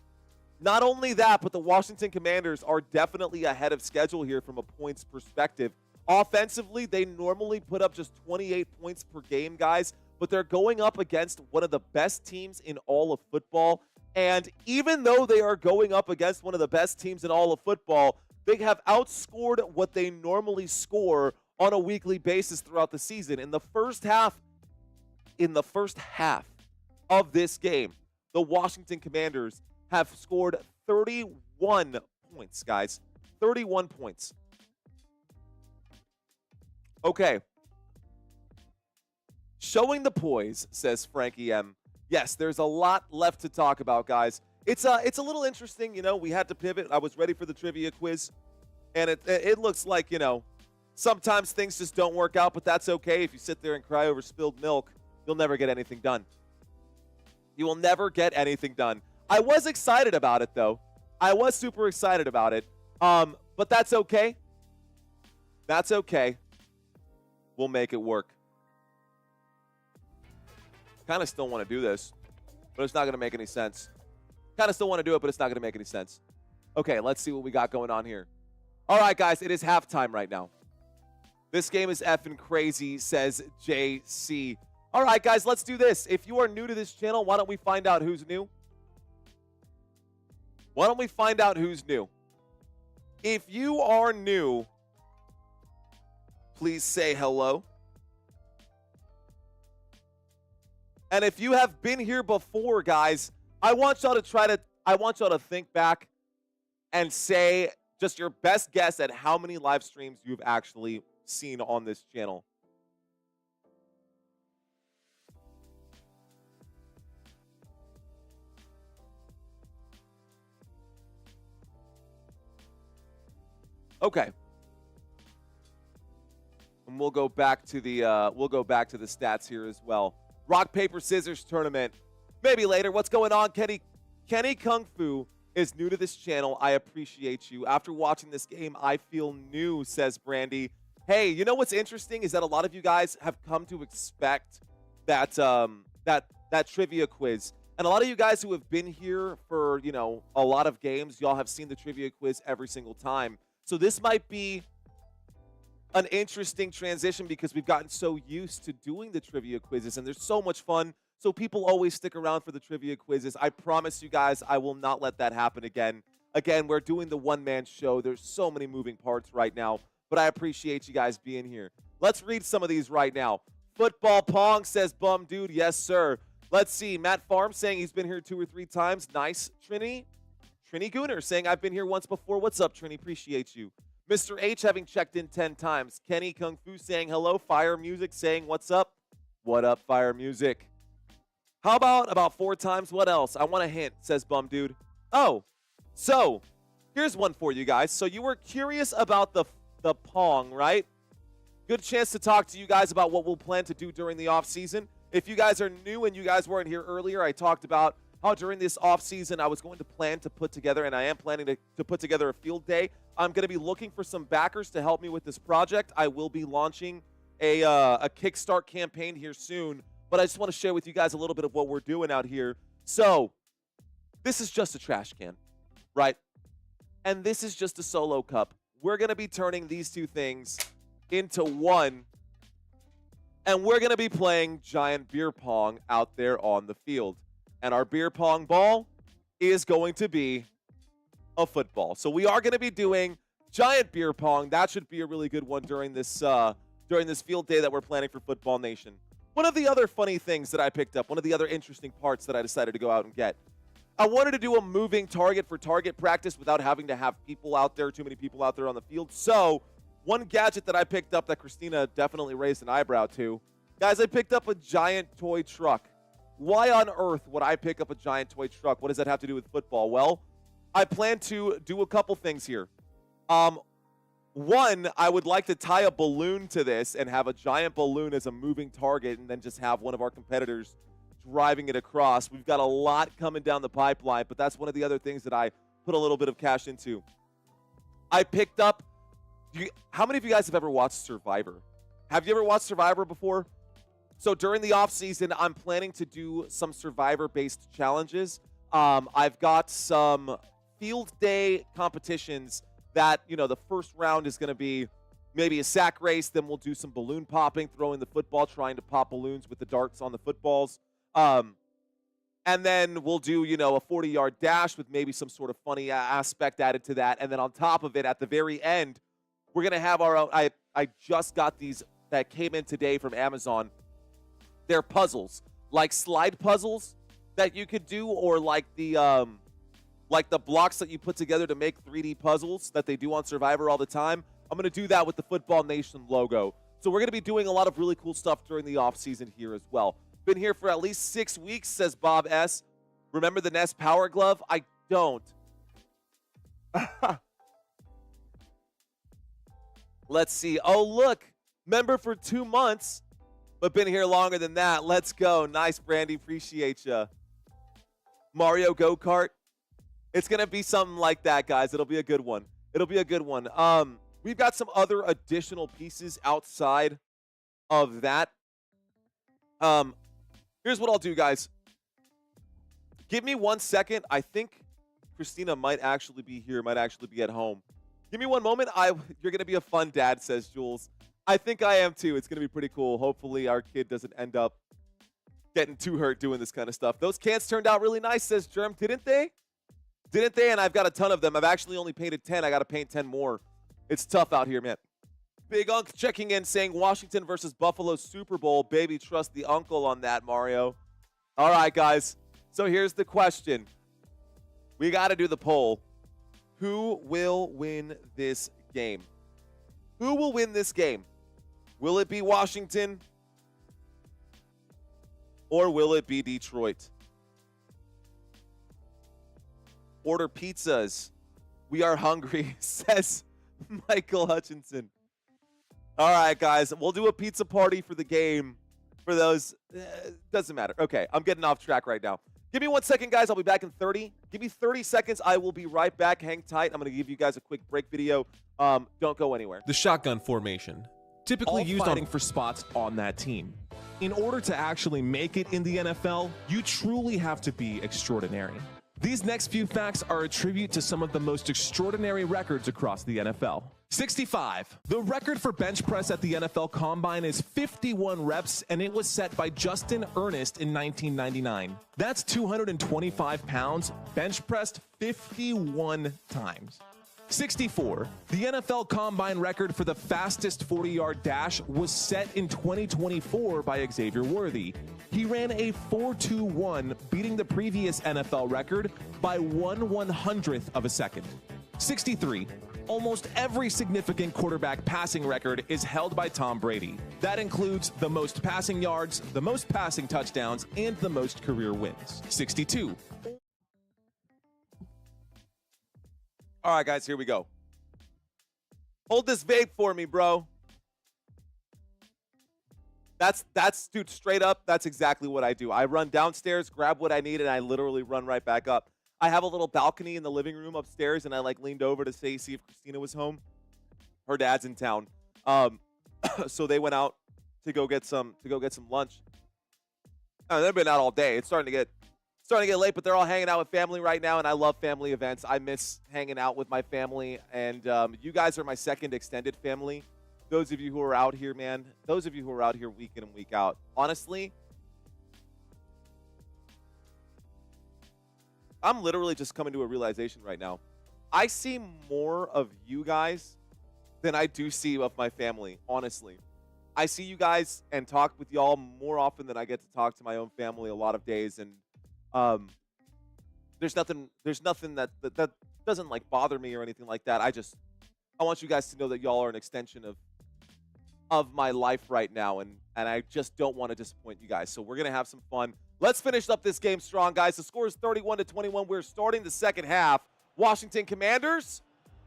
Not only that, but the Washington Commanders are definitely ahead of schedule here from a points perspective. Offensively, they normally put up just 28 points per game, guys, but they're going up against one of the best teams in all of football. And even though they are going up against one of the best teams in all of football, they have outscored what they normally score on a weekly basis throughout the season. In the first half of this game, the Washington Commanders have scored 31 points, guys. 31 points. Okay. Showing the poise, says Frankie M. Yes, there's a lot left to talk about, guys. It's a little interesting, you know, we had to pivot. I was ready for the trivia quiz, and it looks like, you know, sometimes things just don't work out, but that's okay. If you sit there and cry over spilled milk, you'll never get anything done. You will never get anything done. I was excited about it, though. I was super excited about it. But that's okay. That's okay. We'll make it work. Kind of still want to do this, but it's not going to make any sense. Kind of still want to do it, but it's not going to make any sense. Okay, let's see what we got going on here. All right, guys, it is halftime right now. This game is effing crazy, says JC. All right, guys, let's do this. If you are new to this channel, why don't we find out who's new? Why don't we find out who's new? If you are new, please say hello. And if you have been here before, guys, I want y'all to think back and say just your best guess at how many live streams you've actually seen on this channel. Okay. And we'll go back to the stats here as well. Rock, paper, scissors tournament. Maybe later. What's going on, Kenny? Kenny Kung Fu is new to this channel. I appreciate you. After watching this game, I feel new, says Brandy. Hey, you know what's interesting is that a lot of you guys have come to expect that that trivia quiz. And a lot of you guys who have been here for, you know, a lot of games, y'all have seen the trivia quiz every single time. So this might be an interesting transition because we've gotten so used to doing the trivia quizzes, and they're so much fun. So people always stick around for the trivia quizzes. I promise you guys, I will not let that happen again. Again, we're doing the one-man show. There's so many moving parts right now, but I appreciate you guys being here. Let's read some of these right now. Football Pong says, bum dude, yes, sir. Let's see. Matt Farm saying he's been here 2 or 3 times. Nice, Trini. Trini Gooner saying, I've been here once before. What's up, Trini? Appreciate you. Mr. H having checked in 10 times. Kenny Kung Fu saying hello. Fire Music saying what's up. What up, Fire Music? How about 4 times? What else? I want a hint, says Bum Dude. Oh, so here's one for you guys. So you were curious about the Pong, right? Good chance to talk to you guys about what we'll plan to do during the off season. If you guys are new and you guys weren't here earlier, I talked about how during this off season I was going to plan to put together, and I am planning to put together a field day. I'm going to be looking for some backers to help me with this project. I will be launching a Kickstart campaign here soon, but I just want to share with you guys a little bit of what we're doing out here. So this is just a trash can, right? And this is just a solo cup. We're going to be turning these two things into one, and we're going to be playing giant beer pong out there on the field. And our beer pong ball is going to be a football. So we are going to be doing giant beer pong. That should be a really good one during this field day that we're planning for Football Nation. One of the other funny things that I picked up, one of the other interesting parts that I decided to go out and get, I wanted to do a moving target for target practice without having to have people out there, too many people out there on the field. So one gadget that I picked up that Christina definitely raised an eyebrow to, guys, I picked up a giant toy truck. Why on earth would I pick up a giant toy truck? What does that have to do with football? Well, I plan to do a couple things here. One, I would like to tie a balloon to this and have a giant balloon as a moving target and then just have one of our competitors driving it across. We've got a lot coming down the pipeline, but that's one of the other things that I put a little bit of cash into. I picked up, how many of you guys have ever watched Survivor? Have you ever watched Survivor before? So during the off season, I'm planning to do some Survivor-based challenges. I've got some field day competitions that, you know, the first round is going to be maybe a sack race. Then we'll do some balloon popping, throwing the football, trying to pop balloons with the darts on the footballs. And then we'll do, you know, a 40-yard dash with maybe some sort of funny aspect added to that. And then on top of it, at the very end, we're going to have our own. I just got these that came in today from Amazon. They're puzzles, like slide puzzles that you could do, or like the blocks that you put together to make 3D puzzles that they do on Survivor all the time. I'm going to do that with the Football Nation logo. So we're going to be doing a lot of really cool stuff during the offseason here as well. Been here for at least 6 weeks, says Bob S. Remember the Nest Power Glove? I don't. Let's see. Oh, look. Member for 2 months, but been here longer than that. Let's go. Nice, Brandy. Appreciate you. Mario Go-Kart. It's going to be something like that, guys. It'll be a good one. It'll be a good one. We've got some other additional pieces outside of that. Here's what I'll do, guys. Give me 1 second. I think Christina might actually be here, might actually be at home. Give me one moment. You're going to be a fun dad, says Jules. I think I am too. It's going to be pretty cool. Hopefully our kid doesn't end up getting too hurt doing this kind of stuff. Those cans turned out really nice, says Germ. Didn't they? Didn't they? And I've got a ton of them. I've actually only painted 10. I got to paint 10 more. It's tough out here, man. Big Unk checking in saying Washington versus Buffalo Super Bowl. Baby, trust the uncle on that, Mario. All right, guys. So here's the question. We got to do the poll. Who will win this game? Who will win this game? Will it be Washington? Or will it be Detroit? Order pizzas. We are hungry, says Michael Hutchinson. All right, guys. We'll do a pizza party for the game. For those, doesn't matter. Okay, I'm getting off track right now. Give me 1 second, guys. I'll be back in 30. Give me 30 seconds. I will be right back. Hang tight. I'm going to give you guys a quick break video. Don't go anywhere.
The shotgun formation, typically
All
used
fighting for spots on that team. In order to actually make it in the NFL, you truly have to be extraordinary. These next few facts are a tribute to some of the most extraordinary records across the NFL. 65. The record for bench press at the NFL Combine is 51 reps, and it was set by Justin Ernest in 1999. That's 225 pounds bench pressed 51 times. 64. The NFL Combine record for the fastest 40-yard dash was set in 2024 by Xavier Worthy. He ran a 4.21, beating the previous NFL record by 1/100th of a second. 63. Almost every significant quarterback passing record is held by Tom Brady. That includes the most passing yards, the most passing touchdowns, and the most career wins. 62.
All right, guys, here we go. Hold this vape for me, bro. That's dude, straight up, that's exactly what I do. I run downstairs, grab what I need, and I literally run right back up. I have a little balcony in the living room upstairs, and I like leaned over to see if Christina was home. Her dad's in town. So they went out to go get some lunch. They've been out all day. It's starting to get late, but they're all hanging out with family right now, and I love family events. I miss hanging out with my family, and you guys are my second extended family. Those of you who are out here, man, those of you who are out here week in and week out, honestly, I'm literally just coming to a realization right now. I see more of you guys than I do see of my family, honestly. I see you guys and talk with y'all more often than I get to talk to my own family a lot of days, and there's nothing that doesn't like bother me or anything like that. I want you guys to know that y'all are an extension of my life right now, and I just don't want to disappoint you guys. So we're gonna have some fun. Let's finish up this game strong, guys. The score is 31-21. We're starting the second half. Washington Commanders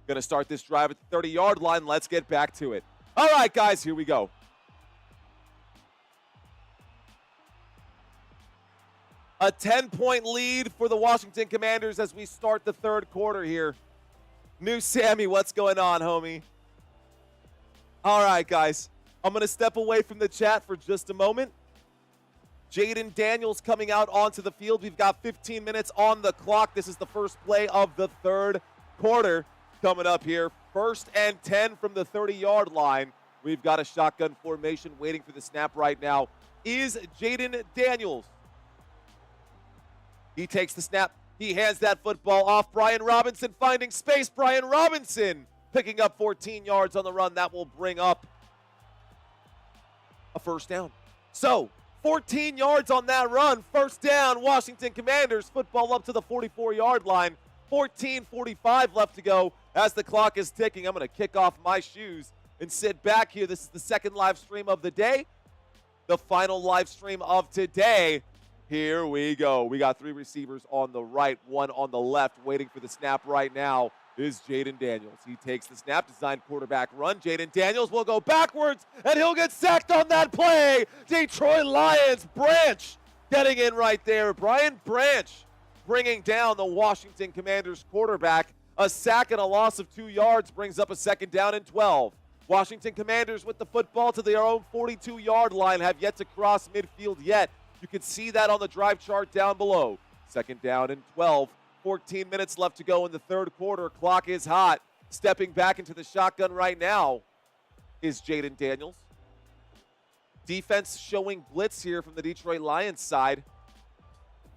gonna start this drive at the 30-yard line. Let's get back to it. All right, guys, here we go. A 10-point lead for the Washington Commanders as we start the third quarter here. New Sammy, what's going on, homie? All right, guys. I'm going to step away from the chat for just a moment. Jayden Daniels coming out onto the field. We've got 15 minutes on the clock. This is the first play of the third quarter coming up here. 1st and 10 from the 30-yard line. We've got a shotgun formation waiting for the snap right now. Is Jayden Daniels. He takes the snap. He hands that football off. Brian Robinson finding space. Brian Robinson picking up 14 yards on the run. That will bring up a first down. So, 14 yards on that run. First down, Washington Commanders. Football up to the 44-yard line. 14:45 left to go as the clock is ticking. I'm going to kick off my shoes and sit back here. This is the second live stream of the day. The final live stream of today. Here we go. We got 3 receivers on the right, 1 on the left. Waiting for the snap right now is Jayden Daniels. He takes the snap, designed quarterback run. Jayden Daniels will go backwards, and he'll get sacked on that play. Detroit Lions, Branch getting in right there. Brian Branch bringing down the Washington Commanders quarterback. A sack and a loss of 2 yards brings up a second down and 12. Washington Commanders with the football to their own 42-yard line, have yet to cross midfield yet. You can see that on the drive chart down below. Second down and 12. 14 minutes left to go in the third quarter. Clock is hot. Stepping back into the shotgun right now is Jayden Daniels. Defense showing blitz here from the Detroit Lions side.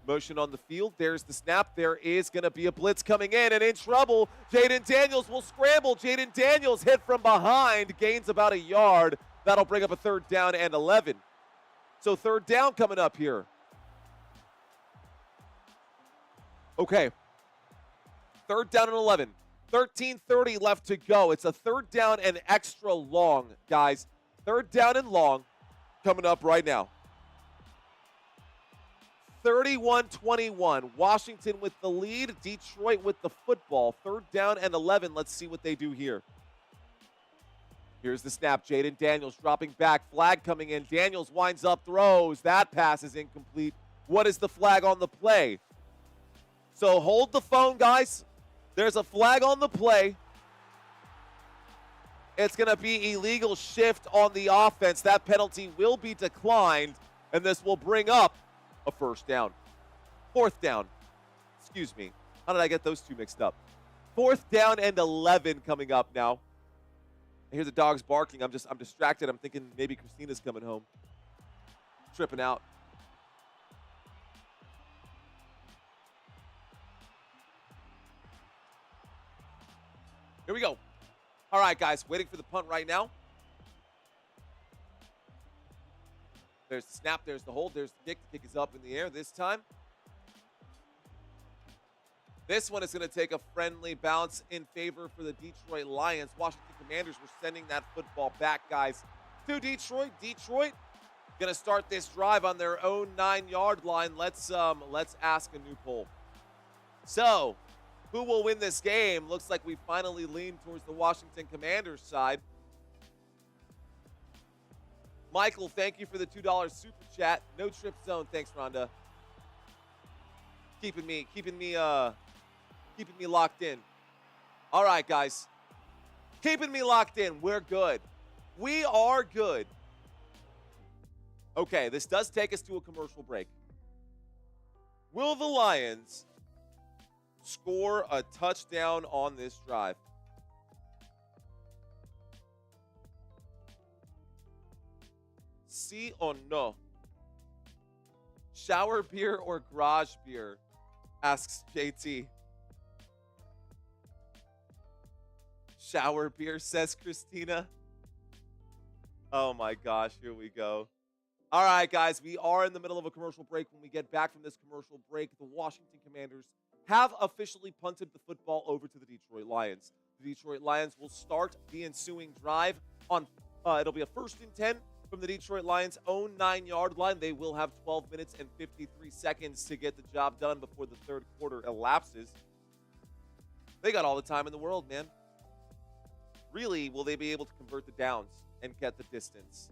Motion on the field. There's the snap. There is going to be a blitz coming in trouble. Jayden Daniels will scramble. Jayden Daniels hit from behind. Gains about a yard. That'll bring up a third down and 11. So third down coming up here. Okay. Third down and 11. 13:30 left to go. It's a third down and extra long, guys. Third down and long coming up right now. 31-21. Washington with the lead. Detroit with the football. Third down and 11. Let's see what they do here. Here's the snap. Jayden Daniels dropping back. Flag coming in. Daniels winds up, throws. That pass is incomplete. What is the flag on the play? So hold the phone, guys. There's a flag on the play. It's going to be illegal shift on the offense. That penalty will be declined, and this will bring up a first down. Fourth down. Excuse me. How did I get those two mixed up? Fourth down and 11 coming up now. I hear the dogs barking. I'm distracted. I'm thinking maybe Christina's coming home. Tripping out. Here we go. All right, guys. Waiting for the punt right now. There's the snap. There's the hold. There's the kick. The kick is up in the air this time. This one is going to take a friendly bounce in favor for the Detroit Lions. Washington Commanders were sending that football back, guys, to Detroit. Detroit going to start this drive on their own 9-yard line. Let's ask a new poll. So, who will win this game? Looks like we finally lean towards the Washington Commanders side. Michael, thank you for the $2 super chat. No trip zone. Thanks, Rhonda. Keeping me locked in. All right, guys. Keeping me locked in. We're good. We are good. Okay, this does take us to a commercial break. Will the Lions score a touchdown on this drive? Sí or no? Shower beer or garage beer? Asks JT. Shower beer, says Christina. Oh my gosh, here we go. All right, guys, we are in the middle of a commercial break. When we get back from this commercial break, the Washington Commanders have officially punted the football over to the Detroit Lions. The Detroit Lions will start the ensuing drive on, it'll be a 1st and 10 from the Detroit Lions' own 9-yard line. They will have 12 minutes and 53 seconds to get the job done before the third quarter elapses. They got all the time in the world, man. Really, will they be able to convert the downs and get the distance?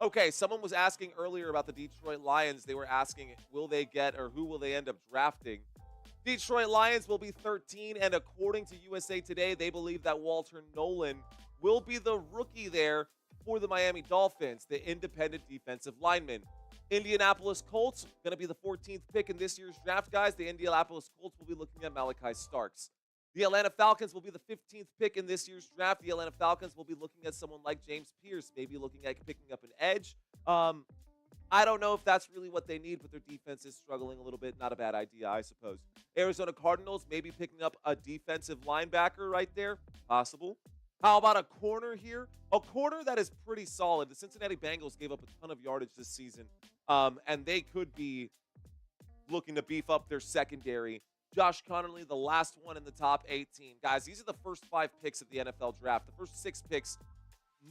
Okay, someone was asking earlier about the Detroit Lions. They were asking, will they get or who will they end up drafting? Detroit Lions will be 13, and according to USA Today, they believe that Walter Nolan will be the rookie there for the Miami Dolphins, the independent defensive lineman. Indianapolis Colts, going to be the 14th pick in this year's draft, guys. The Indianapolis Colts will be looking at Malachi Starks. The Atlanta Falcons will be the 15th pick in this year's draft. The Atlanta Falcons will be looking at someone like James Pierce, maybe looking at picking up an edge. I don't know if that's really what they need, but their defense is struggling a little bit. Not a bad idea, I suppose. Arizona Cardinals, maybe picking up a defensive linebacker right there. Possible. How about a corner here? A corner that is pretty solid. The Cincinnati Bengals gave up a ton of yardage this season, and they could be looking to beef up their secondary. Josh Connerly, the last one in the top 18. Guys, these are the first 5 picks of the NFL draft. The first 6 picks,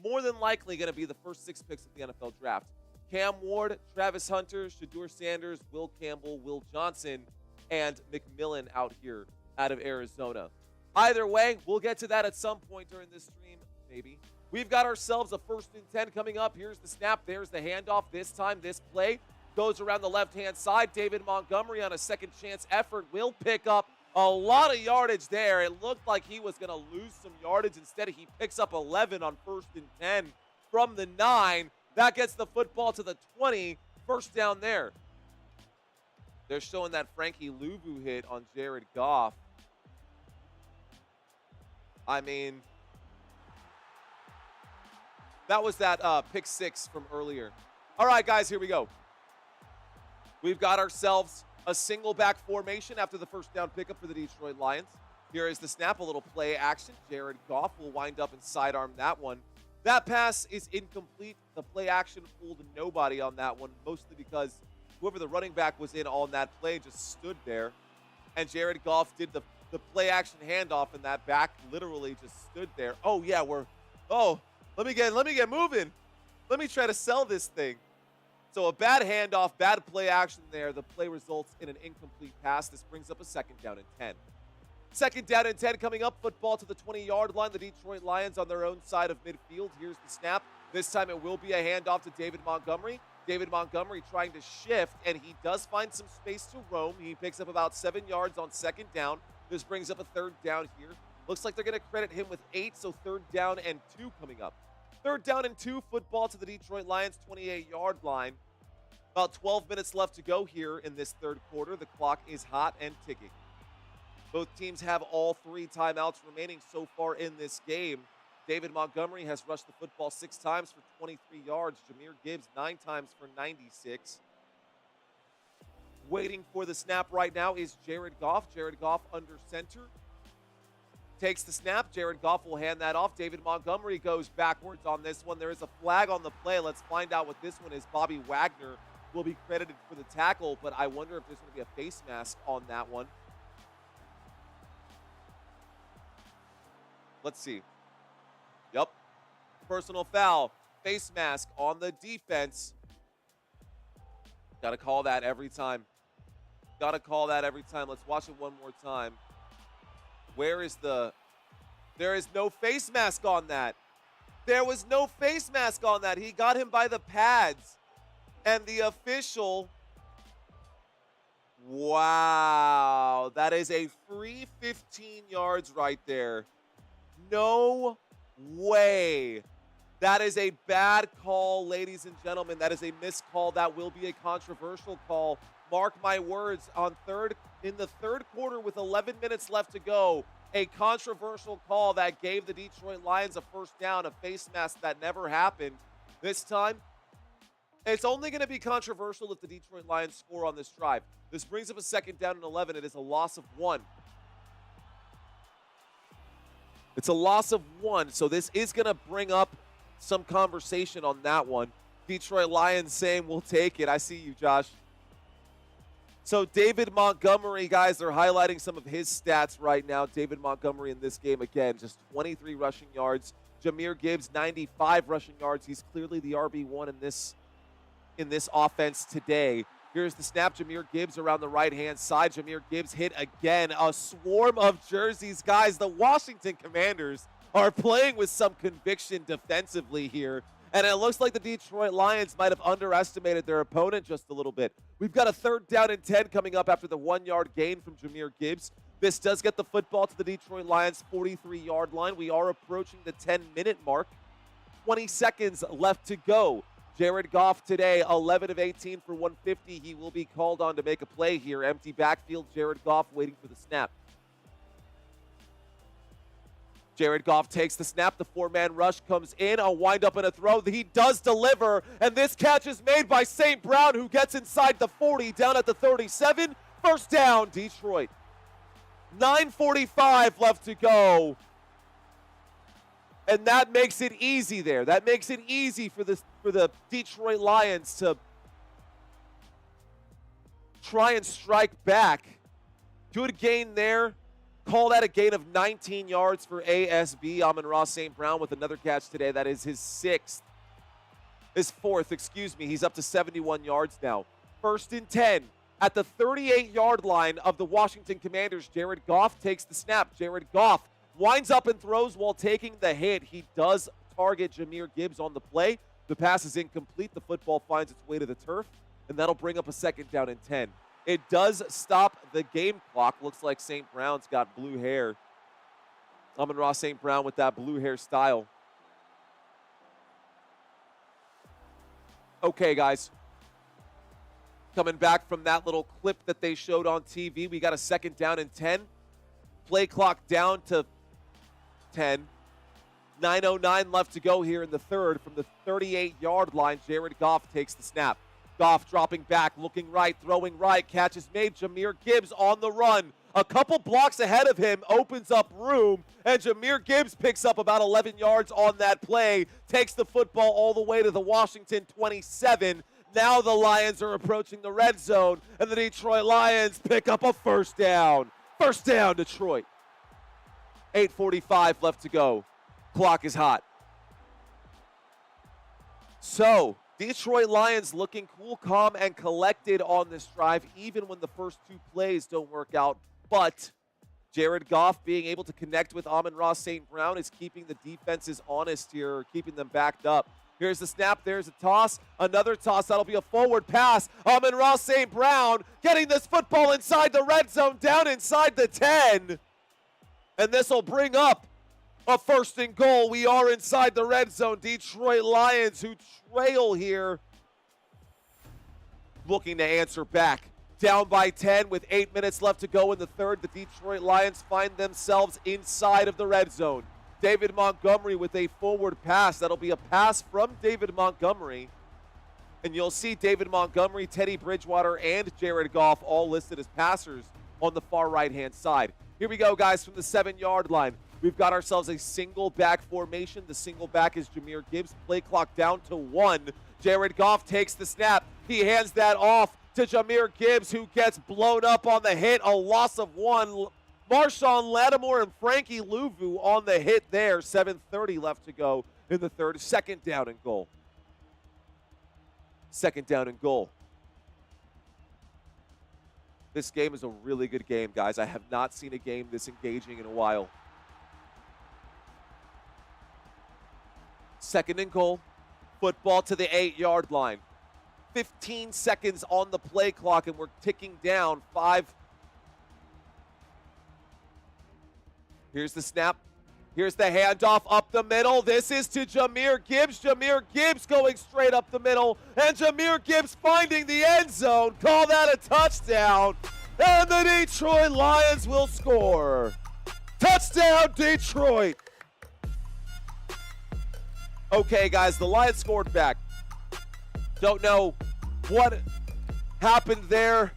more than likely going to be the first 6 picks of the NFL draft. Cam Ward, Travis Hunter, Shedeur Sanders, Will Campbell, Will Johnson, and McMillan out here out of Arizona. Either way, we'll get to that at some point during this stream, maybe. We've got ourselves a 1st and 10 coming up. Here's the snap. There's the handoff. This time, this play goes around the left-hand side. David Montgomery on a second chance effort will pick up a lot of yardage there. It looked like he was going to lose some yardage. Instead, he picks up 11 on 1st and 10 from the 9. That gets the football to the 20. First down there. They're showing that Frankie Louvu hit on Jared Goff. I mean, that was that pick 6 from earlier. All right, guys, here we go. We've got ourselves a single back formation after the first down pickup for the Detroit Lions. Here is the snap, a little play action. Jared Goff will wind up and sidearm that one. That pass is incomplete. The play action fooled nobody on that one, mostly because whoever the running back was in on that play just stood there. And Jared Goff did the play action handoff, and that back literally just stood there. Oh, yeah, let me get moving. Let me try to sell this thing. So a bad handoff, bad play action there. The play results in an incomplete pass. This brings up a 2nd down and 10. 2nd down and 10 coming up. Football to the 20-yard line. The Detroit Lions on their own side of midfield. Here's the snap. This time it will be a handoff to David Montgomery. David Montgomery trying to shift, and he does find some space to roam. He picks up about 7 yards on 2nd down. This brings up a 3rd down here. Looks like they're going to credit him with 8, so 3rd down and 2 coming up. 3rd down and 2, football to the Detroit Lions 28-yard line. About 12 minutes left to go here in this 3rd quarter. The clock is hot and ticking. Both teams have all 3 timeouts remaining so far in this game. David Montgomery has rushed the football 6 times for 23 yards. Jahmyr Gibbs 9 times for 96. Waiting for the snap right now is Jared Goff. Jared Goff under center. Takes the snap. Jared Goff will hand that off. David Montgomery goes backwards on this one. There is a flag on the play. Let's find out what this one is. Bobby Wagner will be credited for the tackle, but I wonder if there's going to be a face mask on that one. Let's see. Yep. Personal foul. Face mask on the defense. Got to call that every time. Got to call that every time. Let's watch it one more time. Where is the... There is no face mask on that. There was no face mask on that. He got him by the pads. And the official... Wow. That is a free 15 yards right there. No way. That is a bad call, ladies and gentlemen. That is a missed call. That will be a controversial call. Mark my words, in the third quarter with 11 minutes left to go, a controversial call that gave the Detroit Lions a first down, a face mask that never happened. This time, it's only going to be controversial if the Detroit Lions score on this drive. This brings up a second down and 11. It is a loss of 1. It's a loss of 1, so this is going to bring up some conversation on that one. Detroit Lions saying, we'll take it. I see you, Josh. So David Montgomery, guys, they're highlighting some of his stats right now. David Montgomery in this game, again, just 23 rushing yards. Jahmyr Gibbs, 95 rushing yards. He's clearly the RB1 in this offense today. Here's the snap. Jahmyr Gibbs around the right-hand side. Jahmyr Gibbs hit again. A swarm of jerseys. Guys, the Washington Commanders are playing with some conviction defensively here. And it looks like the Detroit Lions might have underestimated their opponent just a little bit. We've got a 3rd down and 10 coming up after the 1-yard gain from Jahmyr Gibbs. This does get the football to the Detroit Lions 43-yard line. We are approaching the 10-minute mark. 20 seconds left to go. Jared Goff today, 11 of 18 for 150. He will be called on to make a play here. Empty backfield, Jared Goff waiting for the snap. Jared Goff takes the snap. The 4-man rush comes in. A wind-up and a throw. He does deliver, and this catch is made by St. Brown, who gets inside the 40, down at the 37. First down, Detroit. 9:45 left to go. And that makes it easy there. That makes it easy for the Detroit Lions to try and strike back. Good gain there. Call that a gain of 19 yards for ASB. Amon-Ra St. Brown with another catch today. That is his 4th, excuse me. He's up to 71 yards now. 1st and 10 at the 38-yard line of the Washington Commanders. Jared Goff takes the snap. Jared Goff winds up and throws while taking the hit. He does target Jahmyr Gibbs on the play. The pass is incomplete. The football finds its way to the turf, and that'll bring up a 2nd down and 10. It does stop the game clock. Looks like St. Brown's got blue hair. Amon-Ra St. Brown with that blue hair style. Okay, guys. Coming back from that little clip that they showed on TV, we got a 2nd down and 10. Play clock down to 10. 9:09 left to go here in the 3rd. From the 38-yard line, Jared Goff takes the snap. Goff dropping back, looking right, throwing right. Catch is made. Jahmyr Gibbs on the run. A couple blocks ahead of him, opens up room, and Jahmyr Gibbs picks up about 11 yards on that play. Takes the football all the way to the Washington 27. Now the Lions are approaching the red zone, and the Detroit Lions pick up a 1st down. 1st down, Detroit. 8:45 left to go. Clock is hot. So, Detroit Lions looking cool, calm, and collected on this drive, even when the first 2 plays don't work out. But Jared Goff being able to connect with Amon-Ra St. Brown is keeping the defenses honest here, keeping them backed up. Here's the snap. There's a toss. Another toss. That'll be a forward pass. Amon-Ra St. Brown getting this football inside the red zone, down inside the 10. And this will bring up a 1st and goal. We are inside the red zone. Detroit Lions, who trail here, looking to answer back. Down by 10 with 8 minutes left to go in the 3rd. The Detroit Lions find themselves inside of the red zone. David Montgomery with a forward pass. That'll be a pass from David Montgomery. And you'll see David Montgomery, Teddy Bridgewater, and Jared Goff all listed as passers on the far right-hand side. Here we go, guys, from the 7-yard line. We've got ourselves a single back formation. The single back is Jahmyr Gibbs. Play clock down to 1. Jared Goff takes the snap. He hands that off to Jahmyr Gibbs, who gets blown up on the hit. A loss of 1. Marshawn Lattimore and Frankie Louvu on the hit there. 7:30 left to go in the 3rd. 2nd down and goal. 2nd down and goal. This game is a really good game, guys. I have not seen a game this engaging in a while. Second and goal. Football to the 8-yard line. 15 seconds on the play clock, and we're ticking down 5. Here's the snap. Here's the handoff up the middle. This is to Jahmyr Gibbs. Jahmyr Gibbs going straight up the middle. And Jahmyr Gibbs finding the end zone. Call that a touchdown. And the Detroit Lions will score. Touchdown, Detroit. Okay, guys, the Lions scored back. Don't know what happened there.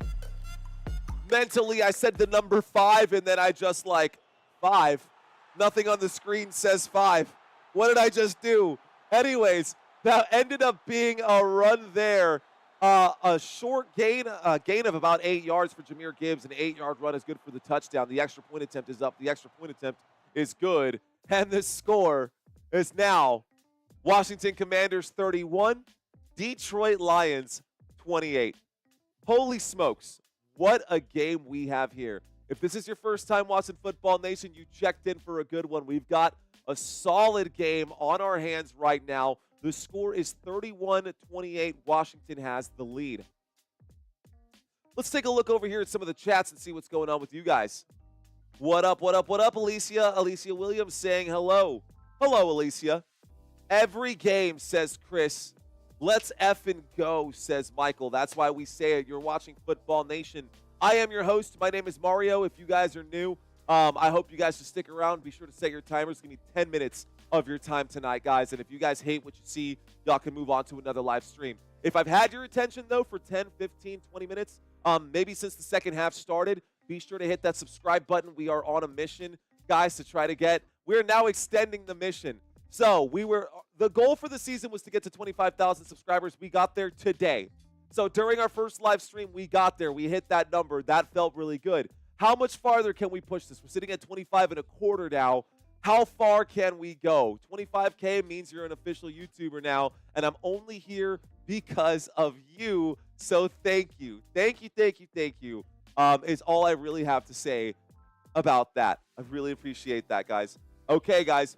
Mentally, I said the number 5, and then I just 5. Nothing on the screen says 5. What did I just do? Anyways, that ended up being a run there. A short gain, a gain of about 8 yards for Jahmyr Gibbs. An 8-yard run is good for the touchdown. The extra point attempt is up. The extra point attempt is good. And the score is now Washington Commanders 31, Detroit Lions 28. Holy smokes, what a game we have here. If this is your first time watching Football Nation, you checked in for a good one. We've got a solid game on our hands right now. The score is 31-28. Washington has the lead. Let's take a look over here at some of the chats and see what's going on with you guys. What up, what up, what up, Alicia? Alicia Williams saying hello. Hello, Alicia. Every game, says Chris. Let's effing go, says Michael. That's why we say it. You're watching Football Nation. I am your host. My name is Mario. If you guys are new, I hope you guys just stick around. Be sure to set your timers. Give me 10 minutes of your time tonight, guys. And if you guys hate what you see, y'all can move on to another live stream. If I've had your attention, though, for 10, 15, 20 minutes, maybe since the second half started, be sure to hit that subscribe button. We are on a mission, guys, to try to get. We're now extending the mission. So the goal for the season was to get to 25,000 subscribers. We got there today. So during our first live stream, we got there. We hit that number. That felt really good. How much farther can we push this? We're sitting at 25 and a quarter now. How far can we go? 25K means you're an official YouTuber now, and I'm only here because of you. So thank you. Thank you, thank you, thank you. Is all I really have to say about that. I really appreciate that, guys. Okay, guys.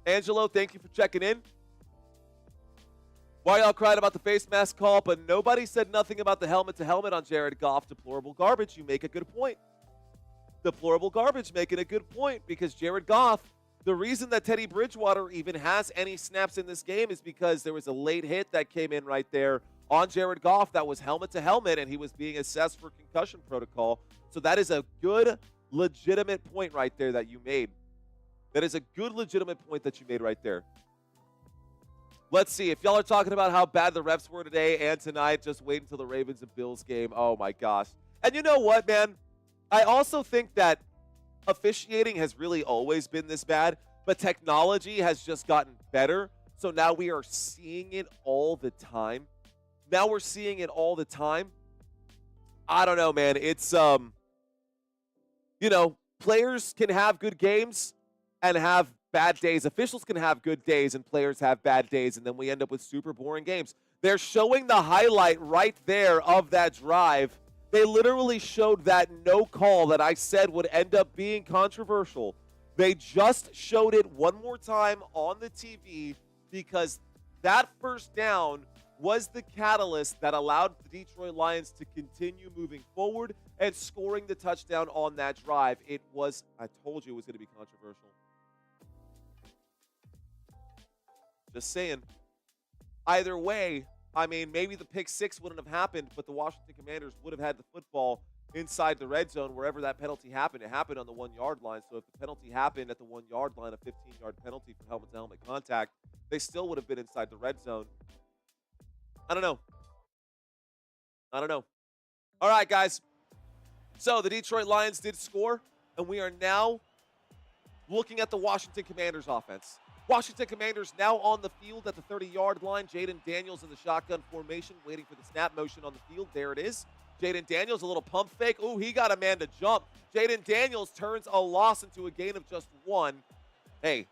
Angelo, thank you for checking in. Why y'all cried about the face mask call, but nobody said nothing about the helmet-to-helmet on Jared Goff. Deplorable garbage. You make a good point. Deplorable garbage, making a good point, because Jared Goff, the reason that Teddy Bridgewater even has any snaps in this game is because there was a late hit that came in right there on Jared Goff that was helmet-to-helmet, and he was being assessed for concussion protocol. So that is a good, legitimate point right there that you made. That is a good, legitimate point that you made right there. Let's see. If y'all are talking about how bad the refs were today and tonight, just wait until the Ravens and Bills game. Oh, my gosh. And you know what, man? I also think that officiating has really always been this bad, but technology has just gotten better. So now we are seeing it all the time. Now we're seeing it all the time. I don't know, man. It's, players can have good games and have bad days. Officials can have good days and players have bad days, and then we end up with super boring games. They're showing the highlight right there of that drive. They literally showed that no call that I said would end up being controversial. They just showed it one more time on the TV because that first down was the catalyst that allowed the Detroit Lions to continue moving forward and scoring the touchdown on that drive. I told you it was going to be controversial. Just saying. Either way, I mean, maybe the pick six wouldn't have happened, but the Washington Commanders would have had the football inside the red zone wherever that penalty happened. It happened on the 1-yard line. So if the penalty happened at the 1-yard line, a 15-yard penalty for helmet-to-helmet contact, they still would have been inside the red zone. I don't know. All right, guys. So the Detroit Lions did score, and we are now looking at the Washington Commanders offense. Washington Commanders now on the field at the 30-yard line. Jayden Daniels in the shotgun formation, waiting for the snap motion on the field. There it is. Jayden Daniels, a little pump fake. Ooh, he got a man to jump. Jayden Daniels turns a loss into a gain of just 1. Hey,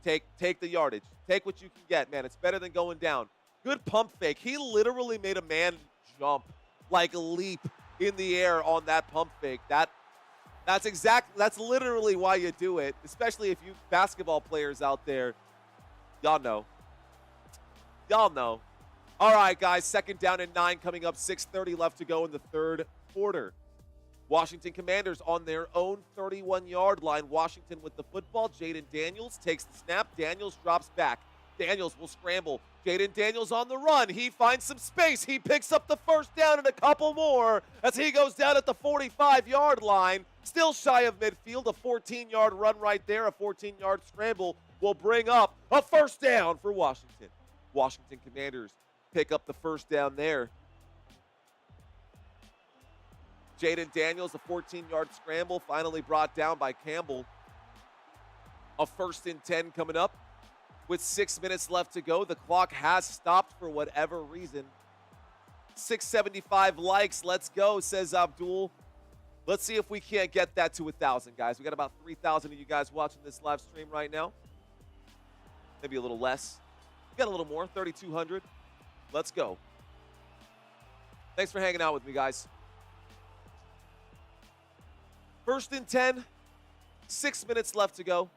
take the yardage. Take what you can get, man. It's better than going down. Good pump fake. He literally made a man jump like leap in the air on that pump fake. That's literally why you do it, especially if you basketball players out there. Y'all know. Y'all know. All right, guys, 2nd down and 9 coming up, 6:30 left to go in the 3rd quarter. Washington Commanders on their own 31-yard line. Washington with the football. Jayden Daniels takes the snap. Daniels drops back. Daniels will scramble. Jayden Daniels on the run. He finds some space. He picks up the 1st down and a couple more as he goes down at the 45-yard line. Still shy of midfield. A 14-yard run right there. A 14-yard scramble will bring up a 1st down for Washington. Washington Commanders pick up the 1st down there. Jayden Daniels, a 14-yard scramble, finally brought down by Campbell. A 1st and 10 coming up with 6 minutes left to go. The clock has stopped for whatever reason. 675 likes. Let's go, says Abdul. Let's see if we can't get that to 1,000, guys. We got about 3,000 of you guys watching this live stream right now. Maybe a little less. We got a little more, 3,200. Let's go. Thanks for hanging out with me, guys. 1st and 10, 6 minutes left to go.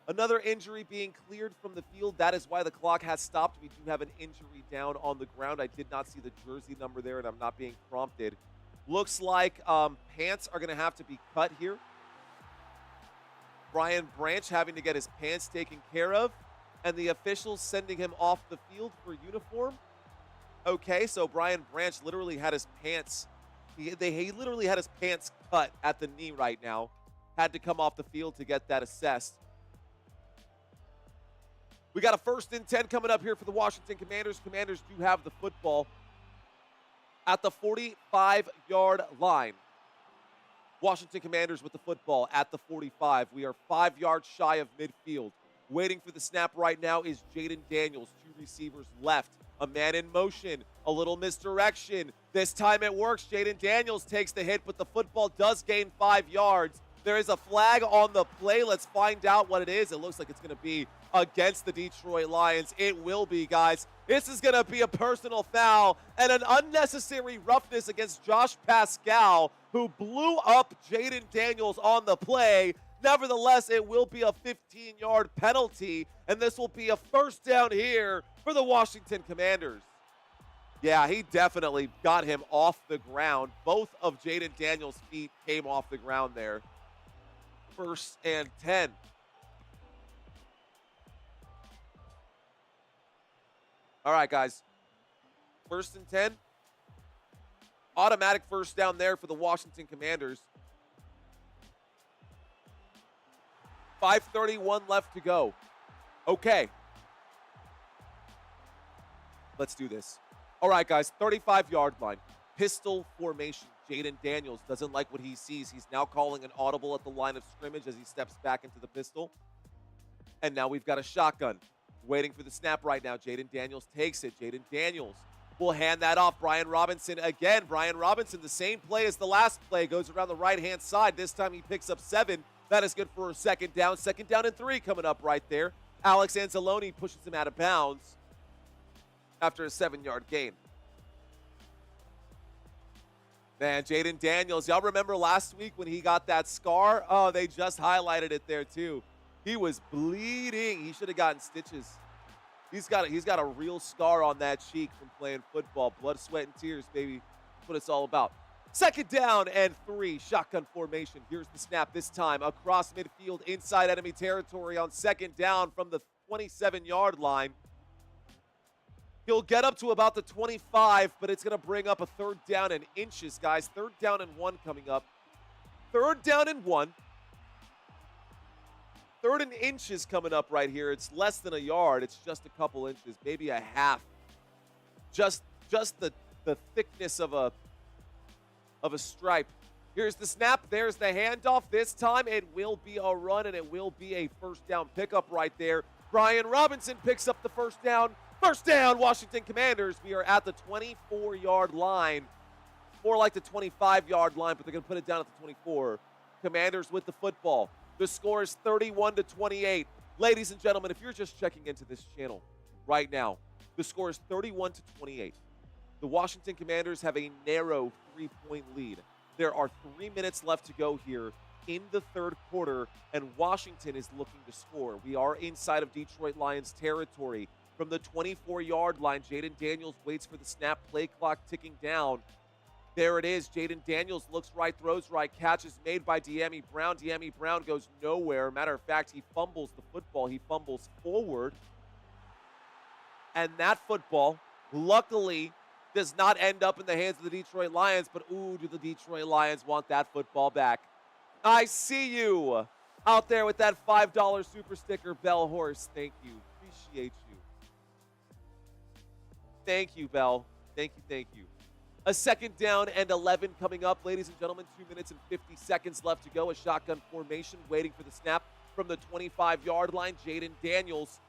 Another injury being cleared from the field. That is why the clock has stopped. We do have an injury down on the ground. I did not see the jersey number there, and I'm not being prompted. Looks like pants are going to have to be cut here. Brian Branch having to get his pants taken care of, and the officials sending him off the field for uniform. Okay, so Brian Branch literally had his pants He literally had his pants cut at the knee right now. Had to come off the field to get that assessed. We got a 1st and 10 coming up here for the Washington Commanders. Commanders do have the football at the 45-yard line. Washington Commanders with the football at the 45. We are 5 yards shy of midfield. Waiting for the snap right now is Jayden Daniels. 2 receivers left. A man in motion. A little misdirection. This time it works. Jayden Daniels takes the hit, but the football does gain 5 yards. There is a flag on the play. Let's find out what it is. It looks like it's going to be against the Detroit Lions. It will be, guys. This is going to be a personal foul and an unnecessary roughness against Josh Pascal, who blew up Jayden Daniels on the play. Nevertheless, it will be a 15-yard penalty, and this will be a 1st down here for the Washington Commanders. Yeah, he definitely got him off the ground. Both of Jayden Daniels' feet came off the ground there. 1st and 10. All right, guys. 1st and 10. Automatic 1st down there for the Washington Commanders. 5:31 left to go. Okay. Let's do this. All right, guys. 35-yard line. Pistol formation. Jayden Daniels doesn't like what he sees. He's now calling an audible at the line of scrimmage as he steps back into the pistol. And now we've got a shotgun. Waiting for the snap right now. Jayden Daniels takes it. Jayden Daniels will hand that off. Brian Robinson again. Brian Robinson, the same play as the last play, goes around the right-hand side. This time he picks up 7. That is good for a 2nd down. 2nd down and 3 coming up right there. Alex Anzalone pushes him out of bounds after a 7-yard gain. Man, Jayden Daniels, y'all remember last week when he got that scar? Oh, they just highlighted it there too. He was bleeding. He should have gotten stitches. He's got a real scar on that cheek from playing football. Blood, sweat, and tears, baby. That's what it's all about. 2nd down and 3. Shotgun formation. Here's the snap this time. Across midfield, inside enemy territory on 2nd down from the 27-yard line. He'll get up to about the 25, but it's going to bring up a 3rd down and inches, guys. 3rd down and 1 coming up. 3rd down and 1. 3rd and inches coming up right here. It's less than a yard. It's just a couple inches, maybe a half. Just the thickness of a stripe. Here's the snap. There's the handoff. This time it will be a run, and it will be a 1st down pickup right there. Brian Robinson picks up the 1st down. 1st down, Washington Commanders. We are at the 24-yard line. More like the 25-yard line, but they're going to put it down at the 24. Commanders with the football. The score is 31-28. Ladies and gentlemen, if you're just checking into this channel right now, the score is 31-28. The Washington Commanders have a narrow 3-point lead. There are 3 minutes left to go here in the third quarter, and Washington is looking to score. We are inside of Detroit Lions territory. From the 24-yard line, Jayden Daniels waits for the snap, play clock ticking down. There it is. Jayden Daniels looks right, throws right, catch is made by Dyami Brown. Dyami Brown goes nowhere. Matter of fact, he fumbles the football. He fumbles forward. And that football, luckily, does not end up in the hands of the Detroit Lions, but ooh, do the Detroit Lions want that football back. I see you out there with that $5 super sticker, Bell Horse. Thank you. Appreciate you. Thank you, Bell. Thank you, thank you. A 2nd down and 11 coming up, ladies and gentlemen. 2 minutes and 50 seconds left to go. A shotgun formation waiting for the snap from the 25-yard line. Jayden Daniels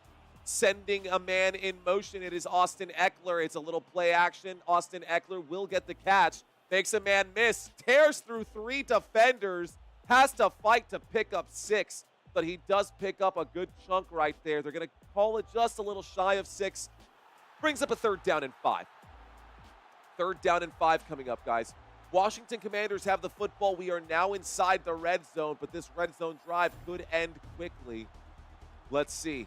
sending a man in motion. It is Austin Eckler. It's a little play action. Austin Eckler will get the catch. Makes a man miss. Tears through 3 defenders. Has to fight to pick up 6. But he does pick up a good chunk right there. They're going to call it just a little shy of 6. Brings up a 3rd down and 5. 3rd down and 5 coming up, guys. Washington Commanders have the football. We are now inside the red zone, but this red zone drive could end quickly. Let's see.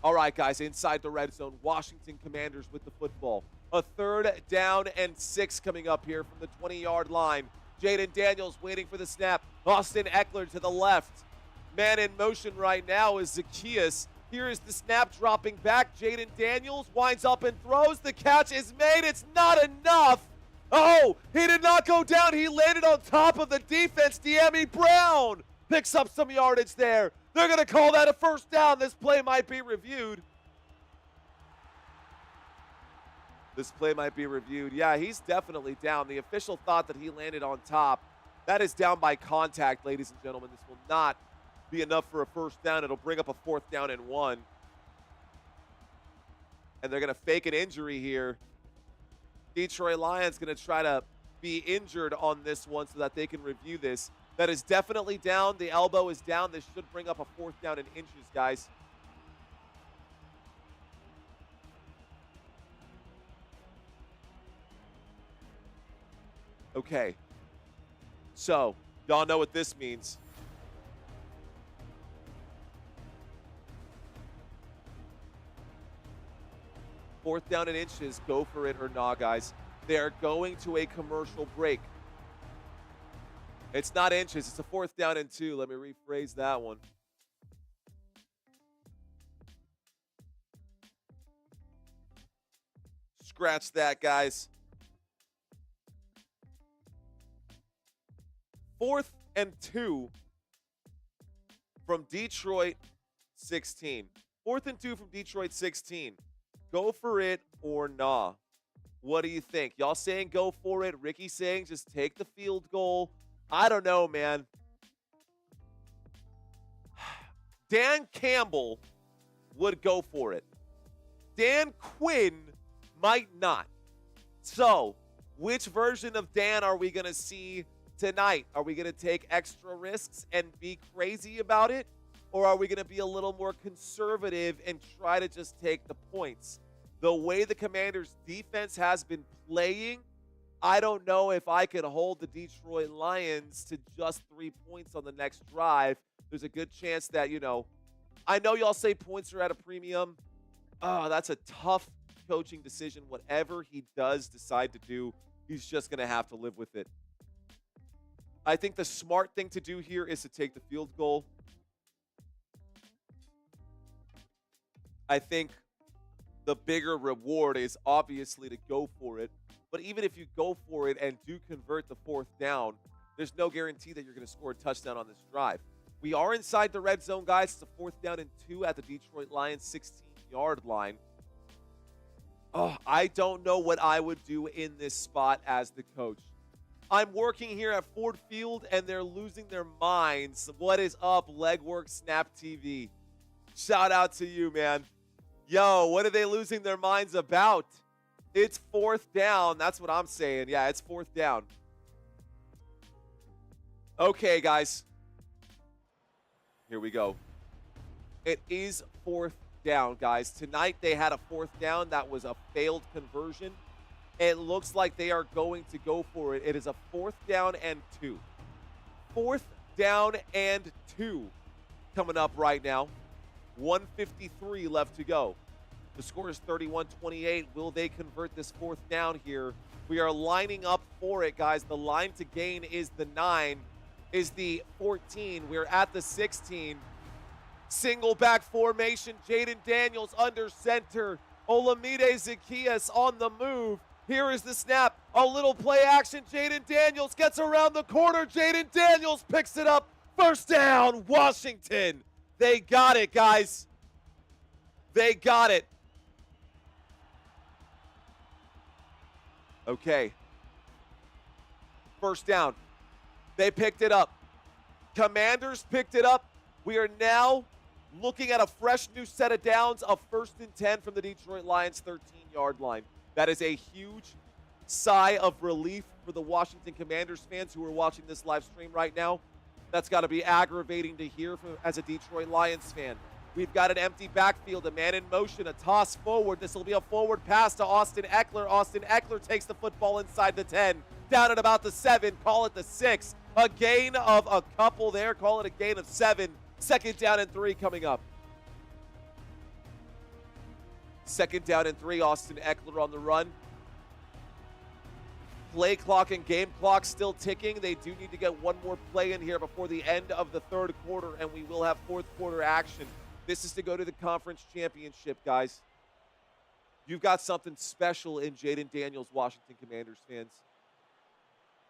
All right, guys, inside the red zone. Washington Commanders with the football. A 3rd down and 6 coming up here from the 20-yard line. Jayden Daniels waiting for the snap. Austin Eckler to the left. Man in motion right now is Zacchaeus. Here is the snap dropping back. Jayden Daniels winds up and throws. The catch is made. It's not enough. Oh, he did not go down. He landed on top of the defense. Dyami Brown picks up some yardage there. They're going to call that a 1st down. This play might be reviewed. This play might be reviewed. Yeah, he's definitely down. The official thought that he landed on top. That is down by contact, ladies and gentlemen. This will not be enough for a 1st down. It'll bring up a 4th down and 1. And they're going to fake an injury here. Detroit Lions going to try to be injured on this one so that they can review this. That is definitely down. The elbow is down. This should bring up a 4th down in inches, guys. Okay. So, y'all know what this means. Fourth down and inches, go for it or nah, guys. They're going to a commercial break. It's not inches, it's a 4th down and 2. Let me rephrase that one. Scratch that, guys. 4th and 2 from Detroit 16. 4th and 2 from Detroit 16. Go for it or nah. What do you think? Y'all saying go for it. Ricky saying just take the field goal. I don't know, man. Dan Campbell would go for it. Dan Quinn might not. So, which version of Dan are we going to see tonight? Are we going to take extra risks and be crazy about it? Or are we going to be a little more conservative and try to just take the points? The way the Commanders' defense has been playing, I don't know if I could hold the Detroit Lions to just 3 points on the next drive. There's a good chance that, I know y'all say points are at a premium. Oh, that's a tough coaching decision. Whatever he does decide to do, he's just going to have to live with it. I think the smart thing to do here is to take the field goal. I think the bigger reward is obviously to go for it. But even if you go for it and do convert the 4th down, there's no guarantee that you're going to score a touchdown on this drive. We are inside the red zone, guys. It's a 4th down and 2 at the Detroit Lions 16-yard line. Oh, I don't know what I would do in this spot as the coach. I'm working here at Ford Field, and they're losing their minds. What is up, Legwork Snap TV? Shout out to you, man. Yo, what are they losing their minds about? It's 4th down. That's what I'm saying. Yeah, it's 4th down. Okay, guys. Here we go. It is 4th down, guys. Tonight they had a 4th down that was a failed conversion. It looks like they are going to go for it. It is a 4th down and 2. 4th down and 2 coming up right now. 1:53 left to go. The score is 31-28. Will they convert this 4th down here? We are lining up for it, guys. The line to gain is the 9, is the 14. We're at the 16. Single back formation. Jayden Daniels under center. Olamide Zacchaeus on the move. Here is the snap. A little play action. Jayden Daniels gets around the corner. Jayden Daniels picks it up. First down, Washington. They got it, guys. They got it. Okay. First down. They picked it up. Commanders picked it up. We are now looking at a fresh new set of downs of 1st and 10 from the Detroit Lions 13-yard line. That is a huge sigh of relief for the Washington Commanders fans who are watching this live stream right now. That's got to be aggravating to hear as a Detroit Lions fan. We've got an empty backfield, a man in motion, a toss forward. This will be a forward pass to Austin Eckler. Austin Eckler takes the football inside the 10, down at about the 7, call it the 6. A gain of a couple there, call it a gain of 7. 2nd down and 3 coming up. 2nd down and 3, Austin Eckler on the run. Play clock and game clock still ticking. They do need to get one more play in here before the end of the 3rd quarter, and we will have 4th quarter action. This is to go to the conference championship, guys. You've got something special in Jayden Daniels, Washington Commanders fans.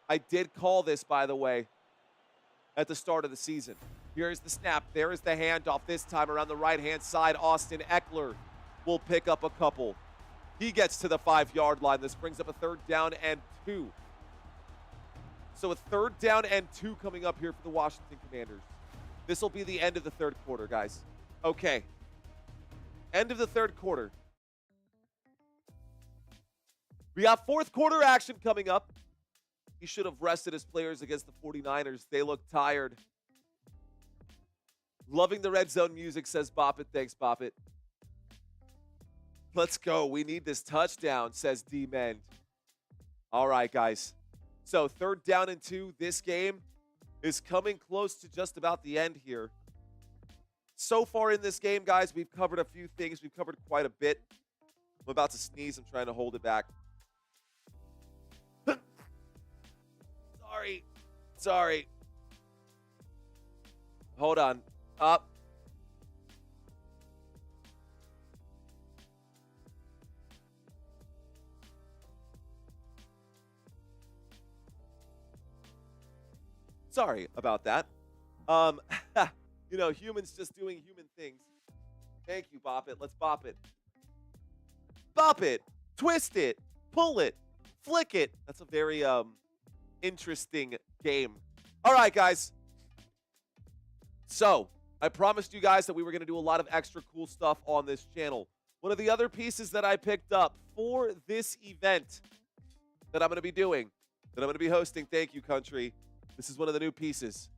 I did call this, by the way, at the start of the season. Here is the snap. There is the handoff. This time around the right-hand side, Austin Eckler will pick up a couple. He gets to the 5-yard line. This brings up a 3rd down and 2. So a 3rd down and 2 coming up here for the Washington Commanders. This will be the end of the 3rd quarter, guys. Okay. End of the 3rd quarter. We got 4th quarter action coming up. He should have rested his players against the 49ers. They look tired. Loving the red zone music, says Bop It. Thanks, Bop It. Let's go. We need this touchdown, says D-Mend. All right, guys. So 3rd down and 2. This game is coming close to just about the end here. So far in this game, guys, we've covered a few things. We've covered quite a bit. I'm about to sneeze. I'm trying to hold it back. Sorry. Hold on. Up. Sorry about that. You know, humans just doing human things. Thank you, Bop It. Let's bop it. Bop it. Twist it. Pull it. Flick it. That's a very interesting game. All right, guys. So, I promised you guys that we were going to do a lot of extra cool stuff on this channel. One of the other pieces that I picked up for this event that I'm going to be doing, that I'm going to be hosting, thank you, country. This is one of the new pieces.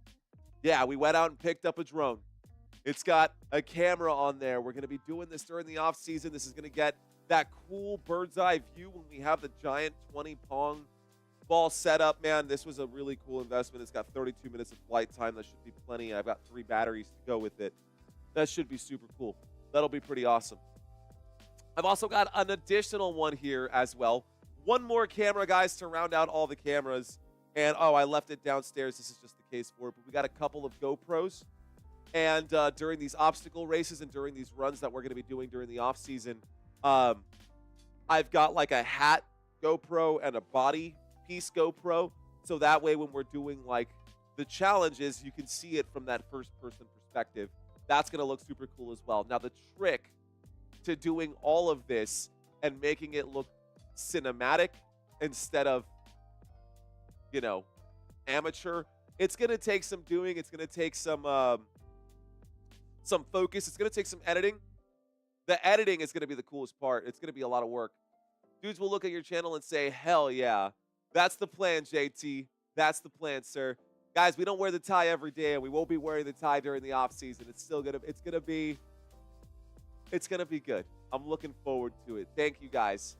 Yeah, we went out and picked up a drone. It's got a camera on there. We're going to be doing this during the off season. This is going to get that cool bird's eye view when we have the giant 20 pong ball set up. Man, this was a really cool investment. It's got 32 minutes of flight time. That should be plenty. I've got 3 batteries to go with it. That should be super cool. That'll be pretty awesome. I've also got an additional one here as well. One more camera, guys, to round out all the cameras. And, oh, I left it downstairs. This is just the case for it. But we got a couple of GoPros. And during these obstacle races and during these runs that we're going to be doing during the off season, I've got like a hat GoPro and a body piece GoPro. So that way when we're doing like the challenges, you can see it from that first person perspective. That's going to look super cool as well. Now, the trick to doing all of this and making it look cinematic instead of, you know, amateur, it's going to take some doing. It's going to take some focus. It's going to take some editing. The editing is going to be the coolest part. It's going to be a lot of work. Dudes will look at your channel and say, hell yeah, that's the plan, JT. That's the plan, sir. Guys, we don't wear the tie every day, and we won't be wearing the tie during the off season. It's still going to, it's going to be It's going to be good. I'm looking forward to it. Thank you, guys.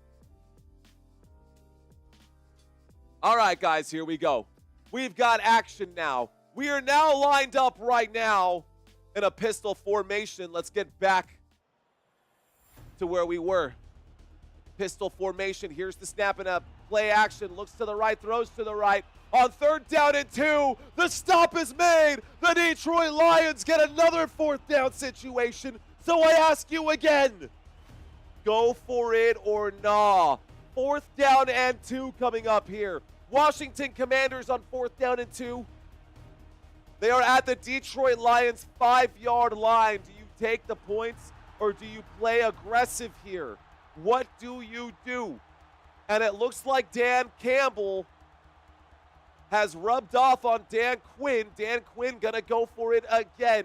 All right, guys, here we go. We've got action now. We are now lined up right now in a pistol formation. Let's get back to where we were. Pistol formation. Here's the snap and a play action. Looks to the right, throws to the right. On 3rd down and 2, the stop is made. The Detroit Lions get another 4th down situation. So I ask you again, go for it or nah? 4th down and 2 coming up here. Washington Commanders on 4th down and 2. They are at the Detroit Lions 5-yard line. Do you take the points or do you play aggressive here? What do you do? And it looks like Dan Campbell has rubbed off on Dan Quinn. Dan Quinn gonna go for it again.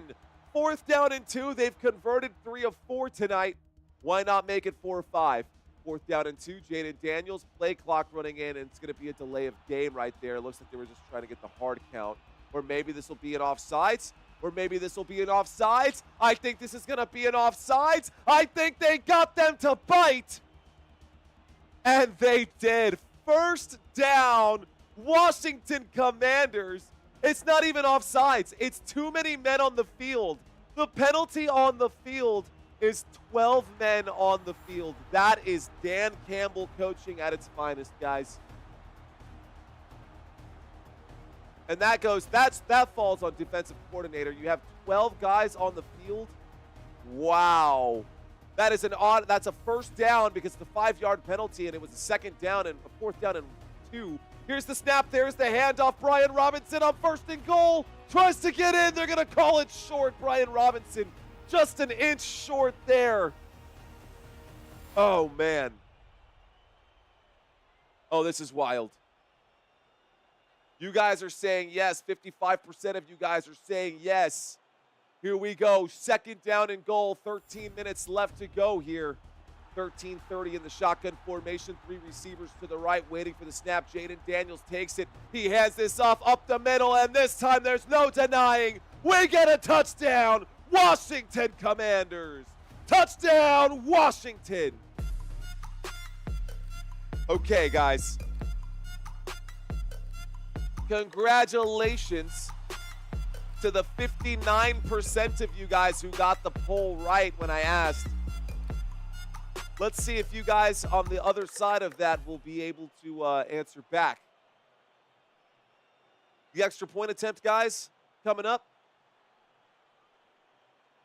4th down and 2. They've converted 3 of 4 tonight. Why not make it 4 or 5? 4th down and 2. Jayden Daniels, play clock running in, and it's gonna be a delay of game right there. It looks like they were just trying to get the hard count. Or maybe this will be an offsides. Or maybe this will be an offsides. I think this is gonna be an offsides. I think they got them to bite. And they did. 1st down, Washington Commanders. It's not even offsides. It's too many men on the field. The penalty on the field is 12 men on the field. That is Dan Campbell coaching at its finest, guys. And that falls on defensive coordinator. You have 12 guys on the field. Wow. That's a 1st down because it's a 5-yard penalty, and it was a 2nd down and a 4th down and 2. Here's the snap. There's the handoff. Brian Robinson on 1st and goal. Tries to get in. They're going to call it short. Brian Robinson just an inch short there. Oh, man. Oh, this is wild. You guys are saying yes. 55% of you guys are saying yes. Here we go. 2nd down and goal. 13 minutes left to go here. 13:30 in the shotgun formation. 3 receivers to the right waiting for the snap. Jayden Daniels takes it. He hands this off up the middle, and this time there's no denying. We get a touchdown. Washington Commanders. Touchdown, Washington. Okay, guys. Congratulations to the 59% of you guys who got the poll right when I asked. Let's see if you guys on the other side of that will be able to answer back. The extra point attempt, guys, coming up.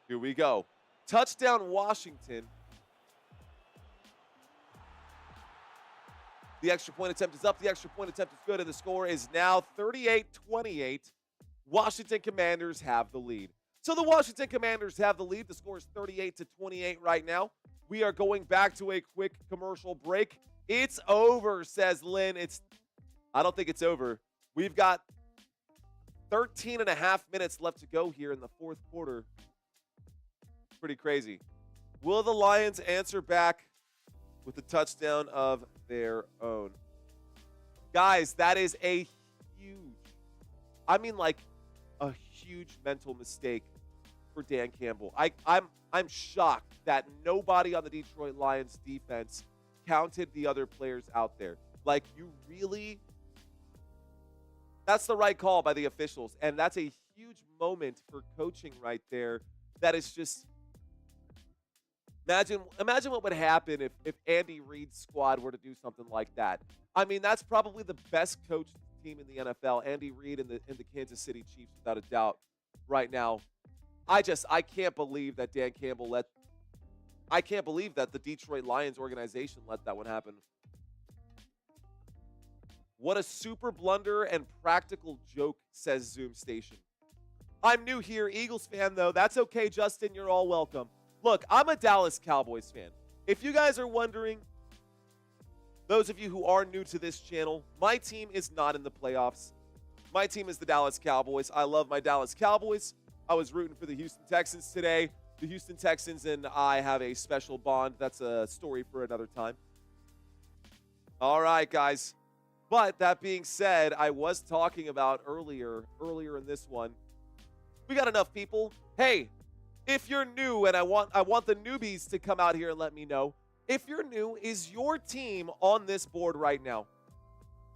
Here we go. Touchdown, Washington. The extra point attempt is up. The extra point attempt is good, and the score is now 38-28. Washington Commanders have the lead. So the Washington Commanders have the lead. The score is 38-28 right now. We are going back to a quick commercial break. It's over, says Lynn. I don't think it's over. We've got 13 and a half minutes left to go here in the 4th quarter. Pretty crazy. Will the Lions answer back with a touchdown of their own? Guys, that is a huge mental mistake for Dan Campbell. I'm shocked that nobody on the Detroit Lions defense counted the other players out there. Like, you really... That's the right call by the officials, and that's a huge moment for coaching right there. That is just... Imagine what would happen if Andy Reid's squad were to do something like that. I mean, that's probably the best coached team in the NFL, Andy Reid and the Kansas City Chiefs, without a doubt, right now. I can't believe that Dan Campbell I can't believe that the Detroit Lions organization let that one happen. What a super blunder and practical joke, says Zoom Station. I'm new here, Eagles fan, though. That's okay, Justin. You're all welcome. Look, I'm a Dallas Cowboys fan. If you guys are wondering, those of you who are new to this channel, my team is not in the playoffs. My team is the Dallas Cowboys. I love my Dallas Cowboys. I was rooting for the Houston Texans today. The Houston Texans and I have a special bond. That's a story for another time. All right, guys. But that being said, I was talking about earlier in this one, we got enough people. Hey, If you're new, and I want the newbies to come out here and let me know. If you're new, is your team on this board right now?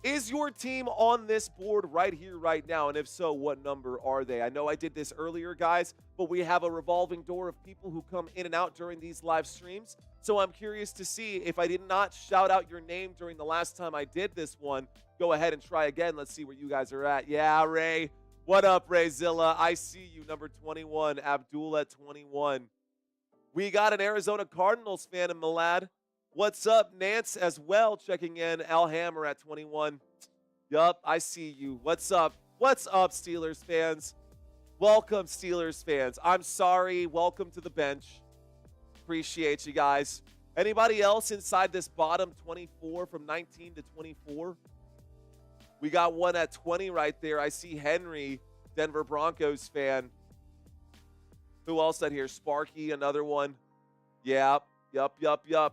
Is your team on this board right here, right now? And if so, what number are they? I know I did this earlier, guys, but we have a revolving door of people who come in and out during these live streams. So I'm curious to see if I did not shout out your name during the last time I did this one. Go ahead and try again. Let's see where you guys are at. Yeah, Ray. What up, Rayzilla? I see you, number 21. Abdul at 21. We got an Arizona Cardinals fan in Malad. What's up, Nance, as well, checking in. Al Hammer at 21. Yup, I see you. What's up? What's up, Steelers fans? Welcome, Steelers fans. I'm sorry. Welcome to the bench. Appreciate you guys. Anybody else inside this bottom 24 from 19 to 24? We got one at 20 right there. I see Henry, Denver Broncos fan. Who else out here? Sparky, another one. Yep,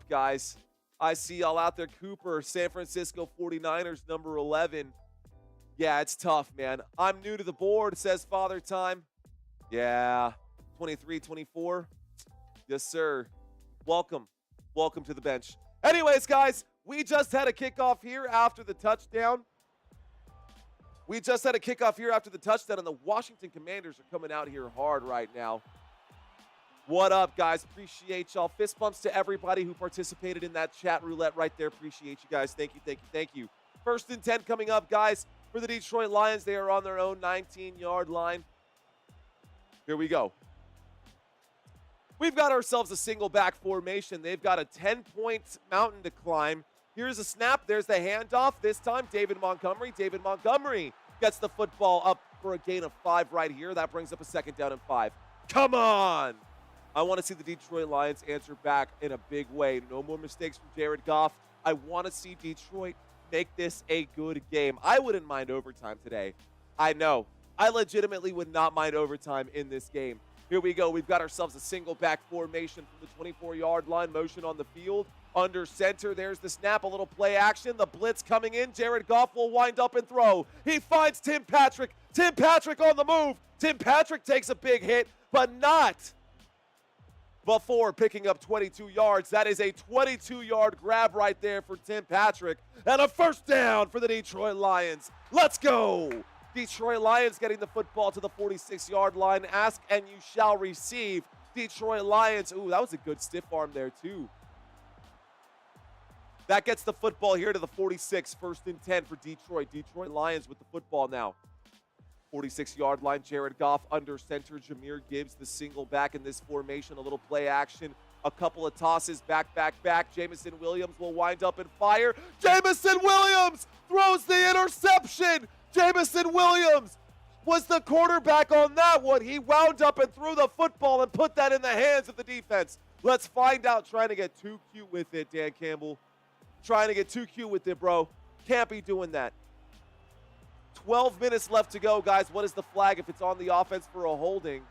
guys. I see y'all out there. Cooper, San Francisco 49ers, number 11. Yeah, it's tough, man. I'm new to the board, says Father Time. Yeah, 23, 24. Yes, sir. Welcome. Welcome to the bench. Anyways, guys, we just had a kickoff here after the touchdown. And the Washington Commanders are coming out here hard right now. What up, guys? Appreciate y'all. Fist bumps to everybody who participated in that chat roulette right there. Appreciate you guys. Thank you. First and 10 coming up, guys, for the Detroit Lions. They are on their own 19-yard line. Here we go. We've got ourselves a single back formation. They've got a 10-point mountain to climb. Here's a snap. There's the handoff. This time, David Montgomery. David Montgomery gets the football up for a gain of 5 right here. That brings up a 2nd down and 5. Come on. I want to see the Detroit Lions answer back in a big way. No more mistakes from Jared Goff. I want to see Detroit make this a good game. I wouldn't mind overtime today. I know. I legitimately would not mind overtime in this game. Here we go. We've got ourselves a single back formation from the 24-yard line. Motion on the field. Under center, there's the snap, a little play action. The blitz coming in. Jared Goff will wind up and throw. He finds Tim Patrick. Tim Patrick on the move. Tim Patrick takes a big hit, but not before picking up 22 yards. That is a 22-yard grab right there for Tim Patrick. And a 1st down for the Detroit Lions. Let's go. Detroit Lions getting the football to the 46-yard line. Ask and you shall receive. Detroit Lions. Ooh, that was a good stiff arm there too. That gets the football here to the 46. 1st and 10 for Detroit. Detroit Lions with the football now. 46-yard line. Jared Goff under center. Jahmyr Gibbs, the single back in this formation. A little play action. A couple of tosses. Back. Jamison Williams will wind up and fire. Jamison Williams throws the interception. Jamison Williams was the quarterback on that one. He wound up and threw the football and put that in the hands of the defense. Let's find out. Trying to get too cute with it, Dan Campbell. Trying to get too cute with it, bro. Can't be doing that. 12 minutes left to go, guys. What is the flag if it's on the offense for a holding?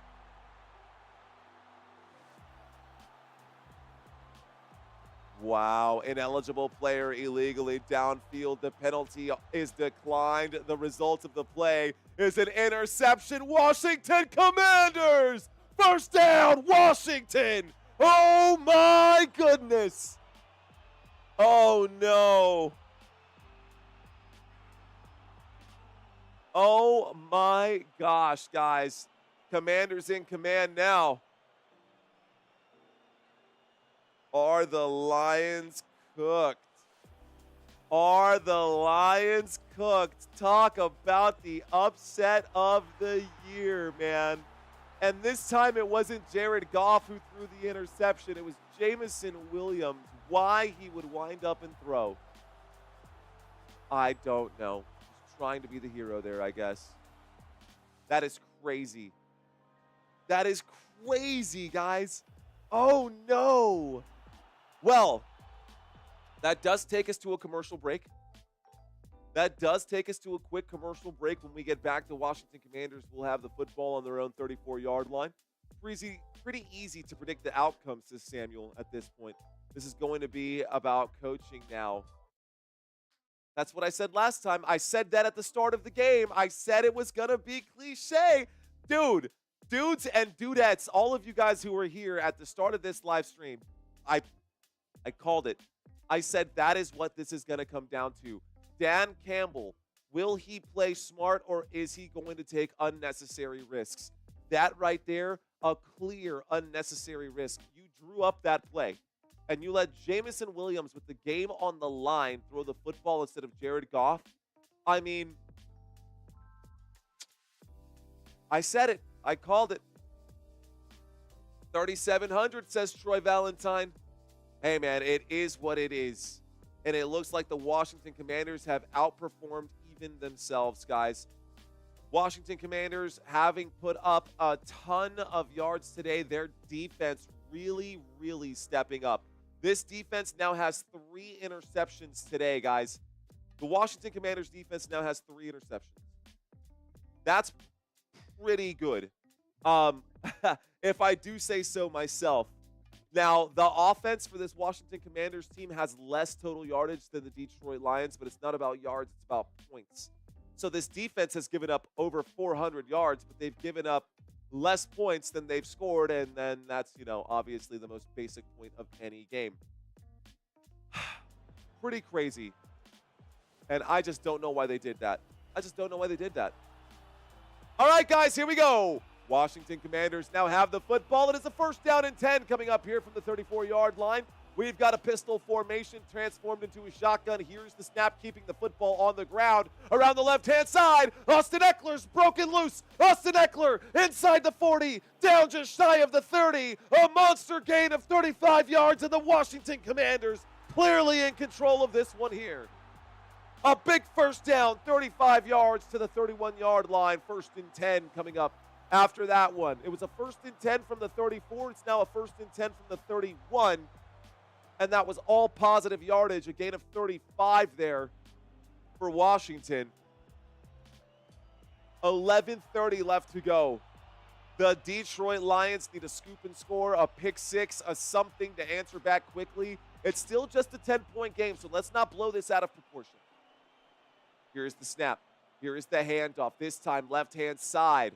Wow, ineligible player illegally downfield. The penalty is declined. The result of the play is an interception. Washington Commanders! 1st down, Washington! Oh my goodness! Oh no! Oh my gosh, guys. Commanders in command now. Are the Lions cooked? Are the Lions cooked? Talk about the upset of the year, man. And this time it wasn't Jared Goff who threw the interception. It was Jamison Williams. Why he would wind up and throw, I don't know. He's trying to be the hero there, I guess. That is crazy. That is crazy, guys. Oh, no. Well, that does take us to a commercial break. That does take us to a quick commercial break. When we get back, the Washington Commanders will have the football on their own 34-yard line. Pretty easy to predict the outcomes, says Samuel, at this point. This is going to be about coaching now. That's what I said last time. I said that at the start of the game. I said it was going to be cliche. Dude, Dudes and dudettes, all of you guys who were here at the start of this live stream, I called it. I said that is what this is going to come down to. Dan Campbell, will he play smart or is he going to take unnecessary risks? That right there, a clear unnecessary risk. You drew up that play, and you let Jamison Williams with the game on the line throw the football instead of Jared Goff. I mean, I said it. I called it. 3,700, says Troy Valentine. Hey, man, it is what it is. And it looks like the Washington Commanders have outperformed even themselves, guys. Washington Commanders having put up a ton of yards today. Their defense really, really stepping up. This defense now has 3 interceptions today, guys. The Washington Commanders defense now has 3 interceptions. That's pretty good, if I do say so myself. Now, the offense for this Washington Commanders team has less total yardage than the Detroit Lions, but it's not about yards, it's about points. So this defense has given up over 400 yards, but they've given up less points than they've scored, and then that's, obviously the most basic point of any game. Pretty crazy. And I just don't know why they did that. All right, guys, here we go. Washington Commanders now have the football. It is a 1st down and 10 coming up here from the 34-yard line. We've got a pistol formation transformed into a shotgun. Here's the snap, keeping the football on the ground. Around the left-hand side, Austin Eckler's broken loose. Austin Eckler inside the 40, down just shy of the 30. A monster gain of 35 yards, and the Washington Commanders clearly in control of this one here. A big 1st down, 35 yards to the 31-yard line. 1st and 10 coming up after that one. It was a 1st and 10 from the 34. It's now a 1st and 10 from the 31. And that was all positive yardage, a gain of 35 there for Washington. 11:30 left to go. The Detroit Lions need a scoop and score, a pick 6, a something to answer back quickly. It's still just a 10-point game, so let's not blow this out of proportion. Here's the snap. Here is the handoff. This time, left-hand side.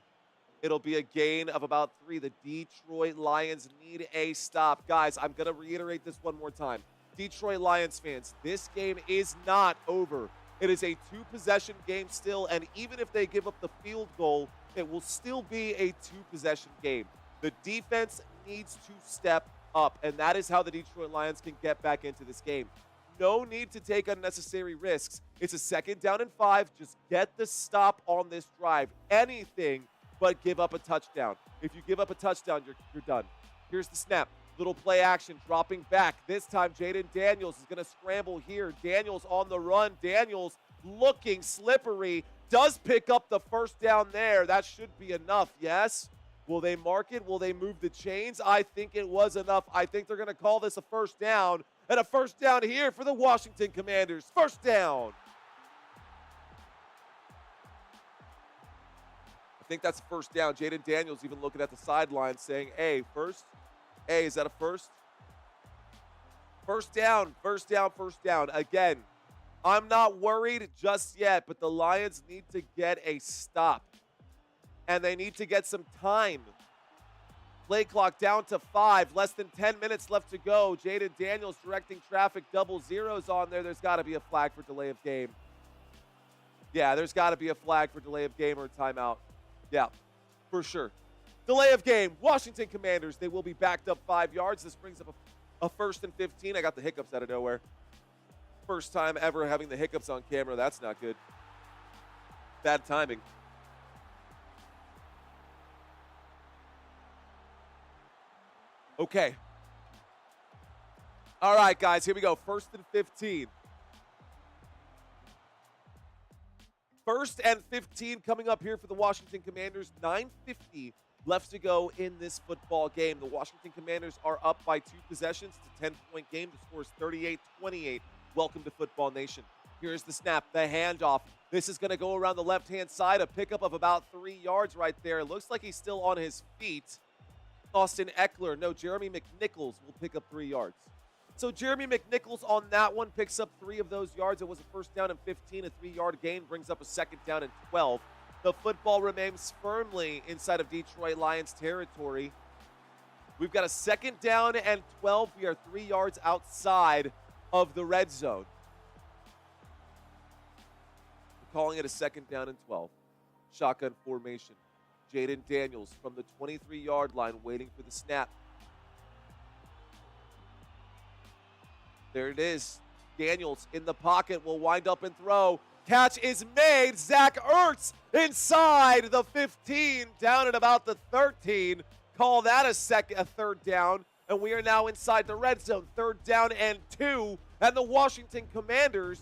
It'll be a gain of about 3. The Detroit Lions need a stop. Guys, I'm going to reiterate this one more time. Detroit Lions fans, this game is not over. It is a 2-possession game still, and even if they give up the field goal, it will still be a 2-possession game. The defense needs to step up, and that is how the Detroit Lions can get back into this game. No need to take unnecessary risks. It's a 2nd down and 5. Just get the stop on this drive. Anything but give up a touchdown. If you give up a touchdown, you're done. Here's the snap. Little play action, dropping back. This time, Jayden Daniels is going to scramble here. Daniels on the run. Daniels looking slippery. Does pick up the 1st down there. That should be enough, yes? Will they mark it? Will they move the chains? I think it was enough. I think they're going to call this a 1st down. And a 1st down here for the Washington Commanders. 1st down. I think that's a 1st down. Jayden Daniels even looking at the sideline saying, hey, first? Hey, is that a first? 1st down, 1st down, 1st down. Again, I'm not worried just yet, but the Lions need to get a stop. And they need to get some time. Play clock down to 5. Less than 10 minutes left to go. Jayden Daniels directing traffic. Double zeros on there. There's got to be a flag for delay of game. Yeah, there's got to be a flag for delay of game or timeout. Yeah, for sure. Delay of game. Washington Commanders. They will be backed up 5 yards. This brings up a 1st and 15. I got the hiccups out of nowhere. First time ever having the hiccups on camera. That's not good. Bad timing. Okay. All right, guys, here we go. 1st and 15. 1st and 15 coming up here for the Washington Commanders. 9:50 left to go in this football game. The Washington Commanders are up by 2 possessions. It's a 10-point game. The score is 38-28. Welcome to Football Nation. Here's the snap, the handoff. This is going to go around the left-hand side. A pickup of about 3 yards right there. It looks like he's still on his feet. Austin Eckler, no, Jeremy McNichols will pick up 3 yards. So Jeremy McNichols on that one picks up 3 of those yards. It was a 1st down and 15, a 3-yard gain, brings up a 2nd down and 12. The football remains firmly inside of Detroit Lions territory. We've got a 2nd down and 12. We are 3 yards outside of the red zone. We're calling it a 2nd down and 12. Shotgun formation. Jayden Daniels from the 23-yard line waiting for the snap. There it is. Daniels in the pocket will wind up and throw. Catch is made. Zach Ertz inside the 15, down at about the 13. Call that a 3rd down, and we are now inside the red zone. 3rd down and 2, and the Washington Commanders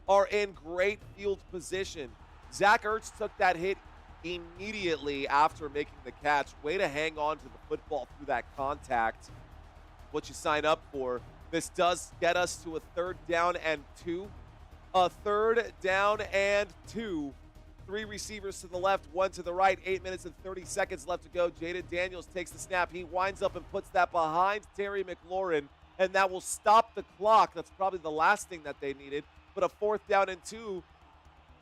are in great field position. Zach Ertz took that hit immediately after making the catch. Way to hang on to the football through that contact. What you sign up for. This does get us to a 3rd down and 2. A 3rd down and 2. 3 receivers to the left, 1 to the right. 8 minutes and 30 seconds left to go. Jayden Daniels takes the snap. He winds up and puts that behind Terry McLaurin, and that will stop the clock. That's probably the last thing that they needed. But a 4th down and 2.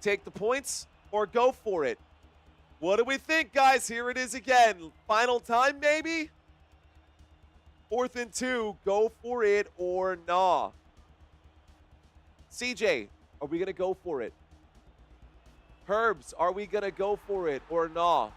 Take the points or go for it. What do we think, guys? Here it is again. Final time, maybe? 4th and 2. Go for it or nah. CJ, are we going to go for it? Herbs, are we going to go for it or nah?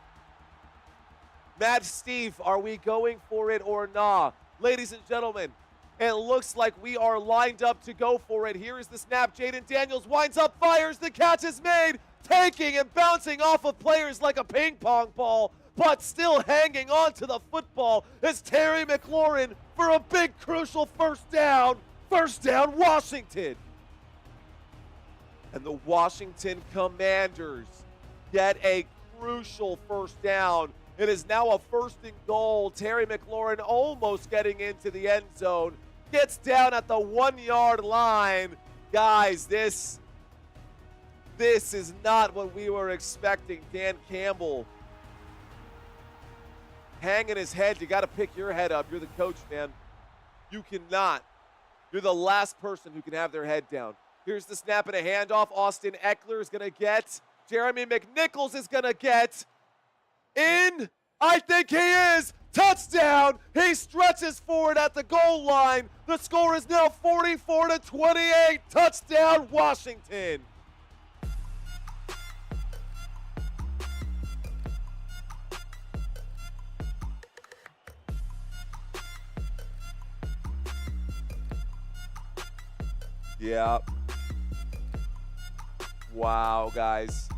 Mad Steve, are we going for it or nah? Ladies and gentlemen, it looks like we are lined up to go for it. Here is the snap. Jayden Daniels winds up, fires. The catch is made. Taking and bouncing off of players like a ping pong ball, but still hanging on to the football is Terry McLaurin for a big, crucial 1st down. 1st down, Washington. And the Washington Commanders get a crucial 1st down. It is now a 1st and goal. Terry McLaurin almost getting into the end zone. Gets down at the 1-yard line. Guys, this is not what we were expecting. Dan Campbell hanging his head. You got to pick your head up. You're the coach, man. You cannot. You're the last person who can have their head down. Here's the snap and a handoff. Austin Eckler is going to get. Jeremy McNichols is going to get in. I think he is. Touchdown. He stretches forward at the goal line. The score is now 44-28. Touchdown, Washington. Yeah. Wow, guys.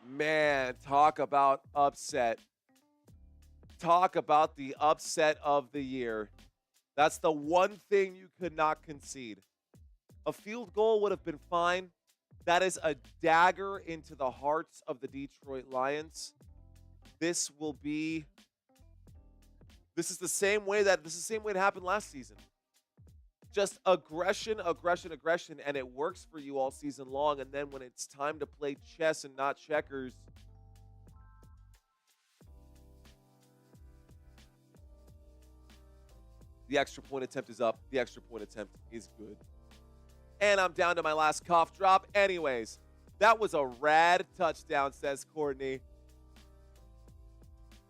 Man, talk about upset. Talk about the upset of the year. That's the one thing you could not concede. A field goal would have been fine. That is a dagger into the hearts of the Detroit Lions. This is the same way it happened last season. Just aggression, and it works for you all season long. And then when it's time to play chess and not checkers, the extra point attempt is up. The extra point attempt is good. And I'm down to my last cough drop. Anyways, that was a rad touchdown, says Courtney.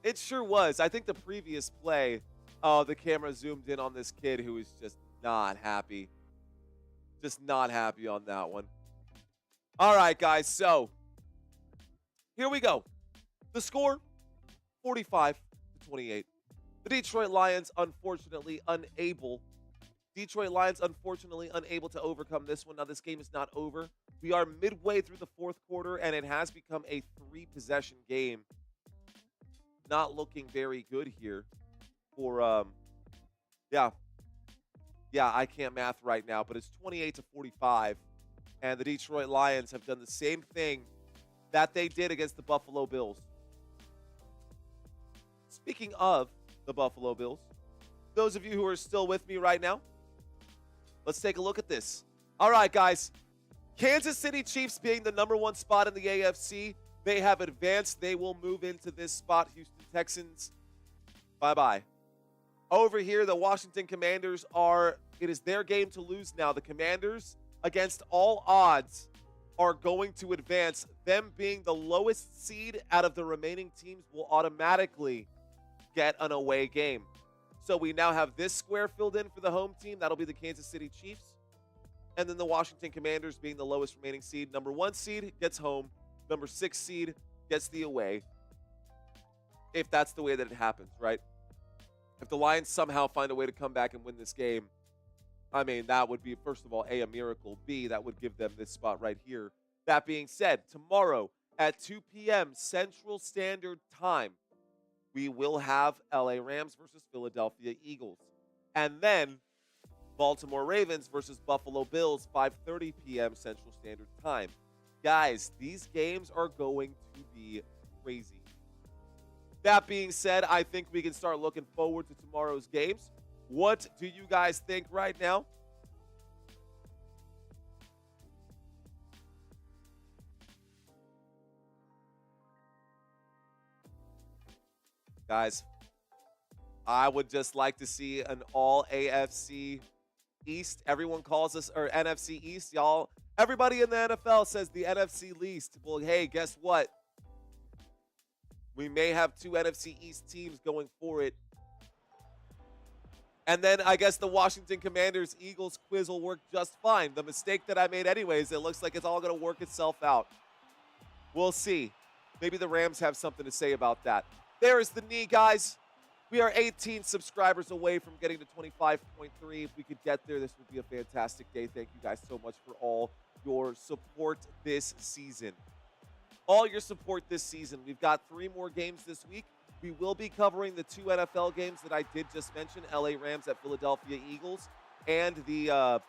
It sure was. I think the previous play, the camera zoomed in on this kid who was just not happy. Just not happy on that one. All right, guys. So here we go. The score, 45-28. The Detroit Lions, unfortunately, unable to overcome this one. Now, this game is not over. We are midway through the 4th quarter, and it has become a 3-possession game. Not looking very good here for, Yeah, I can't math right now, but it's 28-45, and the Detroit Lions have done the same thing that they did against the Buffalo Bills. Speaking of the Buffalo Bills, those of you who are still with me right now, let's take a look at this. All right, guys. Kansas City Chiefs being the #1 spot in the AFC, they have advanced. They will move into this spot. Houston Texans, bye-bye. Over here, the Washington Commanders it is their game to lose now. The Commanders against all odds, are going to advance. Them being the lowest seed out of the remaining teams will automatically get an away game. So we now have this square filled in for the home team. That'll be the Kansas City Chiefs. And then the Washington Commanders being the lowest remaining seed. Number 1 seed gets home. Number 6 seed gets the away. If that's the way that it happens, right? If the Lions somehow find a way to come back and win this game, I mean, that would be, first of all, A, a miracle. B, that would give them this spot right here. That being said, tomorrow at 2 p.m. Central Standard Time, we will have LA Rams versus Philadelphia Eagles. And then Baltimore Ravens versus Buffalo Bills, 5:30 p.m. Central Standard Time. Guys, these games are going to be crazy. That being said, I think we can start looking forward to tomorrow's games. What do you guys think right now? Guys, I would just like to see an all AFC East. Everyone calls us, or NFC East, y'all. Everybody in the NFL says the NFC least. Well, hey, guess what? We may have 2 NFC East teams going for it. And then I guess the Washington Commanders Eagles quiz will work just fine. The mistake that I made anyways, it looks like it's all going to work itself out. We'll see. Maybe the Rams have something to say about that. There is the knee, guys. We are 18 subscribers away from getting to 25.3. If we could get there, this would be a fantastic day. Thank you guys so much for all your support this season. All your support this season. We've got 3 more games this week. We will be covering the 2 NFL games that I did just mention, LA Rams at Philadelphia Eagles and the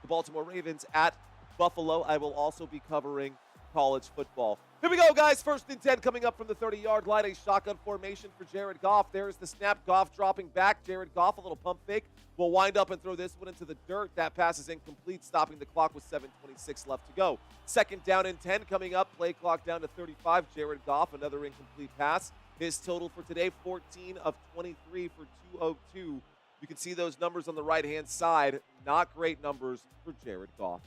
Baltimore Ravens at Buffalo. I will also be covering college football. Here we go, guys. 1st and 10 coming up from the 30-yard line. A shotgun formation for Jared Goff. There's the snap. Goff dropping back. Jared Goff, a little pump fake. Will wind up and throw this one into the dirt. That pass is incomplete, stopping the clock with 7:26 left to go. 2nd down and 10 coming up. Play clock down to 35. Jared Goff, another incomplete pass. His total for today, 14 of 23 for 202. You can see those numbers on the right-hand side. Not great numbers for Jared Goff.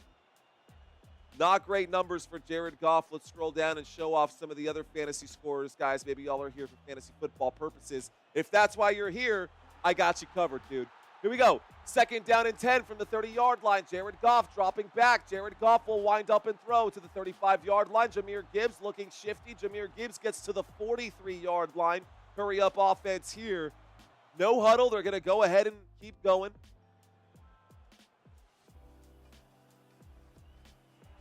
Not great numbers for Jared Goff. Let's scroll down and show off some of the other fantasy scorers. Guys, maybe y'all are here for fantasy football purposes. If that's why you're here, I got you covered, dude. Here we go. 2nd down and 10 from the 30-yard line. Jared Goff dropping back. Jared Goff will wind up and throw to the 35-yard line. Jahmyr Gibbs looking shifty. Jahmyr Gibbs gets to the 43-yard line. Hurry up offense here. No huddle. They're going to go ahead and keep going.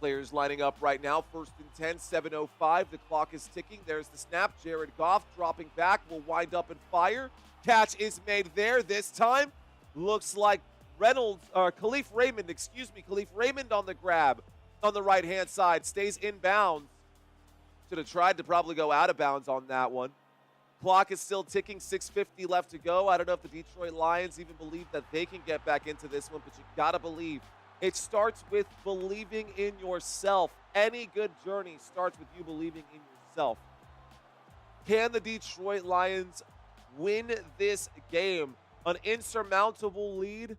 Players lining up right now. 1st and 10, 7:05. The clock is ticking. There's the snap. Jared Goff dropping back. Will wind up and fire. Catch is made there. This time, looks like Khalif Raymond on the grab on the right-hand side. Stays in bounds. Should have tried to probably go out of bounds on that one. Clock is still ticking. 6:50 left to go. I don't know if the Detroit Lions even believe that they can get back into this one, but you got to believe. It starts with believing in yourself. Any good journey starts with you believing in yourself. Can the Detroit Lions win this game? An insurmountable lead?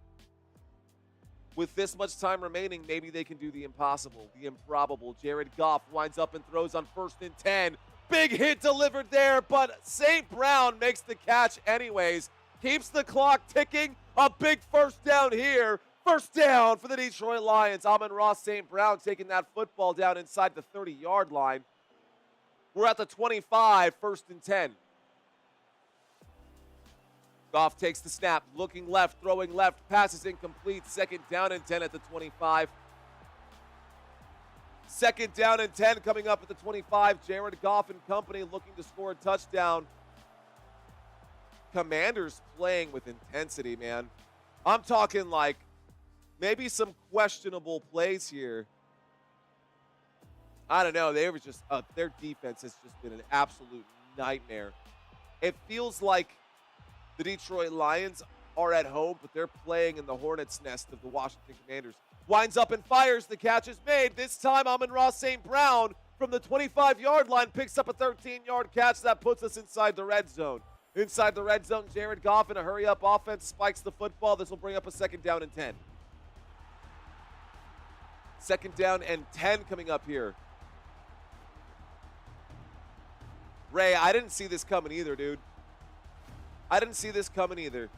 With this much time remaining, maybe they can do the impossible, the improbable. Jared Goff winds up and throws on 1st and 10. Big hit delivered there, but St. Brown makes the catch anyways. Keeps the clock ticking. A big 1st down here. 1st down for the Detroit Lions. Amon-Ra St. Brown taking that football down inside the 30-yard line. We're at the 25, 1st and 10. Goff takes the snap, looking left, throwing left, passes incomplete. 2nd down and 10 at the 25. 2nd down and 10 coming up at the 25. Jared Goff and company looking to score a touchdown. Commanders playing with intensity, man. I'm talking like maybe some questionable plays here. I don't know. They were just their defense has just been an absolute nightmare. It feels like the Detroit Lions are at home, but they're playing in the hornet's nest of the Washington Commanders. Winds up and fires. The catch is made. This time, Amon-Ra St. Brown from the 25-yard line picks up a 13-yard catch. That puts us inside the red zone. Inside the red zone, Jared Goff in a hurry-up offense spikes the football. This will bring up a 2nd down and 10. 2nd down and 10 coming up here. Ray, I didn't see this coming either, dude. I didn't see this coming either.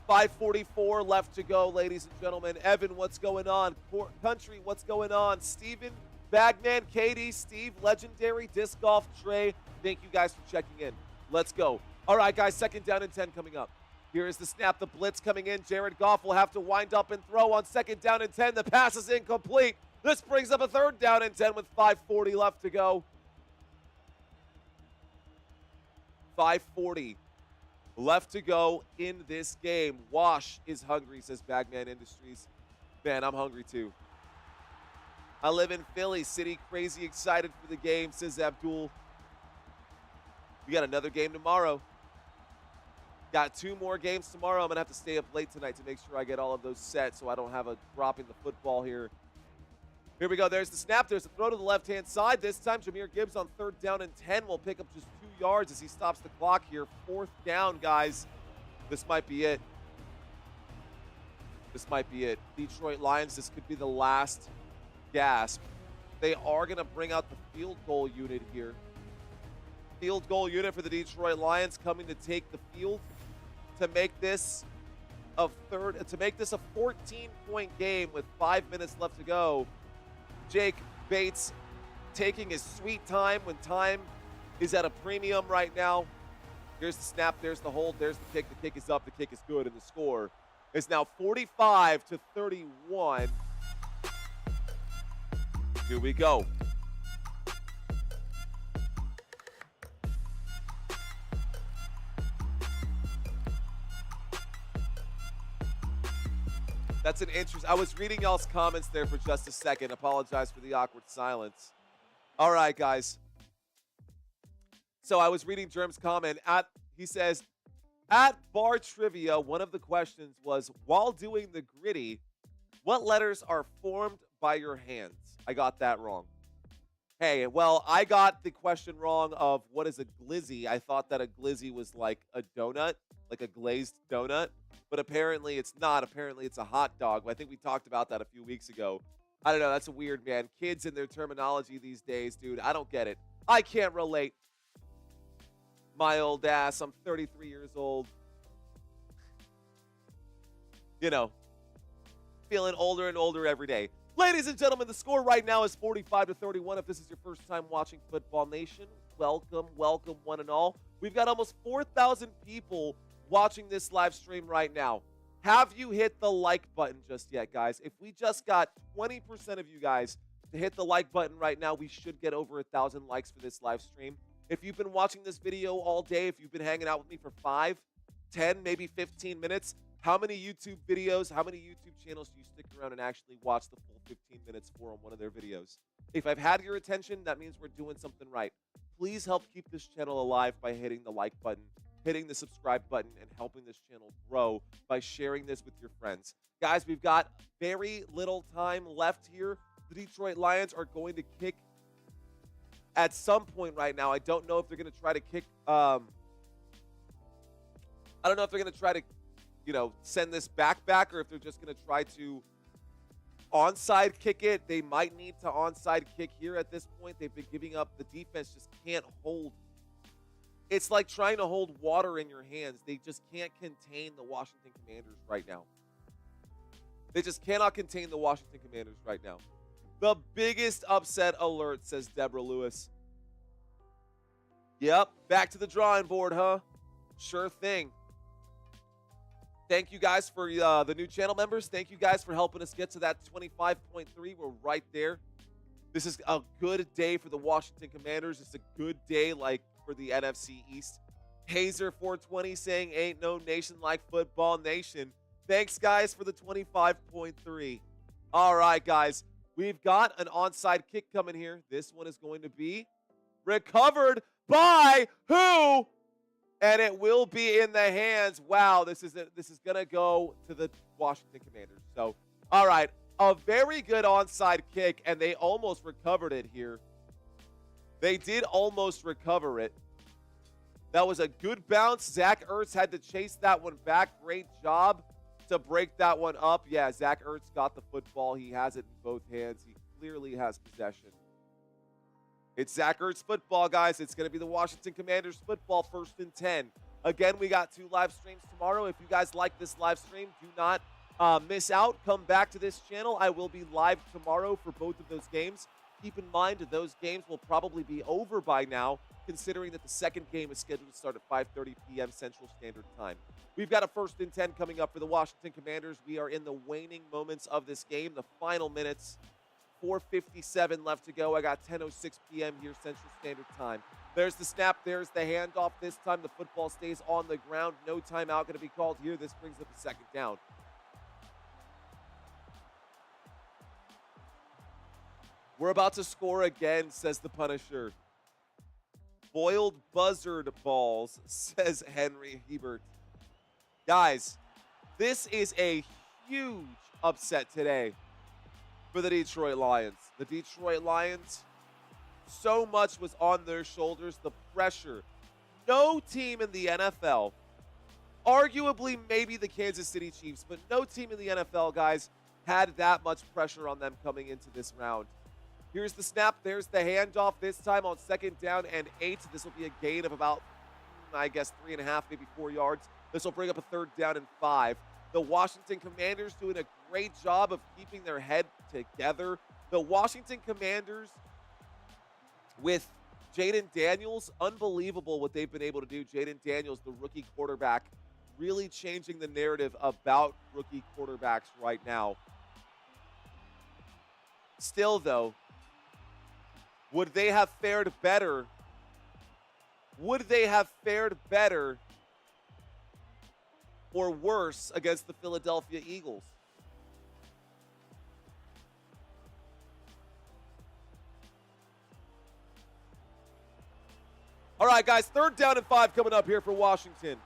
5:44 left to go, ladies and gentlemen. Evan, what's going on? Country, what's going on? Steven, Bagman, Katie, Steve, Legendary, Disc Golf, Trey. Thank you guys for checking in. Let's go. All right, guys, 2nd down and 10 coming up. Here is the snap, the blitz coming in. Jared Goff will have to wind up and throw on 2nd down and 10. The pass is incomplete. This brings up a 3rd down and 10 with 5:40 left to go. 5:40 left to go in this game. Wash is hungry, says Bagman Industries. Man, I'm hungry too. I live in Philly, city crazy excited for the game, says Abdul. We got another game tomorrow. Got 2 more games tomorrow. I'm going to have to stay up late tonight to make sure I get all of those set so I don't have a drop in the football here. Here we go. There's the snap. There's a throw to the left-hand side. This time, Jahmyr Gibbs on 3rd down and 10 will pick up just 2 yards as he stops the clock here. 4th down, guys. This might be it. This might be it. Detroit Lions, this could be the last gasp. They are going to bring out the field goal unit here. Field goal unit for the Detroit Lions coming to take the field to make this a 14-point game with 5 minutes left to go. Jake Bates taking his sweet time when time is at a premium right now. Here's the snap, there's the hold, there's the kick. The kick is up, the kick is good, and the score is now 45-31. Here we go. That's an interest. I was reading y'all's comments there for just a second. Apologize for the awkward silence. All right, guys. So I was reading Germ's comment. He says, at Bar Trivia, one of the questions was, while doing the gritty, what letters are formed by your hands? I got that wrong. Hey, well, I got the question wrong of what is a glizzy. I thought that a glizzy was like a donut, like a glazed donut. But apparently it's not. Apparently it's a hot dog. I think we talked about that a few weeks ago. I don't know. That's a weird, man. Kids and their terminology these days, dude. I don't get it. I can't relate. My old ass. I'm 33 years old. You know, feeling older and older every day. Ladies and gentlemen, the score right now is 45-31. If this is your first time watching Football Nation, welcome, welcome one and all. We've got almost 4,000 people watching this live stream right now. Have you hit the like button just yet, guys? If we just got 20% of you guys to hit the like button right now, we should get over 1,000 likes for this live stream. If you've been watching this video all day, if you've been hanging out with me for 5, 10, maybe 15 minutes, how many YouTube videos, how many YouTube channels do you stick around and actually watch the full 15 minutes for on one of their videos? If I've had your attention, that means we're doing something right. Please help keep this channel alive by hitting the like button, hitting the subscribe button, and helping this channel grow by sharing this with your friends. Guys, we've got very little time left here. The Detroit Lions are going to kick at some point right now. I don't know if they're going to try to kick. I don't know if they're going to try to, send this back, or if they're just going to try to onside kick it. They might need to onside kick here at this point. They've been giving up. The defense just can't hold. It's like trying to hold water in your hands. They just can't contain the Washington Commanders right now. They just cannot contain the Washington Commanders right now. The biggest upset alert, says Deborah Lewis. Yep, back to the drawing board, huh? Sure thing. Thank you guys for the new channel members. Thank you guys for helping us get to that 25.3. We're right there. This is a good day for the Washington Commanders. It's a good day for the NFC East. Hazer 420 saying ain't no nation like Football Nation. Thanks, guys, for the 25.3. All right, guys. We've got an onside kick coming here. This one is going to be recovered by who? And it will be in the hands. Wow, this is going to go to the Washington Commanders. So, all right, a very good onside kick, and they almost recovered it here. They did almost recover it. That was a good bounce. Zach Ertz had to chase that one back. Great job. to break that one up. Yeah, Zach Ertz got the football. He has it in both hands. He clearly has possession. It's Zach Ertz football, guys. It's going to be the Washington Commanders football, 1st and 10. Again, we got 2 live streams tomorrow. If you guys like this live stream, do not miss out. Come back to this channel. I will be live tomorrow for both of those games. Keep in mind that those games will probably be over by now, considering that the second game is scheduled to start at 5:30 p.m. Central Standard Time. We've got a 1st and 10 coming up for the Washington Commanders. We are in the waning moments of this game, the final minutes. 4:57 left to go. I got 10:06 p.m. here Central Standard Time. There's the snap. There's the handoff. This time the football stays on the ground. No timeout going to be called here. This brings up a 2nd down. We're about to score again, says the Punisher. Boiled buzzard balls, says Henry Hebert. Guys, this is a huge upset today for the Detroit Lions. The Detroit Lions, so much was on their shoulders, the pressure. No team in the NFL, arguably maybe the Kansas City Chiefs, but no team in the NFL, guys, had that much pressure on them coming into this round. Here's the snap. There's the handoff, this time on 2nd down and 8. This will be a gain of about, I guess, 3.5, maybe 4 yards. This will bring up a 3rd down and 5. The Washington Commanders doing a great job of keeping their head together. The Washington Commanders with Jayden Daniels, unbelievable what they've been able to do. Jayden Daniels, the rookie quarterback, really changing the narrative about rookie quarterbacks right now. Still, though, would they have fared better? Would they have fared better or worse against the Philadelphia Eagles? All right, guys, 3rd down and 5 coming up here for Washington.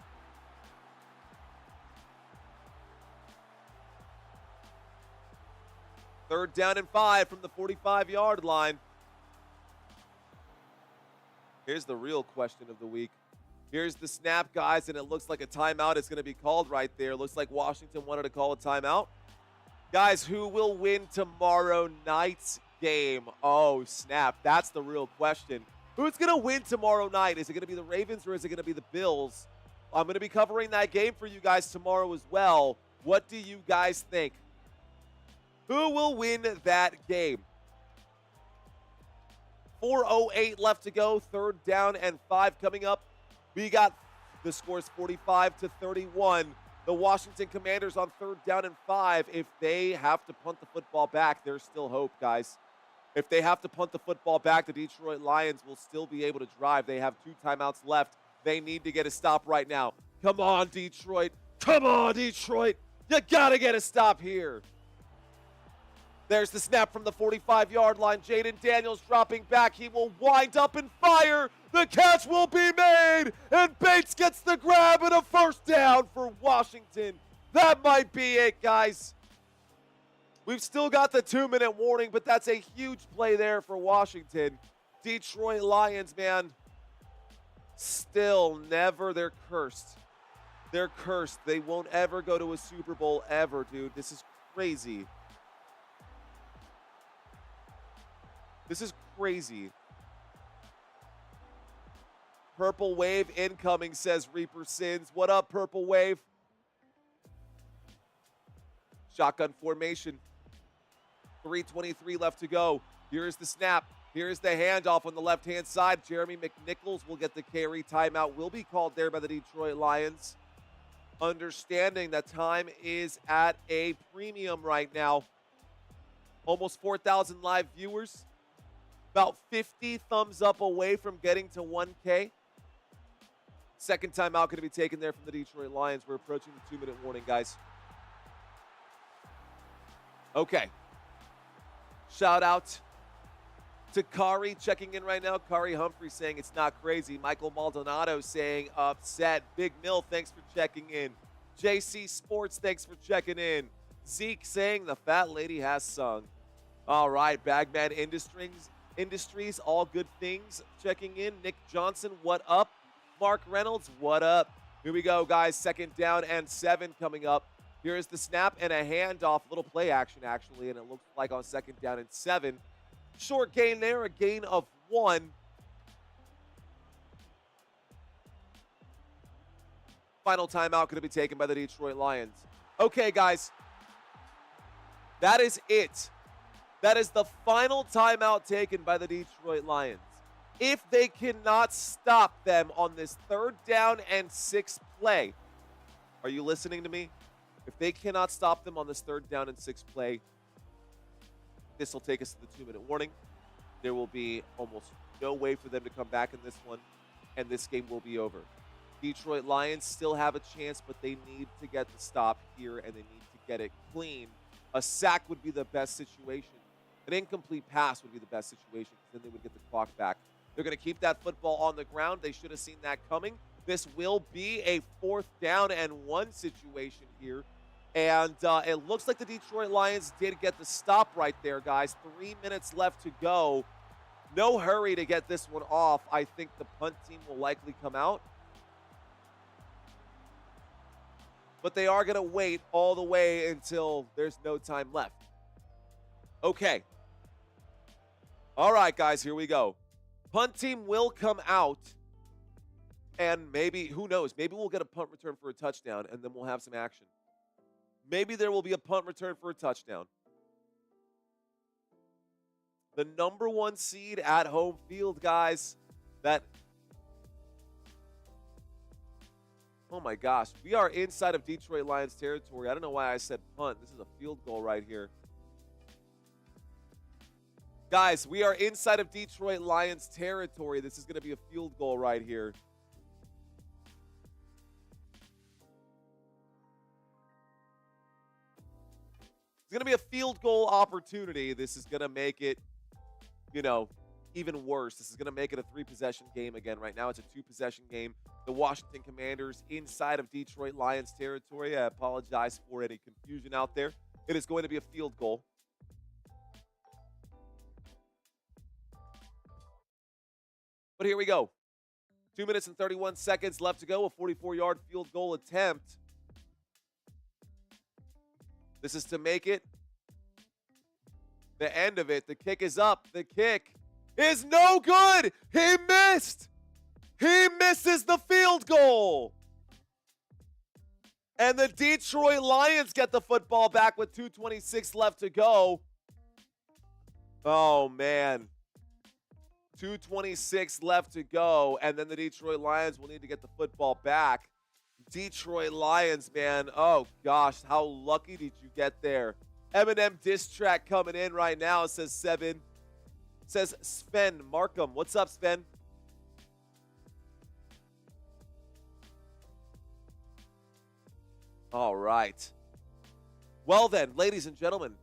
Third down and 5 from the 45-yard line. Here's the real question of the week. Here's the snap, guys, and it looks like a timeout is going to be called right there. Looks like Washington wanted to call a timeout. Guys, who will win tomorrow night's game? Oh, snap. That's the real question. Who's going to win tomorrow night? Is it going to be the Ravens or is it going to be the Bills? I'm going to be covering that game for you guys tomorrow as well. What do you guys think? Who will win that game? 4:08 left to go. 3rd down and 5 coming up. We got the scores 45-31. The Washington Commanders on 3rd down and 5. If they have to punt the football back, there's still hope, guys. If they have to punt the football back, the Detroit Lions will still be able to drive. They have 2 timeouts left. They need to get a stop right now. Come on, Detroit. Come on, Detroit. You got to get a stop here. There's the snap from the 45-yard line. Jayden Daniels dropping back. He will wind up and fire. The catch will be made. And Bates gets the grab and a 1st down for Washington. That might be it, guys. We've still got the 2-minute warning, but that's a huge play there for Washington. Detroit Lions, man, still never. They're cursed. They're cursed. They won't ever go to a Super Bowl ever, dude. This is crazy. This is crazy. Purple Wave incoming, says Reaper Sins. What up, Purple Wave? Shotgun formation. 3:23 left to go. Here's the snap. Here's the handoff on the left-hand side. Jeremy McNichols will get the carry. Timeout will be called there by the Detroit Lions. Understanding that time is at a premium right now. Almost 4,000 live viewers. About 50 thumbs up away from getting to 1K. Second timeout going to be taken there from the Detroit Lions. We're approaching the 2-minute warning, guys. Okay. Shout out to Kari checking in right now. Kari Humphrey saying it's not crazy. Michael Maldonado saying upset. Big Mill, thanks for checking in. JC Sports, thanks for checking in. Zeke saying the fat lady has sung. All right, Bagman Industries, all good things checking in. Nick Johnson, what up? Mark Reynolds, what up? Here we go, guys. 2nd down and 7 coming up Here is the snap and a handoff, little play action actually, and it looks like on 2nd down and 7. Short gain there, a gain of 1. Final timeout going to be taken by the Detroit Lions. Okay, guys. That is it. That is the final timeout taken by the Detroit Lions. If they cannot stop them on this 3rd down and 6 play, are you listening to me? If they cannot stop them on this 3rd down and 6 play, this will take us to the 2-minute warning. There will be almost no way for them to come back in this one, and this game will be over. Detroit Lions still have a chance, but they need to get the stop here, and they need to get it clean. A sack would be the best situation. An incomplete pass would be the best situation, because then they would get the clock back. They're going to keep that football on the ground. They should have seen that coming. This will be a 4th down and 1 situation here. And it looks like the Detroit Lions did get the stop right there, guys. 3 minutes left to go. No hurry to get this one off. I think the punt team will likely come out. But they are going to wait all the way until there's no time left. Okay. All right, guys, here we go. Punt team will come out. And maybe, who knows, maybe we'll get a punt return for a touchdown, and then we'll have some action. Maybe there will be a punt return for a touchdown. The number 1 seed at home field, guys. Oh my gosh. We are inside of Detroit Lions territory. I don't know why I said punt. This is a field goal right here. Guys, we are inside of Detroit Lions territory. This is going to be a field goal right here. It's going to be a field goal opportunity. This is going to make it, even worse. This is going to make it a 3-possession game again. Right now, it's a 2-possession game. The Washington Commanders inside of Detroit Lions territory. I apologize for any confusion out there. It is going to be a field goal. But here we go. 2 minutes and 31 seconds left to go. A 44-yard field goal attempt. This is to make it the end of it. The kick is up. The kick is no good. He missed. He misses the field goal. And the Detroit Lions get the football back with 2:26 left to go. Oh, man. 2:26 left to go. And then the Detroit Lions will need to get the football back. Detroit Lions, man. Oh, gosh. How lucky did you get there? Eminem diss track coming in right now, says Seven. Says Sven Markham. What's up, Sven? All right. Well then, ladies and gentlemen,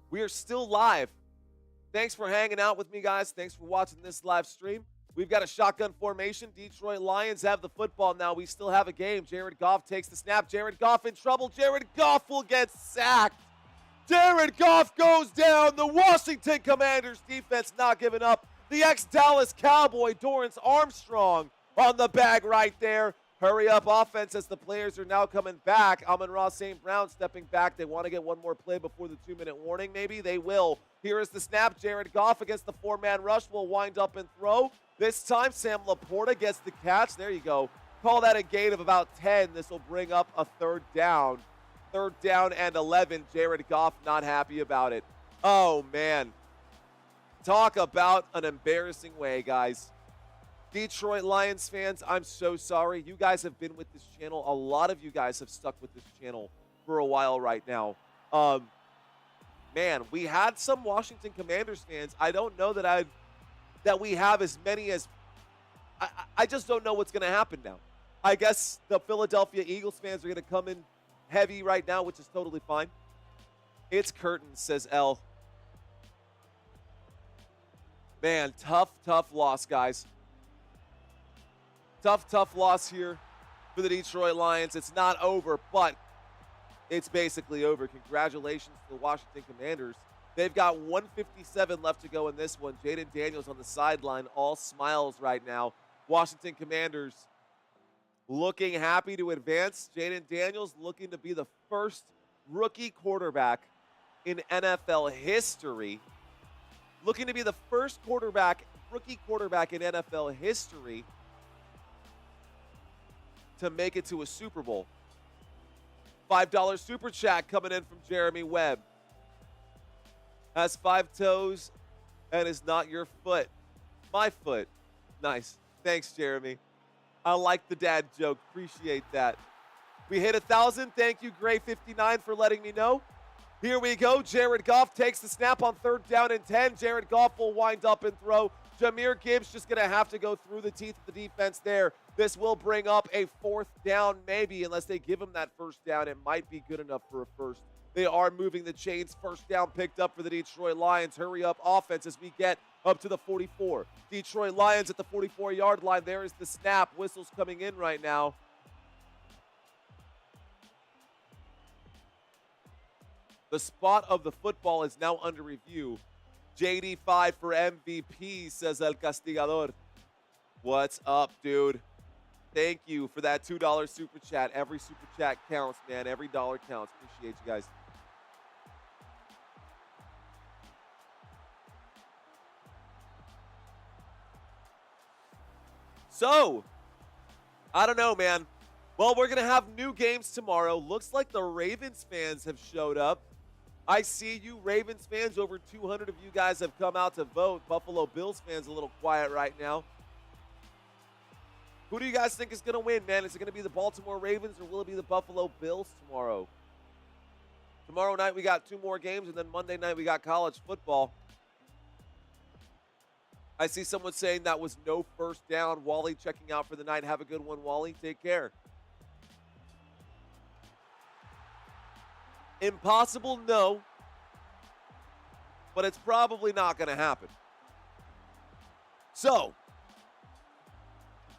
we are still live. Thanks for hanging out with me, guys. Thanks for watching this live stream. We've got a shotgun formation. Detroit Lions have the football now. We still have a game. Jared Goff takes the snap. Jared Goff in trouble. Jared Goff will get sacked. Jared Goff goes down. The Washington Commanders defense not giving up. The ex-Dallas Cowboy, Dorrance Armstrong, on the bag right there. Hurry up offense as the players are now coming back. Amon-Ra St. Brown stepping back. They want to get one more play before the 2-minute warning. Maybe they will. Here is the snap. Jared Goff against the 4-man rush will wind up and throw. This time, Sam Laporta gets the catch. There you go. Call that a gain of about 10. This will bring up a 3rd down. 3rd down and 11. Jared Goff not happy about it. Oh, man. Talk about an embarrassing way, guys. Detroit Lions fans, I'm so sorry. You guys have been with this channel. A lot of you guys have stuck with this channel for a while right now. Man, we had some Washington Commanders fans. I don't know that we have as many as I just don't know what's going to happen now. I guess the Philadelphia Eagles fans are going to come in heavy right now, which is totally fine. It's curtains, says L. Man, tough loss, guys. Tough loss here for the Detroit Lions. It's not over, but it's basically over. Congratulations to the Washington Commanders. They've got 1:57 left to go in this one. Jayden Daniels on the sideline, all smiles right now. Washington Commanders looking happy to advance. Jayden Daniels looking to be the first rookie quarterback in NFL history. Looking to be the first rookie quarterback in NFL history to make it to a Super Bowl. $5 super chat coming in from Jeremy Webb. Has 5 toes and is not your foot. My foot. Nice. Thanks, Jeremy. I like the dad joke. Appreciate that. We hit 1,000. Thank you, Gray59, for letting me know. Here we go. Jared Goff takes the snap on 3rd down and 10. Jared Goff will wind up and throw. Jahmyr Gibbs just going to have to go through the teeth of the defense there. This will bring up a 4th down, maybe, unless they give him that 1st down. It might be good enough for a first. They are moving the chains. 1st down picked up for the Detroit Lions. Hurry up offense as we get up to the 44. Detroit Lions at the 44-yard line. There is the snap. Whistles coming in right now. The spot of the football is now under review. JD5 for MVP, says El Castigador. What's up, dude? Thank you for that $2 super chat. Every super chat counts, man. Every dollar counts. Appreciate you guys. So, I don't know, man. Well, we're going to have new games tomorrow. Looks like the Ravens fans have showed up. I see you, Ravens fans. Over 200 of you guys have come out to vote. Buffalo Bills fans a little quiet right now. Who do you guys think is going to win, man? Is it going to be the Baltimore Ravens or will it be the Buffalo Bills tomorrow? Tomorrow night we got 2 more games, and then Monday night we got college football. I see someone saying that was no 1st down. Wally checking out for the night. Have a good one, Wally. Take care. Impossible, no. But it's probably not going to happen. So,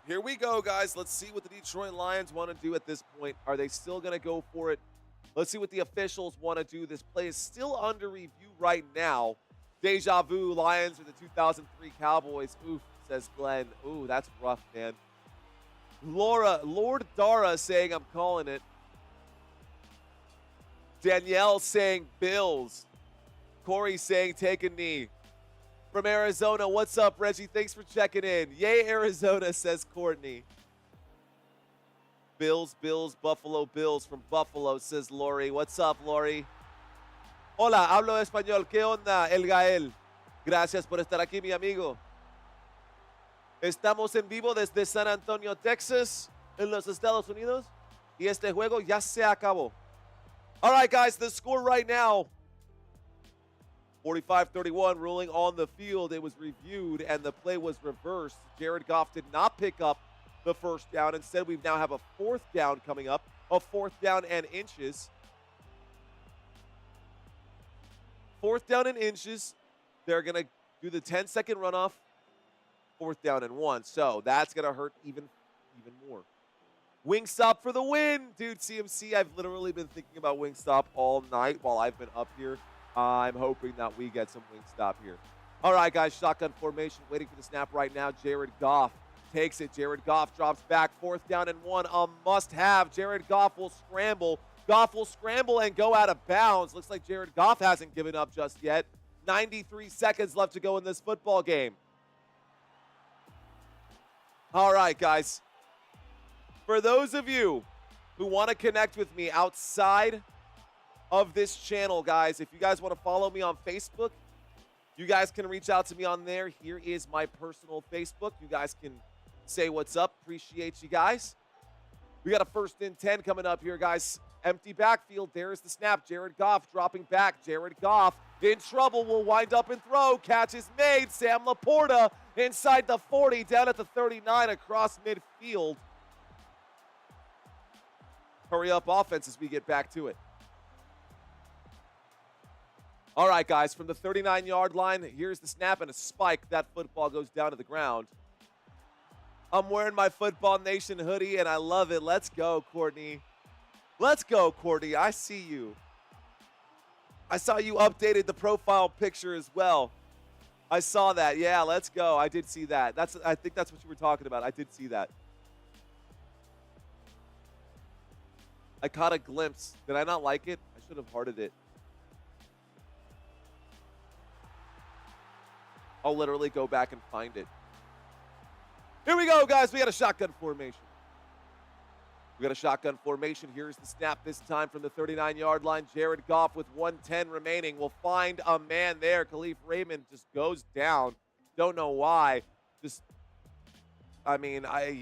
here we go, guys. Let's see what the Detroit Lions want to do at this point. Are they still going to go for it? Let's see what the officials want to do. This play is still under review right now. Deja vu, Lions are the 2003 Cowboys. Oof, says Glenn. Ooh, that's rough, man. Lord Dara saying I'm calling it. Danielle saying Bills. Corey saying take a knee. From Arizona, what's up, Reggie? Thanks for checking in. Yay, Arizona, says Courtney. Bills, Buffalo Bills from Buffalo, says Lori. What's up, Lori? Hola, hablo español. ¿Qué onda, El Gael? Gracias por estar aquí, mi amigo. Estamos en vivo desde San Antonio, Texas, en los Estados Unidos. Y este juego ya se acabó. All right, guys, the score right now, 45-31, ruling on the field. It was reviewed, and the play was reversed. Jared Goff did not pick up the 1st down. Instead, we now have a 4th down coming up, a 4th down and inches. 4th down and inches. They're going to do the 10-second runoff. 4th down and 1. So that's going to hurt even more. Wingstop for the win. Dude, CMC, I've literally been thinking about Wingstop all night while I've been up here. I'm hoping that we get some Wingstop here. All right, guys, shotgun formation. Waiting for the snap right now. Jared Goff takes it. Jared Goff drops back. 4th down and 1. A must-have. Jared Goff will scramble. Goff will scramble and go out of bounds. Looks like Jared Goff hasn't given up just yet. 93 seconds left to go in this football game. All right, guys. For those of you who want to connect with me outside of this channel, guys, if you guys want to follow me on Facebook, you guys can reach out to me on there. Here is my personal Facebook. You guys can say what's up. Appreciate you guys. We got a 1st and 10 coming up here, guys. Empty backfield. There's the snap. Jared Goff dropping back. Jared Goff in trouble. Will wind up and throw. Catch is made. Sam Laporta inside the 40, down at the 39, across midfield. Hurry up offense as we get back to it. All right, guys, from the 39-yard line, here's the snap and a spike. That football goes down to the ground. I'm wearing my Football Nation hoodie, and I love it. Let's go, Courtney. Let's go, Courtney. I see you. I saw you updated the profile picture as well. I saw that. Yeah, let's go. I did see that. I think that's what you were talking about. I did see that. I caught a glimpse. Did I not like it? I should have hearted it. I'll literally go back and find it. Here we go, guys. We got a shotgun formation. We got a shotgun formation. Here's the snap this time from the 39-yard line. Jared Goff with 1:10 remaining will find a man there. Khalif Raymond just goes down. Don't know why. He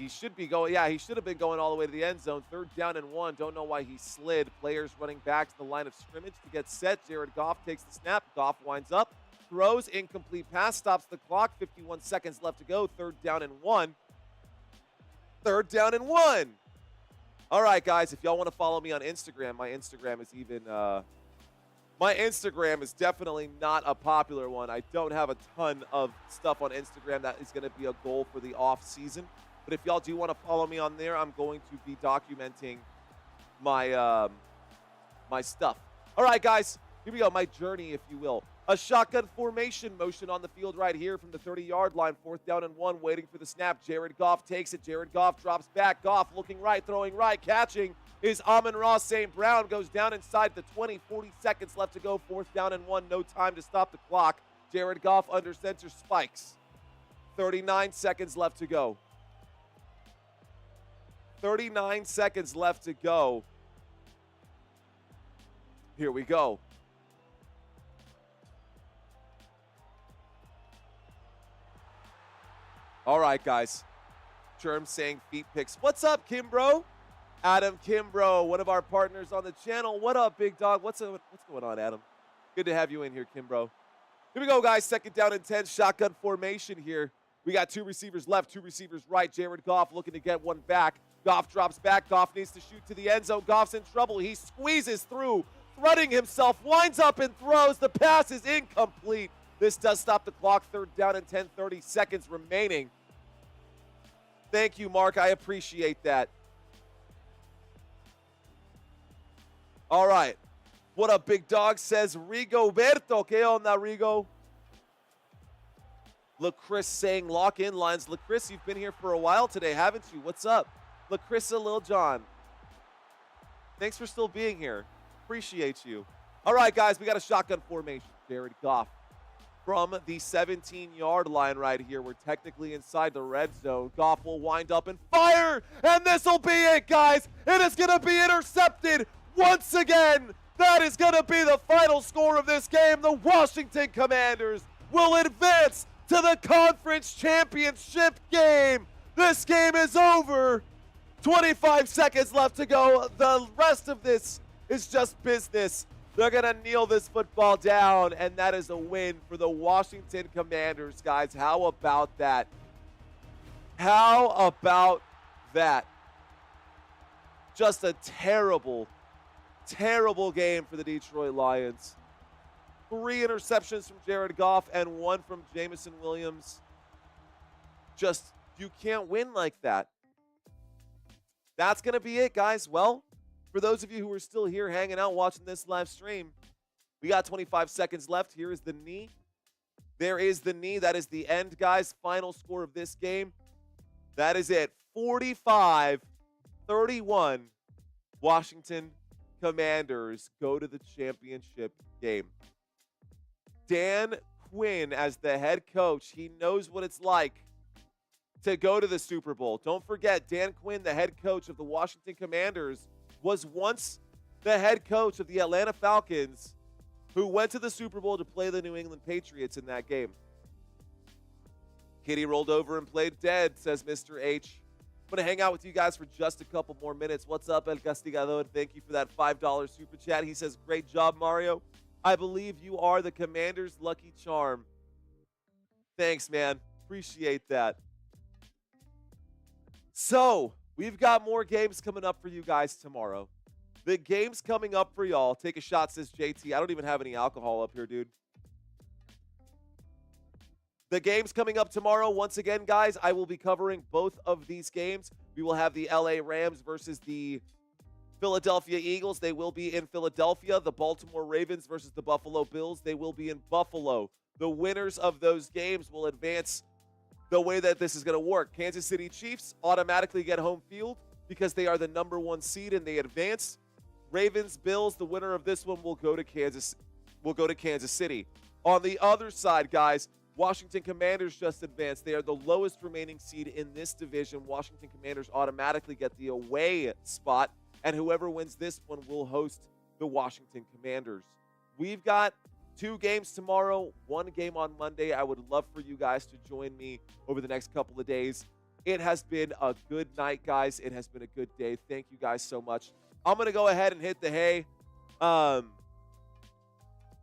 should be going. Yeah, he should have been going all the way to the end zone. 3rd down and 1. Don't know why he slid. Players running back to the line of scrimmage to get set. Jared Goff takes the snap. Goff winds up. Throws, incomplete pass, stops the clock. 51 seconds left to go. 3rd down and 1. 3rd down and 1. All right, guys, if y'all want to follow me on Instagram, my Instagram is definitely not a popular one. I don't have a ton of stuff on Instagram that is going to be a goal for the off season. But if y'all do want to follow me on there, I'm going to be documenting my my stuff. All right, guys, here we go, my journey, if you will. A shotgun formation motion on the field right here from the 30-yard line. 4th down and 1, waiting for the snap. Jared Goff takes it. Jared Goff drops back. Goff looking right, throwing right, catching is Amon-Ra St. Brown. Goes down inside the 20, 40 seconds left to go. 4th down and 1, no time to stop the clock. Jared Goff under center spikes. 39 seconds left to go. 39 seconds left to go. Here we go. All right, guys. Germ saying feet picks. What's up, Kimbro? Adam Kimbro, one of our partners on the channel. What up, big dog? What's going on, Adam? Good to have you in here, Kimbro. Here we go, guys. 2nd down and 10. Shotgun formation here. We got 2 receivers left, 2 receivers right. Jared Goff looking to get one back. Goff drops back. Goff needs to shoot to the end zone. Goff's in trouble. He squeezes through, threading himself, winds up and throws. The pass is incomplete. This does stop the clock. 3rd down and 10, 30 seconds remaining. Thank you, Mark. I appreciate that. All right. What up, big dog? Says Rigoberto. ¿Qué onda, Rigo? LaChris saying lock in lines. LaChris, you've been here for a while today, haven't you? What's up? LaChrissa Lil John. Thanks for still being here. Appreciate you. All right, guys, we got a shotgun formation. Jared Goff from the 17-yard line right here. We're technically inside the red zone. Goff will wind up and fire, and this will be it, guys. It is going to be intercepted once again. That is going to be the final score of this game. The Washington Commanders will advance to the conference championship game. This game is over. 25 seconds left to go. The rest of this is just business. They're going to kneel this football down, and that is a win for the Washington Commanders, guys. How about that? How about that? Just a terrible, terrible game for the Detroit Lions. 3 interceptions from Jared Goff and 1 from Jameson Williams. Just, you can't win like that. That's going to be it, guys. Well, for those of you who are still here hanging out watching this live stream, we got 25 seconds left. Here is the knee. There is the knee. That is the end, guys. Final score of this game. That is it. 45-31. Washington Commanders go to the championship game. Dan Quinn as the head coach. He knows what it's like to go to the Super Bowl. Don't forget, Dan Quinn, the head coach of the Washington Commanders, was once the head coach of the Atlanta Falcons, who went to the Super Bowl to play the New England Patriots in that game. Kitty rolled over and played dead, says Mr. H. I'm going to hang out with you guys for just a couple more minutes. What's up, El Castigador? Thank you for that $5 super chat. He says, great job, Mario. I believe you are the Commander's lucky charm. Thanks, man. Appreciate that. So, we've got more games coming up for you guys tomorrow. The games coming up for y'all. Take a shot, says JT. I don't even have any alcohol up here, dude. The games coming up tomorrow. Once again, guys, I will be covering both of these games. We will have the LA Rams versus the Philadelphia Eagles. They will be in Philadelphia. The Baltimore Ravens versus the Buffalo Bills. They will be in Buffalo. The winners of those games will advance the way that this is going to work. Kansas City Chiefs automatically get home field because they are the #1 seed and they advance. Ravens, Bills, the winner of this one will go to Kansas City. On the other side, guys, Washington Commanders just advanced. They are the lowest remaining seed in this division. Washington Commanders automatically get the away spot, and whoever wins this one will host the Washington Commanders. We've got 2 games tomorrow, 1 game on Monday. I would love for you guys to join me over the next couple of days. It has been a good night, guys. It has been a good day. Thank you guys so much. I'm going to go ahead and hit the hay.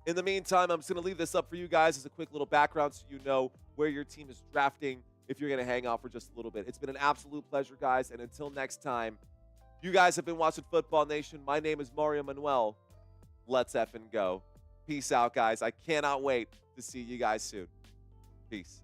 In the meantime, I'm just going to leave this up for you guys as a quick little background so you know where your team is drafting if you're going to hang out for just a little bit. It's been an absolute pleasure, guys. And until next time, you guys have been watching Football Nation. My name is Mario Manuel. Let's effing go. Peace out, guys. I cannot wait to see you guys soon. Peace.